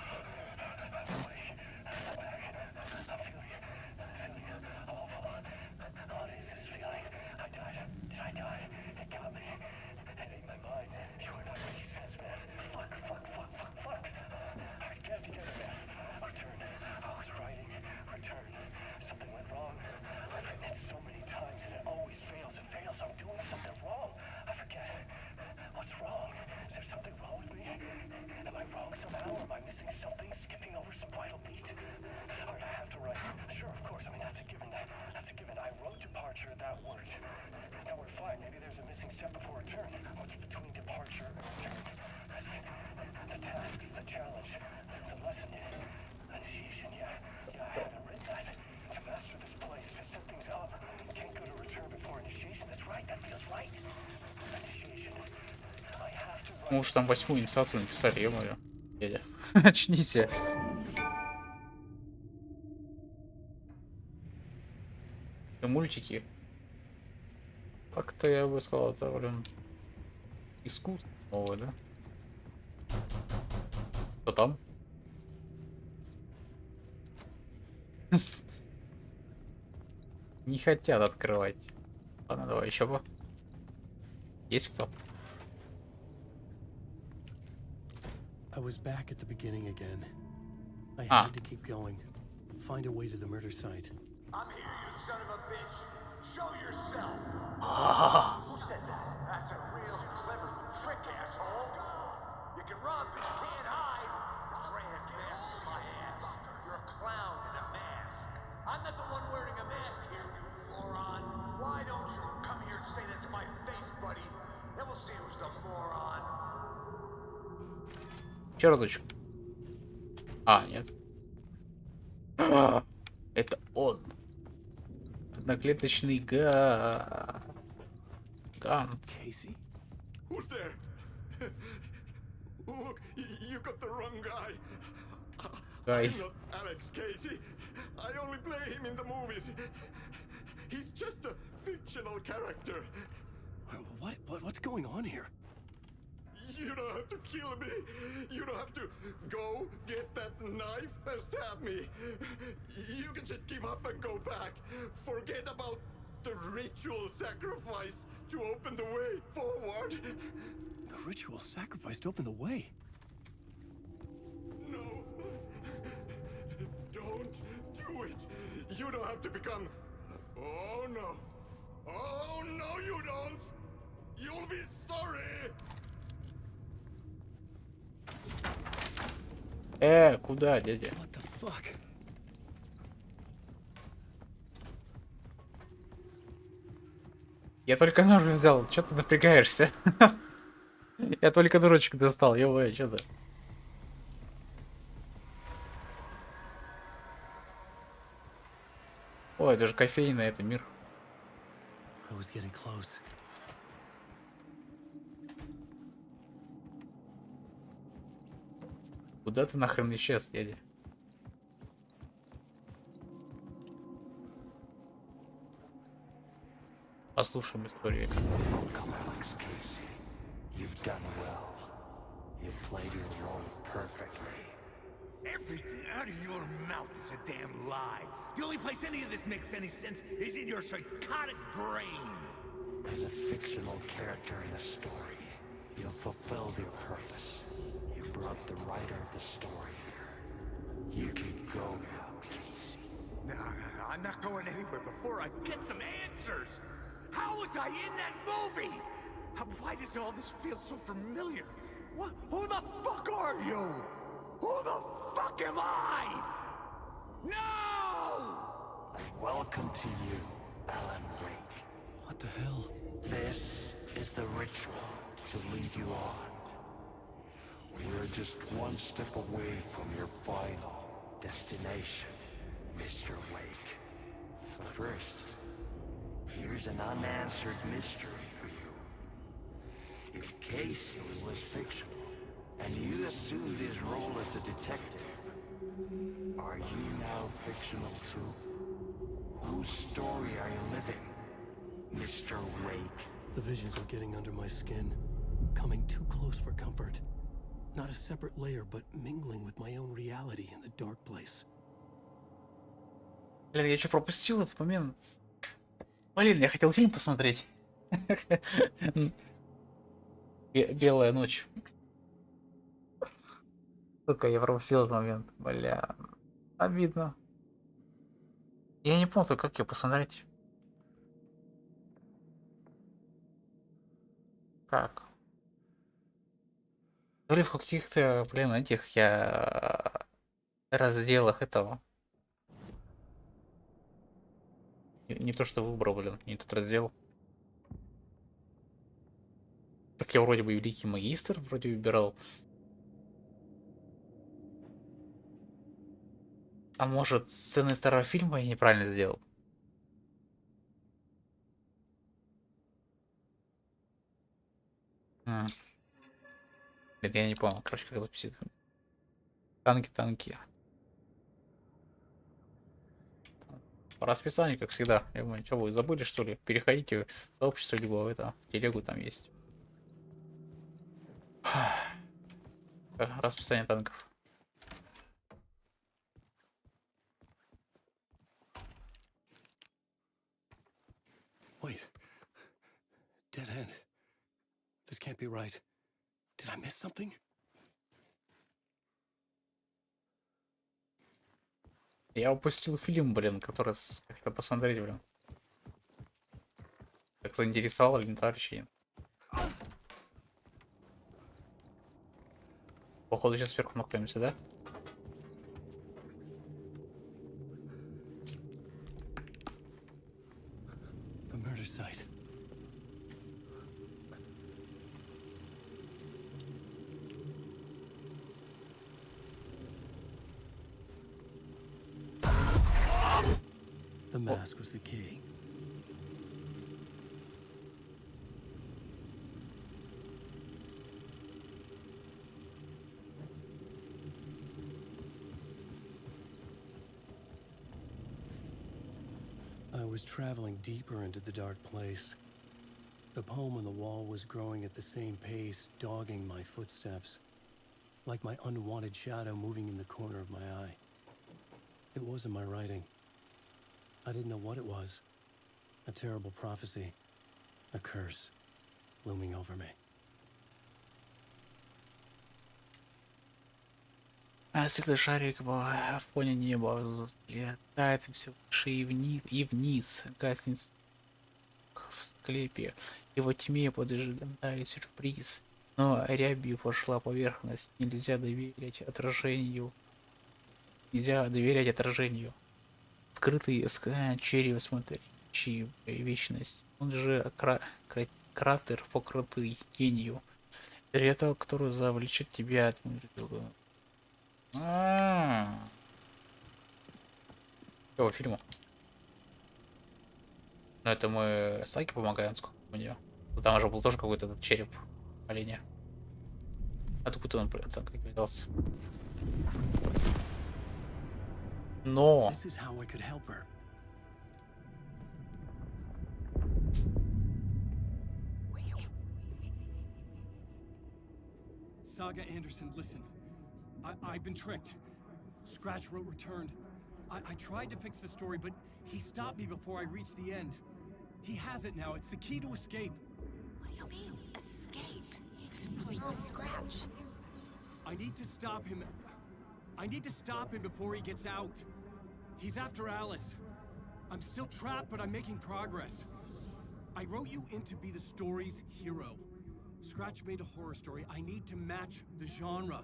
Может там 8-ю инициацию написали, ё-моё. Дядя, очните. Мультики. Как-то я бы сказал, это, блин, искусство новое, да? Кто там? Не хотят открывать. Ладно, давай еще бы. Есть кто? I was back at the beginning again. I Ah. had to keep going. Find a way to the murder site. I'm here, you son of a bitch. Show yourself. Who said that? That's a real clever trick, asshole. You can run, but you can't hide. The grand master, my ass. You're a clown in a mask. I'm not the one wearing a mask here, you moron. Why don't you come here and say that to my face, buddy? Then we'll see who's the moron. Еще разочек. А, нет. Это он. Одноклеточный ган. Casey? Who's there? Look, you got the wrong guy. I'm not Alex, Casey. I only play him in the movies. He's just a fictional character. What's going on here? You don't have to kill me. You don't have to go get that knife and stab me. You can just give up and go back. Forget about the ritual sacrifice to open the way forward. The ritual sacrifice to open the way? No. Don't do it. You don't have to become... Oh no. Oh no, you don't. You'll be sorry. Куда, дядя? What the fuck? Я только нож взял, чё ты напрягаешься? Я только дурочек достал, ё-моё, чё ты? Ой, это же кофейный, это мир. I was getting close. Куда ты нахрен исчез, дядя? Послушаем историю. Welcome, Alex Casey. You've done well. You've played your role perfectly. Everything out of your mouth is a damn lie. The only place any of this makes any sense is in your psychotic brain. As a fictional character in a story, you've fulfilled your purpose. You brought the writer of the story here. You can go now, Casey. No, I'm not going anywhere before I get some answers. How was I in that movie? Why does all this feel so familiar? What? Who the fuck are you? Who the fuck am I? No! Welcome to you, Alan Wake. What the hell? This is the ritual to lead you on. We're just one step away from your final destination, Mr. Wake. But first, here's an unanswered mystery for you. If Casey was fictional, and you assumed his role as a detective, are you now fictional too? Whose story are you living, Mr. Wake? The visions are getting under my skin, coming too close for comfort. Not a separate layer, but mingling with my own reality in the dark place. Блин, я что, пропустил этот момент? Блин, я хотел фильм посмотреть. Белая ночь. Сука, я пропустил этот момент. Бля, обидно. Я не помню, как ее посмотреть. Как? То ли в каких-то, блин, этих я разделах этого. Не то, что выбрал, блин, не тот раздел. Так я вроде бы великий магистр вроде выбирал. А может, сцены старого фильма я неправильно сделал? Нет, я не понял, короче, как записать. Танки. По расписанию, как всегда. Я думаю, что вы забыли, что ли? Переходите в сообщество, либо в это, в телегу там есть. Расписание танков. Wait, dead end. This can't be right. Did I miss something? Я упустил фильм, блин, который как-то посмотреть, блин. Так заинтересовал или товарищи. Походу сейчас сверху наклонимся, да? The murder site. The mask was the key. I was traveling deeper into the dark place. The poem on the wall was growing at the same pace, dogging my footsteps, like my unwanted shadow moving in the corner of my eye. It wasn't my writing. I didn't know what it was. A terrible prophecy, a curse, looming over me. А светлый шарик в фоне неба летает все выше и вниз, гаснет в склепе. И во тьме поджидает сюрприз. Но рябью пошла поверхность. Нельзя доверять отражению. Нельзя доверять отражению. Скрытый череп, смотрящий вечность. Он же кратер, покрытый тенью. Это который завлечет тебя от какого фильма? Ну это мы Саки помогаем, сколько у нее. Там же был тоже какой-то этот череп оленя. Откуда он там как появился? Но Saga Anderson, listen. I've been tricked. Scratch wrote returned. I tried to fix the story, but he stopped me before I reached the end. He has it now. It's the key to escape. What do you mean, escape? Oh, you're a Scratch. I need to stop him. I need to stop him before he gets out. He's after Alice. I'm still trapped, but I'm making progress. I wrote you in to be the story's hero. Scratch made a horror story. I need to match the genre.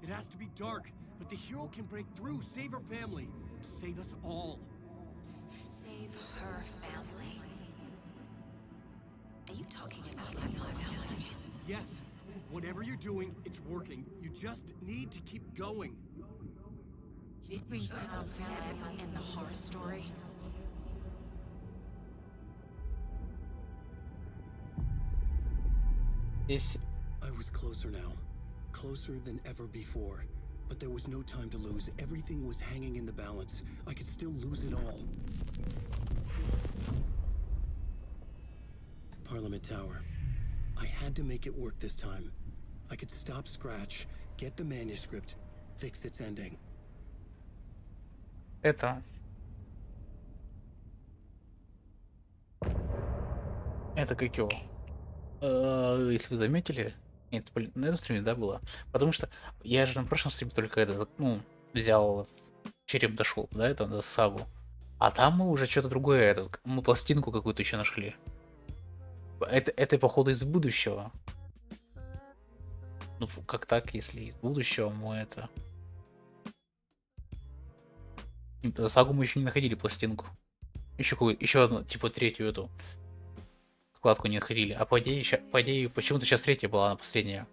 It has to be dark, but the hero can break through, save her family, save us all. Save her family? Are you talking about my family? Yes, whatever you're doing, it's working. You just need to keep going. We have family in the horror story. I was closer now. Closer than ever before. But there was no time to lose. Everything was hanging in the balance. I could still lose it all. Parliament Tower. I had to make it work this time. I could stop Scratch, get the manuscript, fix its ending. Это как его? Если вы заметили, нет, на этом стриме, да, было. Потому что я же на прошлом стриме только это, взял череп, дошел, да, это до сагу. А там мы уже что-то другое, мы пластинку какую-то еще нашли. Это походу из будущего. Ну, как так, если из будущего мы это... За сагу мы еще не находили пластинку. Еще одну, типа третью эту вкладку не находили. А по идее, почему-то сейчас третья была, она последняя.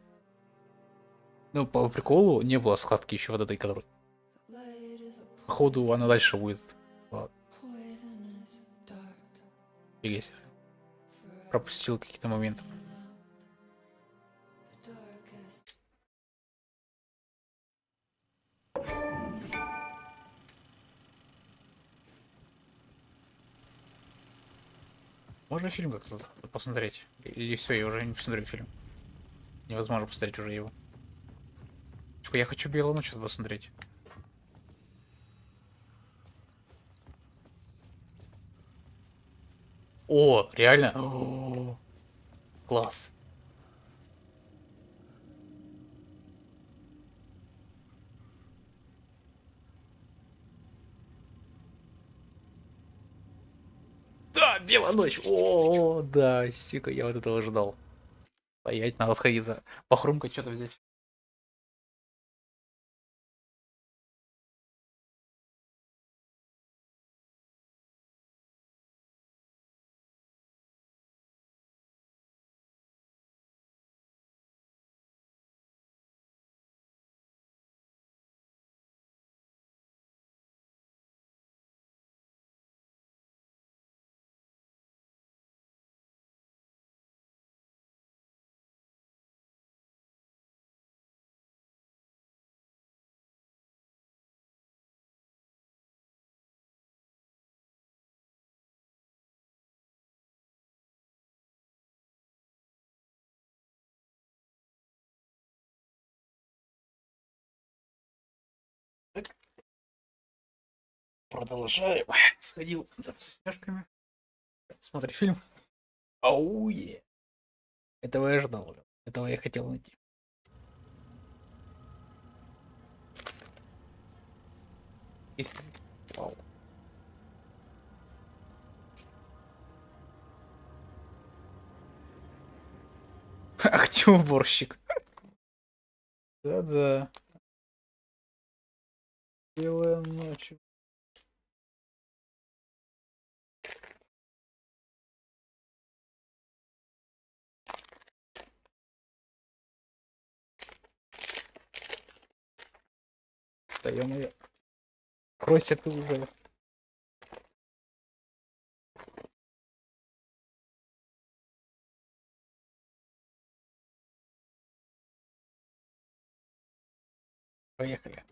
Ну, по приколу не было складки еще вот этой, которой. Походу, она дальше будет. Если пропустил какие-то моменты. Можно фильм как-то посмотреть? Или все, я уже не посмотрю фильм. Невозможно посмотреть уже его. Я хочу «Белую ночь» посмотреть. О, реально? О-о-о. Класс. Да, белая ночь. О, да, сика, я вот этого ждал. Стоять, надо сходить за похрумкать, что-то взять. Продолжаем. Сходил за вкусняшками. Смотри фильм. Ауе. Этого я ждал. Этого я хотел найти. Вау. Ах ты уборщик. Да-да. Белая ночь. Да ё-моё. Просят уже. Поехали.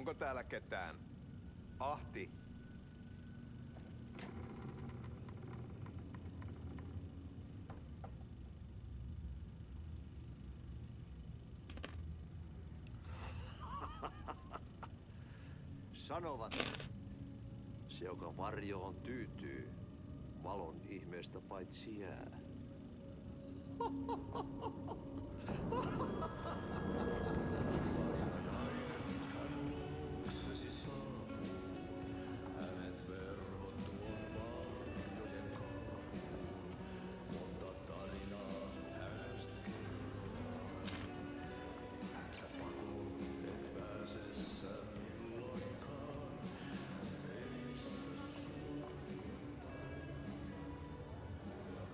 Onko täällä ketään? Ahti. Sanovat, se joka varjoon tyytyy, valon ihmeestä paitsi jää.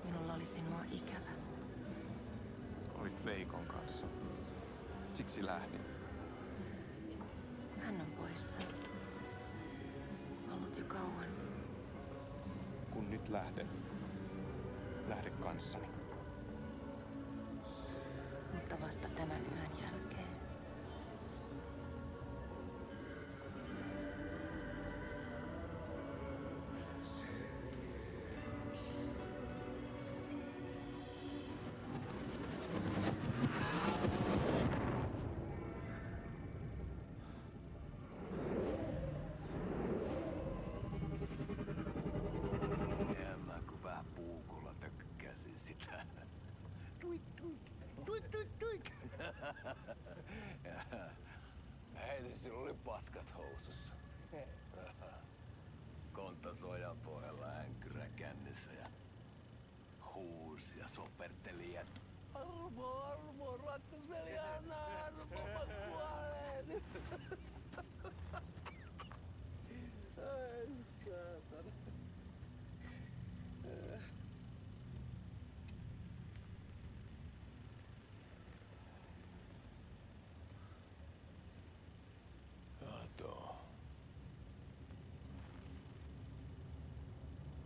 Minulla oli sinua ikävä. Olit Veikon kanssa. Siksi lähdin. Hän on poissa. Ollut jo kauan. Kun nyt lähden, lähde kanssani. Mutta vasta tämän yön jälkeen. Äiti, sinulla oli paskat housussa. Kontasojan pohjalla änkyrä kännissä ja huusi ja soperteli ja Armo, rattasveli, anna Armo, mä kuolen! Ai saatana.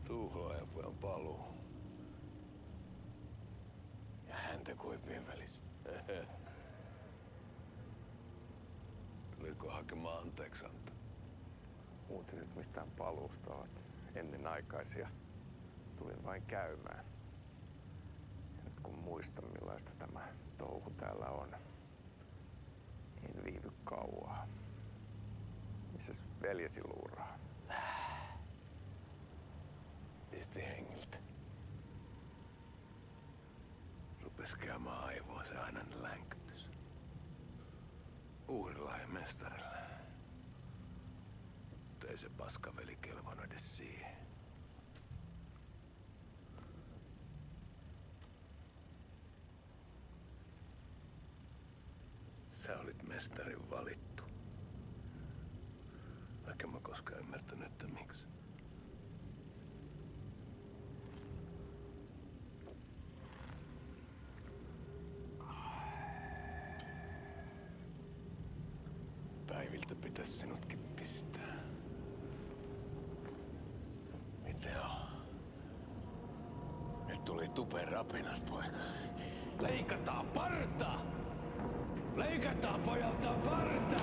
Tuhlaajapojan paluu. Ja häntä koipien välis. Tuliko hakemaan anteeksianto? Uutiset mistään paluusta ovat ennenaikaisia. Tulin vain käymään. Ja nyt kun muistan millaista tämä touhu täällä on, en viivy kauaa. Missäs veljesi luuraa? Pisti hengiltä. Rupes käymään aivoa se ainainen länkytys. Uhrilla ja mestarilla. Mutta ei se paskaveli kelvannut edes siihen. Sä olit mestarin valittu. Vaikka mä koskaan ymmärtänyt, että miksi. Päiviltä pitäis sinutkin pistää. Miten on? Nyt tuli tupen rapinat, poika. Leikataan parta! Leikataan pojalta parta!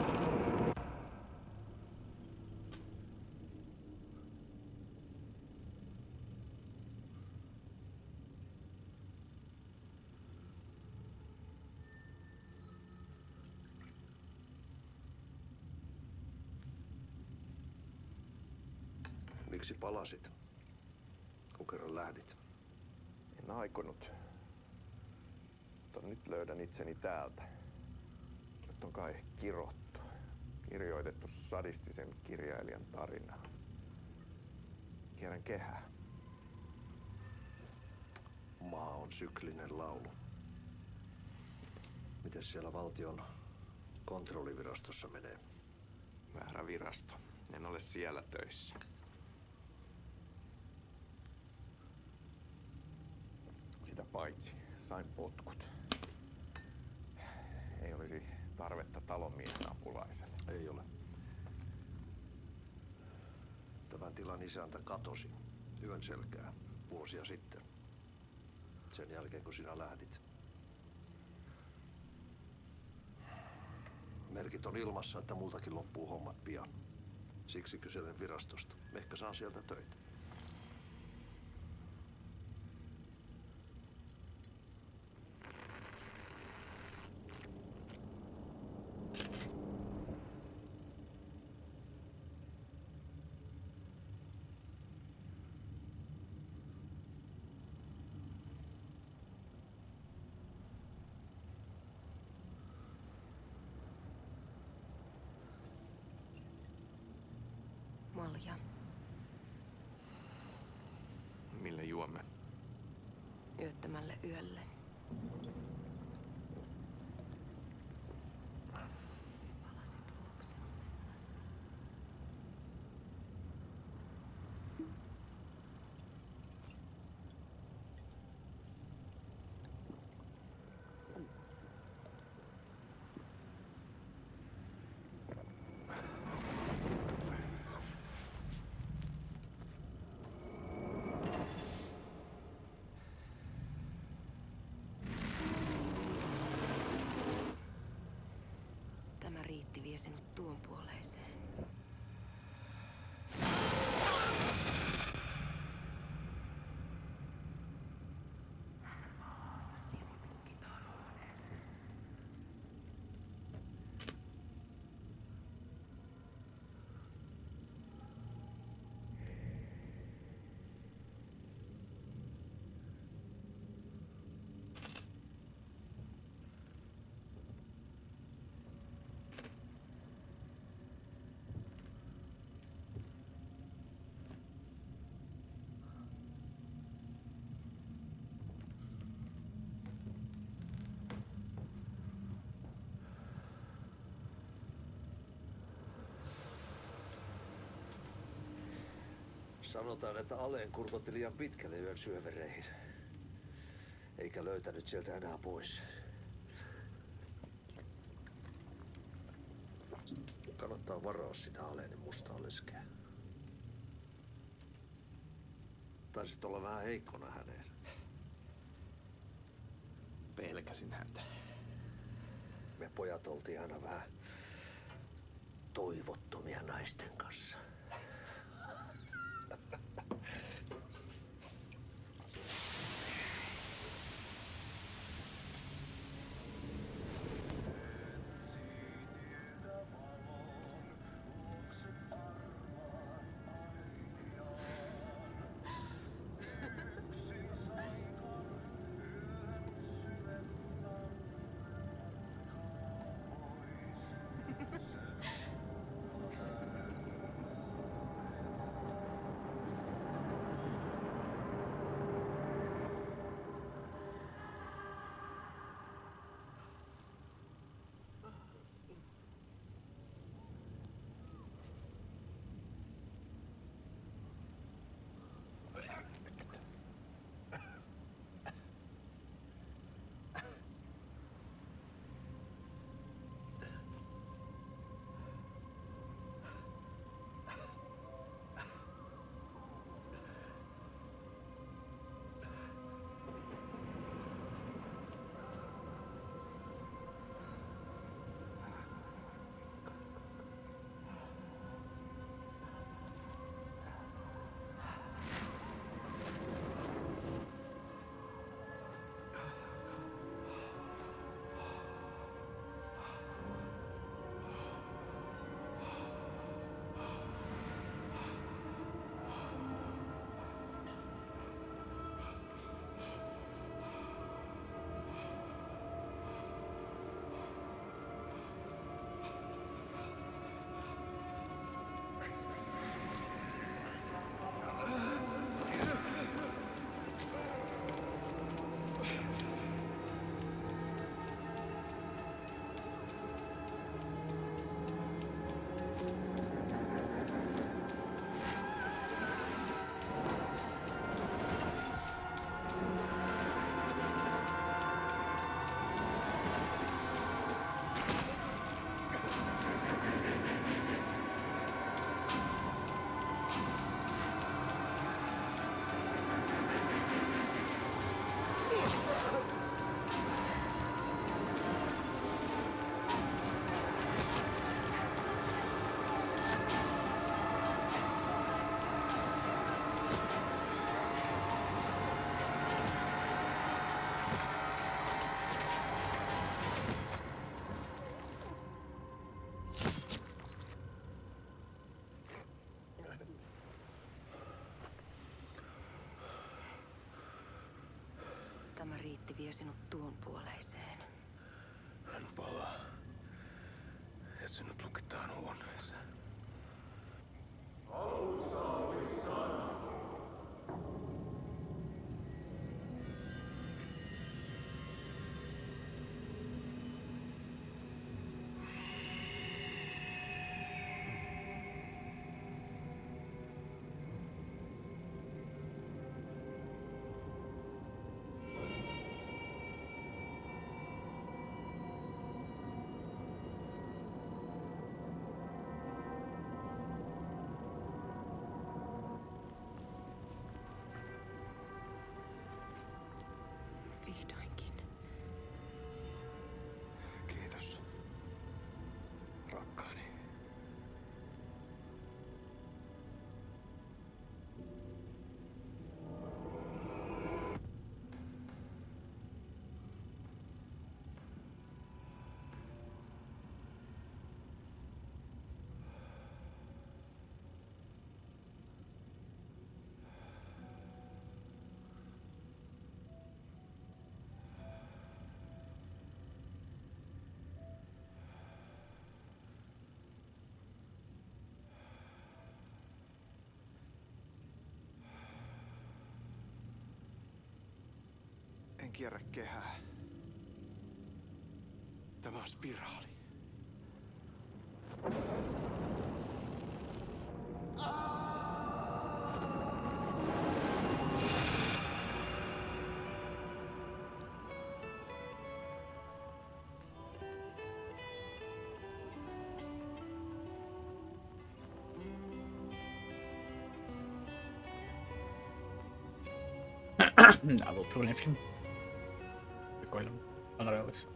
Miksi palasit, kun kerran lähdit? En aikonut. Mutta nyt löydän itseni täältä. Nyt on kai kirottu. Kirjoitettu sadistisen kirjailijan tarina. Kierrän kehää. Maa on syklinen laulu. Mites siellä valtion kontrollivirastossa menee? Väärä virasto. En ole siellä töissä. Sitä paitsi sain potkut. Ei olisi tarvetta talonmiehen apulaiselle. Ei ole. Tämän tilan isäntä katosi yön selkää vuosia sitten. Sen jälkeen kun sinä lähdit. Merkit on ilmassa, että multakin loppuu hommat pian. Siksi kyselen virastosta. Ehkä saan sieltä töitä. Malja. Mille juomme? Yöttömälle yölle. Tämä riitti vie sinut tuon puoleiseen. Sanotaan, että Aleen kurkotti liian pitkälle yön syövereihin. Eikä löytänyt sieltä enää pois. Kannattaa varoa sitä Aleenin mustaa leskeä. Taisit olla vähän heikkona häneen. Pelkäsin häntä. Me pojat oltiin aina vähän toivottomia naisten kanssa. Reitti vie sinut tuon puoleiseen. Hän palaa. Ja sinut lukitaan huoneeseen. Vihdoinkin. Kiitos. Rakkaani. En kierrä kehää. Tämä on spiraali. Да, был прикольный фильм. Прикольно. Понравилось.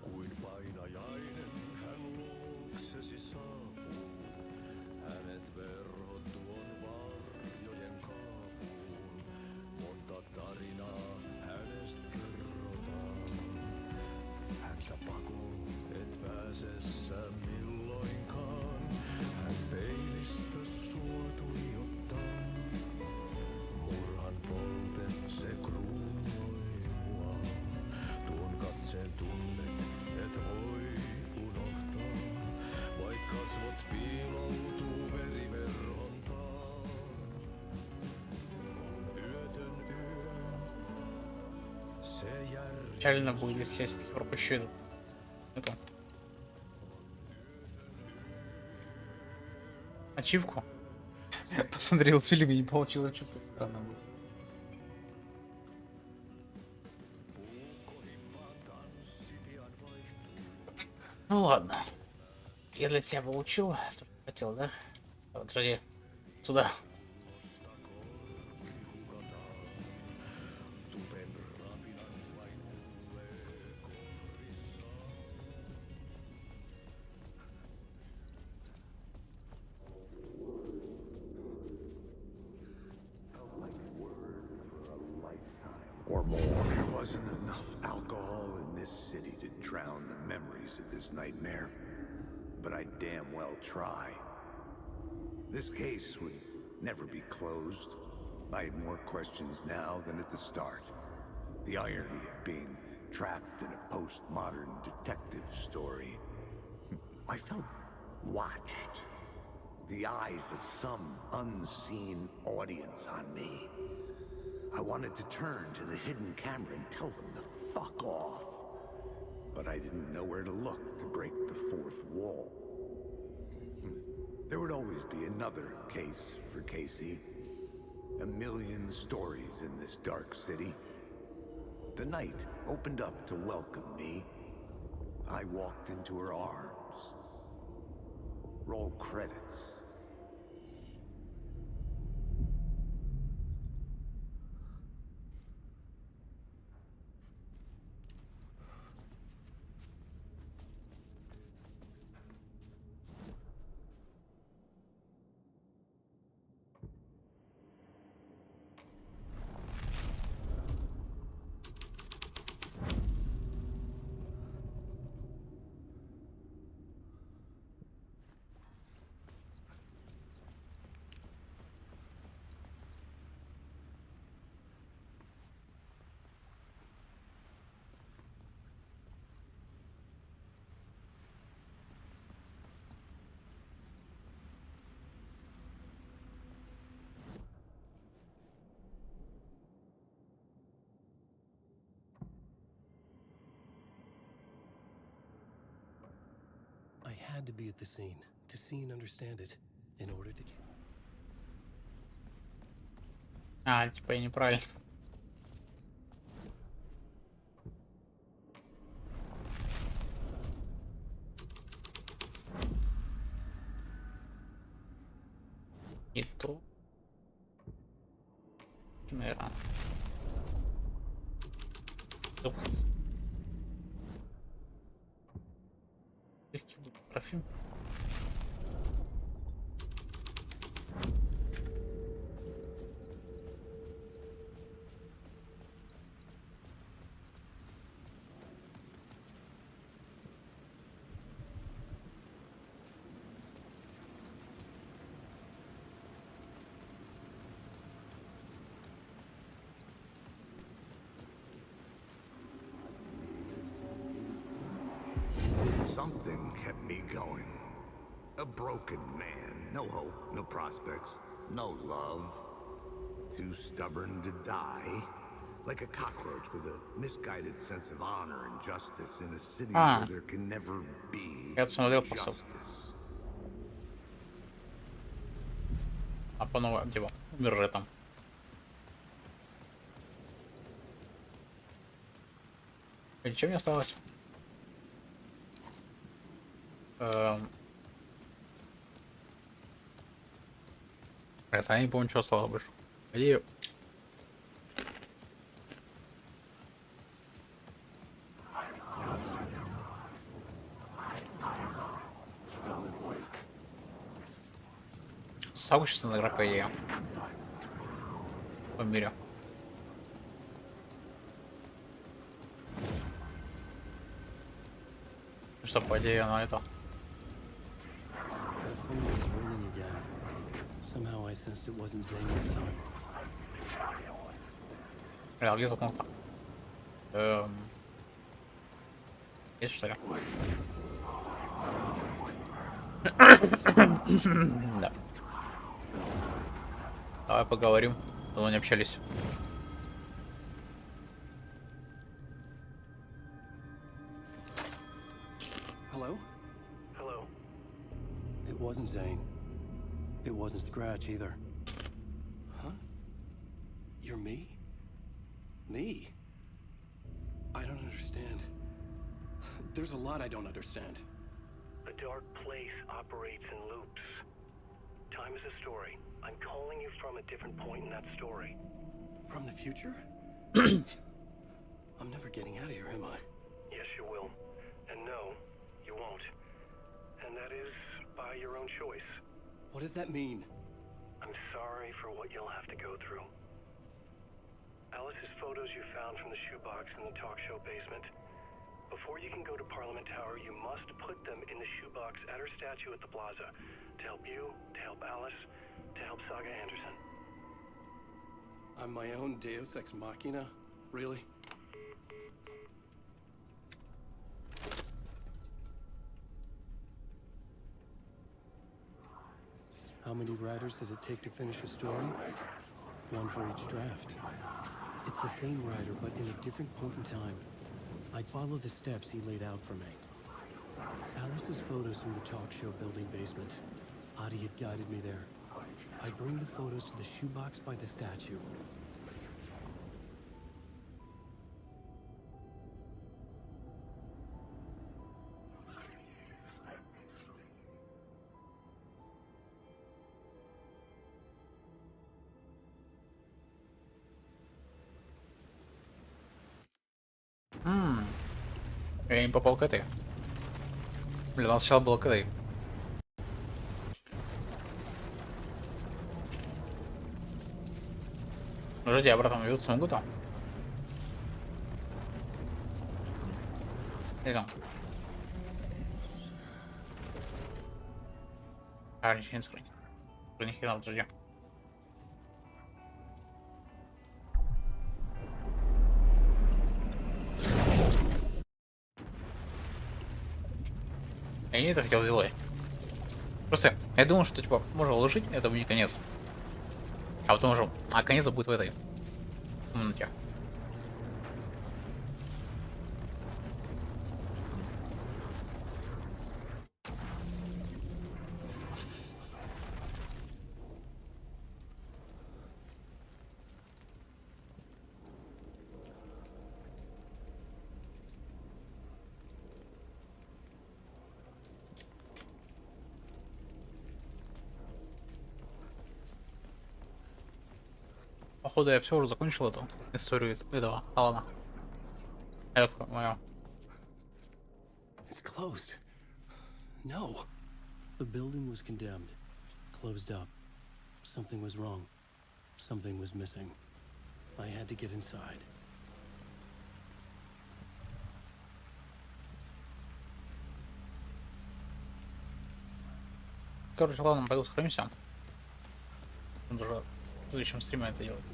Kuin painajainen hän luoksesi saapuu. Hänet verhot tuon varjojen kaapuun. Monta tarinaa hänestä kerrotaan. Häntä pakoon et pääse sä milloinkaan. Hän peilistä sua tuijottaa. Murhan polte se kruunoi mua. Tuon katseen tunnet et voi unohtaa. Vaik kasvot piiloutuu veriverhontaan. On yötön yö. Se järjestää. Печально будет, если я все-таки пропущу эту ачивку. Посмотрел фильм и не получил ачивку. Странно было. Ну ладно. Я для тебя получил, что хотел, да? Вот, друзья, сюда. Or more. There wasn't enough alcohol in this city to drown the memories of this nightmare. But I damn well try. This case would never be closed. I had more questions now than at the start. The irony of being trapped in a postmodern detective story. I felt watched. The eyes of some unseen audience on me. I wanted to turn to the hidden camera and tell them to fuck off. But I didn't know where to look to break the fourth wall. There would always be another case for Casey. A million stories in this dark city. The night opened up to welcome me. I walked into her arms. Roll credits. had to be at the scene to see and understand it in order to... А, типа я неправильно. И то. Наверное. Профим. Something kept me going. A broken man. No hope, no prospects, no love. Too stubborn to die. Like a cockroach with a misguided sense of honor and justice in a city where there can never be justice. А по новому, типа, умер там. И чем мне осталось? Это я не помню, что осталось больше. Где... Сообщество игрока я в мире. Что по идее оно это? Где закнуто? Есть что ли? Да. Давай поговорим. Давно не общались. Hello? Hello. It wasn't Zane. It wasn't Scratch either. Huh? You're me? Me? I don't understand. There's a lot I don't understand. The dark place operates in loops. Time is a story. I'm calling you from a different point in that story. From the future? I'm never getting out of here, am I? Yes, you will. And no, you won't. And that is by your own choice. What does that mean? I'm sorry for what you'll have to go through. Alice's photos you found from the shoebox in the talk show basement. Before you can go to Parliament Tower, you must put them in the shoebox at her statue at the plaza. To help you, to help Alice, to help Saga Anderson. I'm my own Deus Ex Machina? Really? How many writers does it take to finish a story? One for each draft. It's the same writer, but in a different point in time. I'd follow the steps he laid out for me. Alice's photos from the talk show building basement. Adi had guided me there. I'd bring the photos to the shoebox by the statue. Я не попал к этой. Блин, у нас сначала было к этой. Подожди, обратно вернуться могу там? Идем. А, ничего не скрыть. Ни хрена, подожди. Я не это хотел сделать. Просто я думал, что типа можно уложить, это будет конец. А потом уже, а конец будет в этой комнате. походу я все уже закончил эту историю этого Алана. Это моё. It's closed. No. The building was condemned. Closed up. Something was wrong. Something was missing. I had to get inside. Короче, ладно, пойду сохранимся. Буду уже в следующем стриме это делать.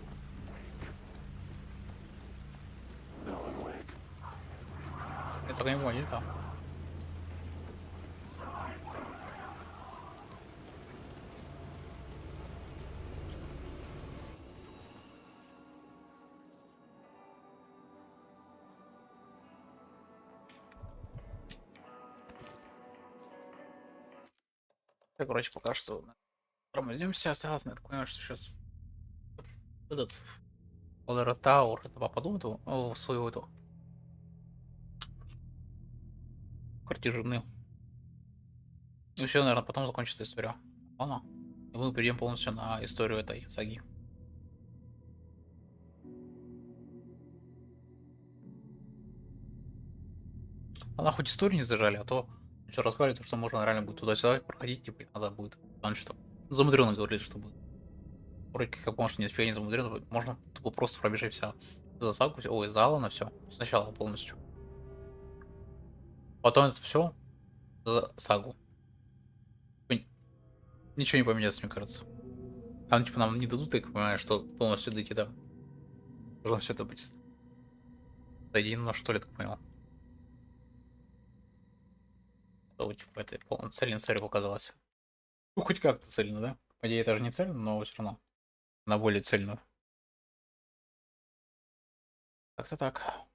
Я только не понял, там. Так, короче, пока что тормозимся, осталось, я так понимаю, что сейчас этот Тауэр, это попаду в свою эту квартиру жены. И все, наверное, потом закончится история. Ладно. И мы перейдем полностью на историю этой саги. Она хоть историю не зажали, а то все рассказывает, что можно реально будет туда-сюда проходить, типа, надо будет. Потому что замудренно говорили, что будет. Вроде как может ничего не замудренно, можно тупо просто пробежать вся за сагу, ой, за Алана, все. Сначала полностью. Потом это все за сагу. Ничего не поменяется, мне кажется. Там, типа, нам не дадут, так понимаю, что полностью дойти, да. Должно все это быть. Соединено, что ли, так понял. То, типа, это полная цельная история показалась. Ну, хоть как-то цельно, да? По идее, это же не цельно, но все равно. Она более цельная. Как-то так.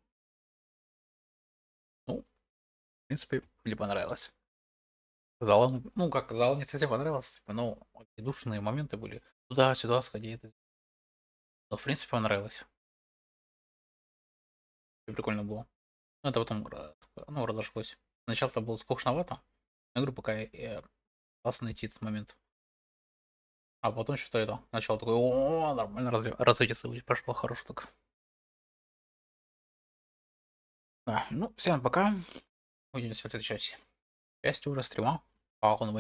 Ну, в принципе, мне понравилось. Зал, ну, как, зал не совсем понравился, типа, ну, душные моменты были. Туда-сюда сходи, это. Но, в принципе, понравилось. И прикольно было. Ну, это потом, ну, разошлось. Сначала-то было скучновато. Я говорю, пока я пытался найти этот момент. А потом что-то это, начал такой, о, нормально развитие событий прошло, хорошо так. Да, ну, всем пока. Увидимся в следующей части. Части уже стрима. По Алану.